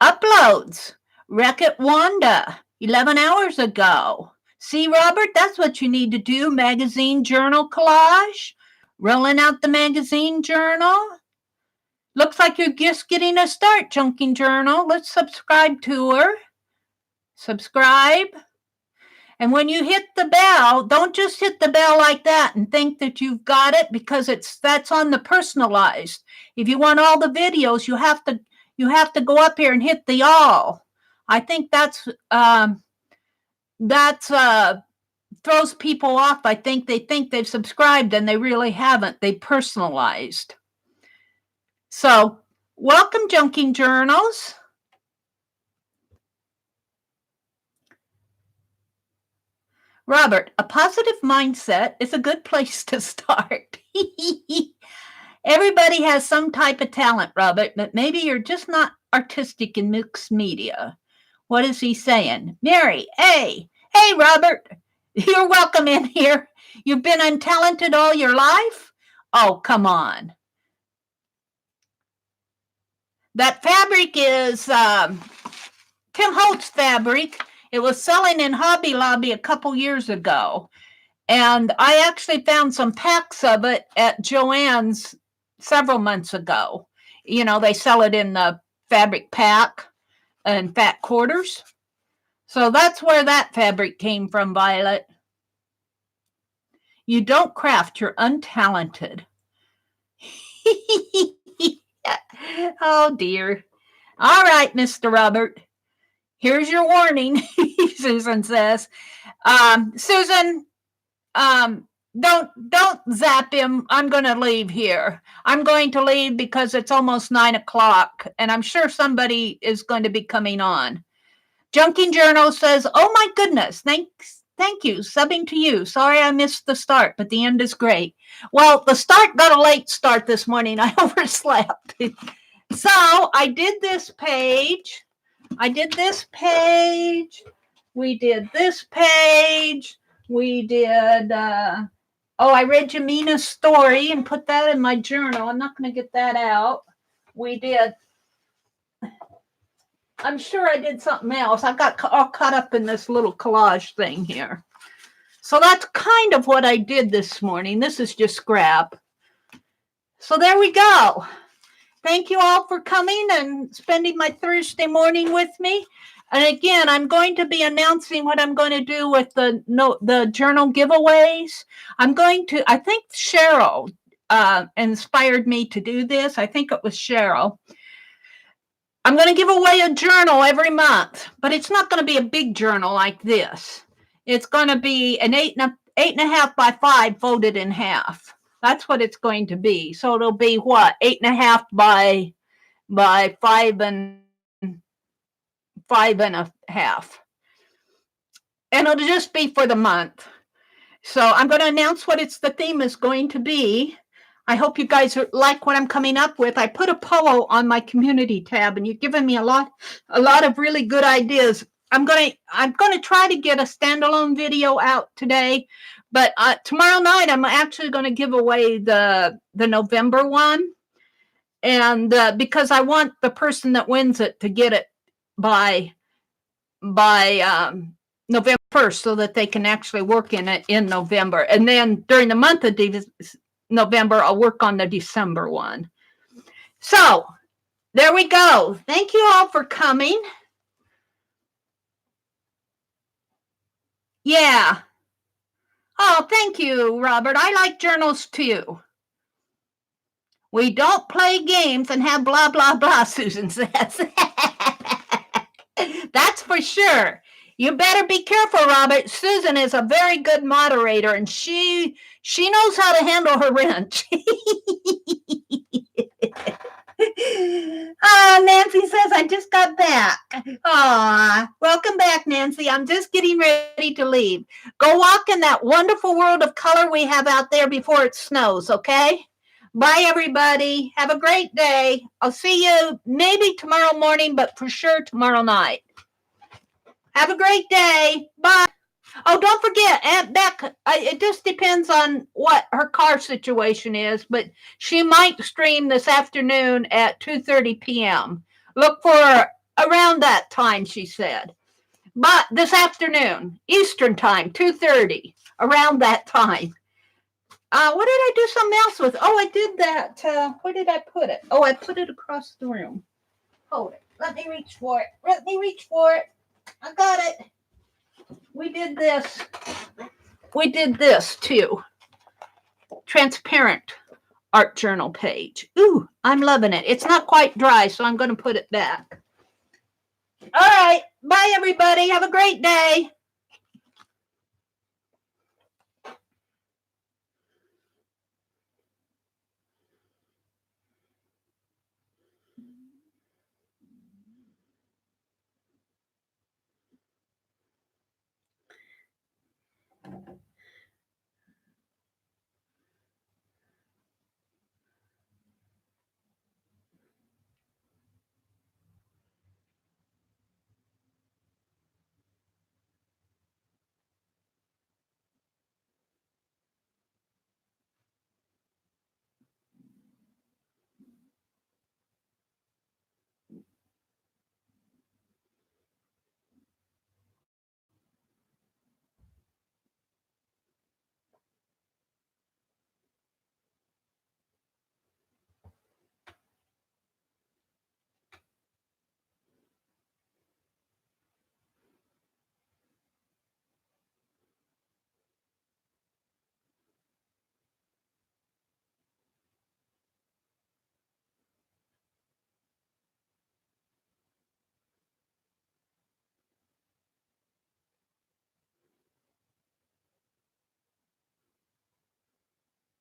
Uploads. Wreck-It Wanda, 11 hours ago. See, Robert, that's what you need to do. Magazine journal collage. Rolling out the magazine journal. Looks like you're just getting a start, Junking Journal. Let's subscribe to her. Subscribe. And when you hit the bell, don't just hit the bell like that and think that you've got it because that's on the personalized. If you want all the videos, you have to go up here and hit the all. I think that's throws people off. I think they think they've subscribed and they really haven't. They personalized. So, welcome, Junking Journals. Robert, a positive mindset is a good place to start. Everybody has some type of talent, Robert, but maybe you're just not artistic in mixed media. What is he saying? Mary, hey, Robert, you're welcome in here. You've been untalented all your life? Oh, come on. That fabric is Tim Holtz fabric. It was selling in Hobby Lobby a couple years ago. And I actually found some packs of it at Joann's several months ago. You know, they sell it in the fabric pack and fat quarters. So that's where that fabric came from, Violet. You don't craft, you're untalented. Oh, dear. All right, Mr. Robert. Here's your warning, Susan says. Susan, don't zap him. I'm going to leave here. I'm going to leave because it's almost 9:00, and I'm sure somebody is going to be coming on. Junking Journal says, oh, my goodness. Thank you. Subbing to you. Sorry I missed the start, but the end is great. Well, the start got a late start this morning. I overslept. So I did this page. We did this page. We did, I read your Mina's story and put that in my journal. I'm not going to get that out. We did, I'm sure I did something else. I got all caught up in this little collage thing here. So that's kind of what I did this morning. This is just scrap. So there we go. Thank you all for coming and spending my Thursday morning with me. And again, I'm going to be announcing what I'm going to do with the journal giveaways. I think Cheryl inspired me to do this. I think it was Cheryl. I'm going to give away a journal every month, but it's not going to be a big journal like this. It's going to be an 8.5 by 5 folded in half. That's what it's going to be. So it'll be what, 8.5 by 5.5. And it'll just be for the month. So I'm going to announce what the theme is going to be. I hope you guys like what I'm coming up with. I put a poll on my community tab, and you've given me a lot of really good ideas. I'm going to try to get a standalone video out today, but tomorrow night I'm actually going to give away the November one, and because I want the person that wins it to get it by November 1st, so that they can actually work in it in November. And then during the month of November, I'll work on the December one. So there we go. Thank you all for coming. Yeah. Oh, thank you, Robert. I like journals too. We don't play games and have blah, blah, blah, Susan says. That's for sure. You better be careful, Robert. Susan is a very good moderator, and she knows how to handle her wrench. Nancy says, I just got back. Aw, welcome back, Nancy. I'm just getting ready to leave. Go walk in that wonderful world of color we have out there before it snows, okay? Bye, everybody. Have a great day. I'll see you maybe tomorrow morning, but for sure tomorrow night. Have a great day. Bye. Oh, don't forget, Aunt Beck, it just depends on what her car situation is, but she might stream this afternoon at 2:30 p.m. Look for her around that time, she said. But this afternoon, Eastern time, 2:30, around that time. What did I do something else with? Oh, I did that. Where did I put it? Oh, I put it across the room. Hold it. Let me reach for it. Let me reach for it. I got it. We did this. We did this too. Transparent art journal page. Ooh, I'm loving it. It's not quite dry, so I'm going to put it back. All right. Bye, everybody. Have a great day.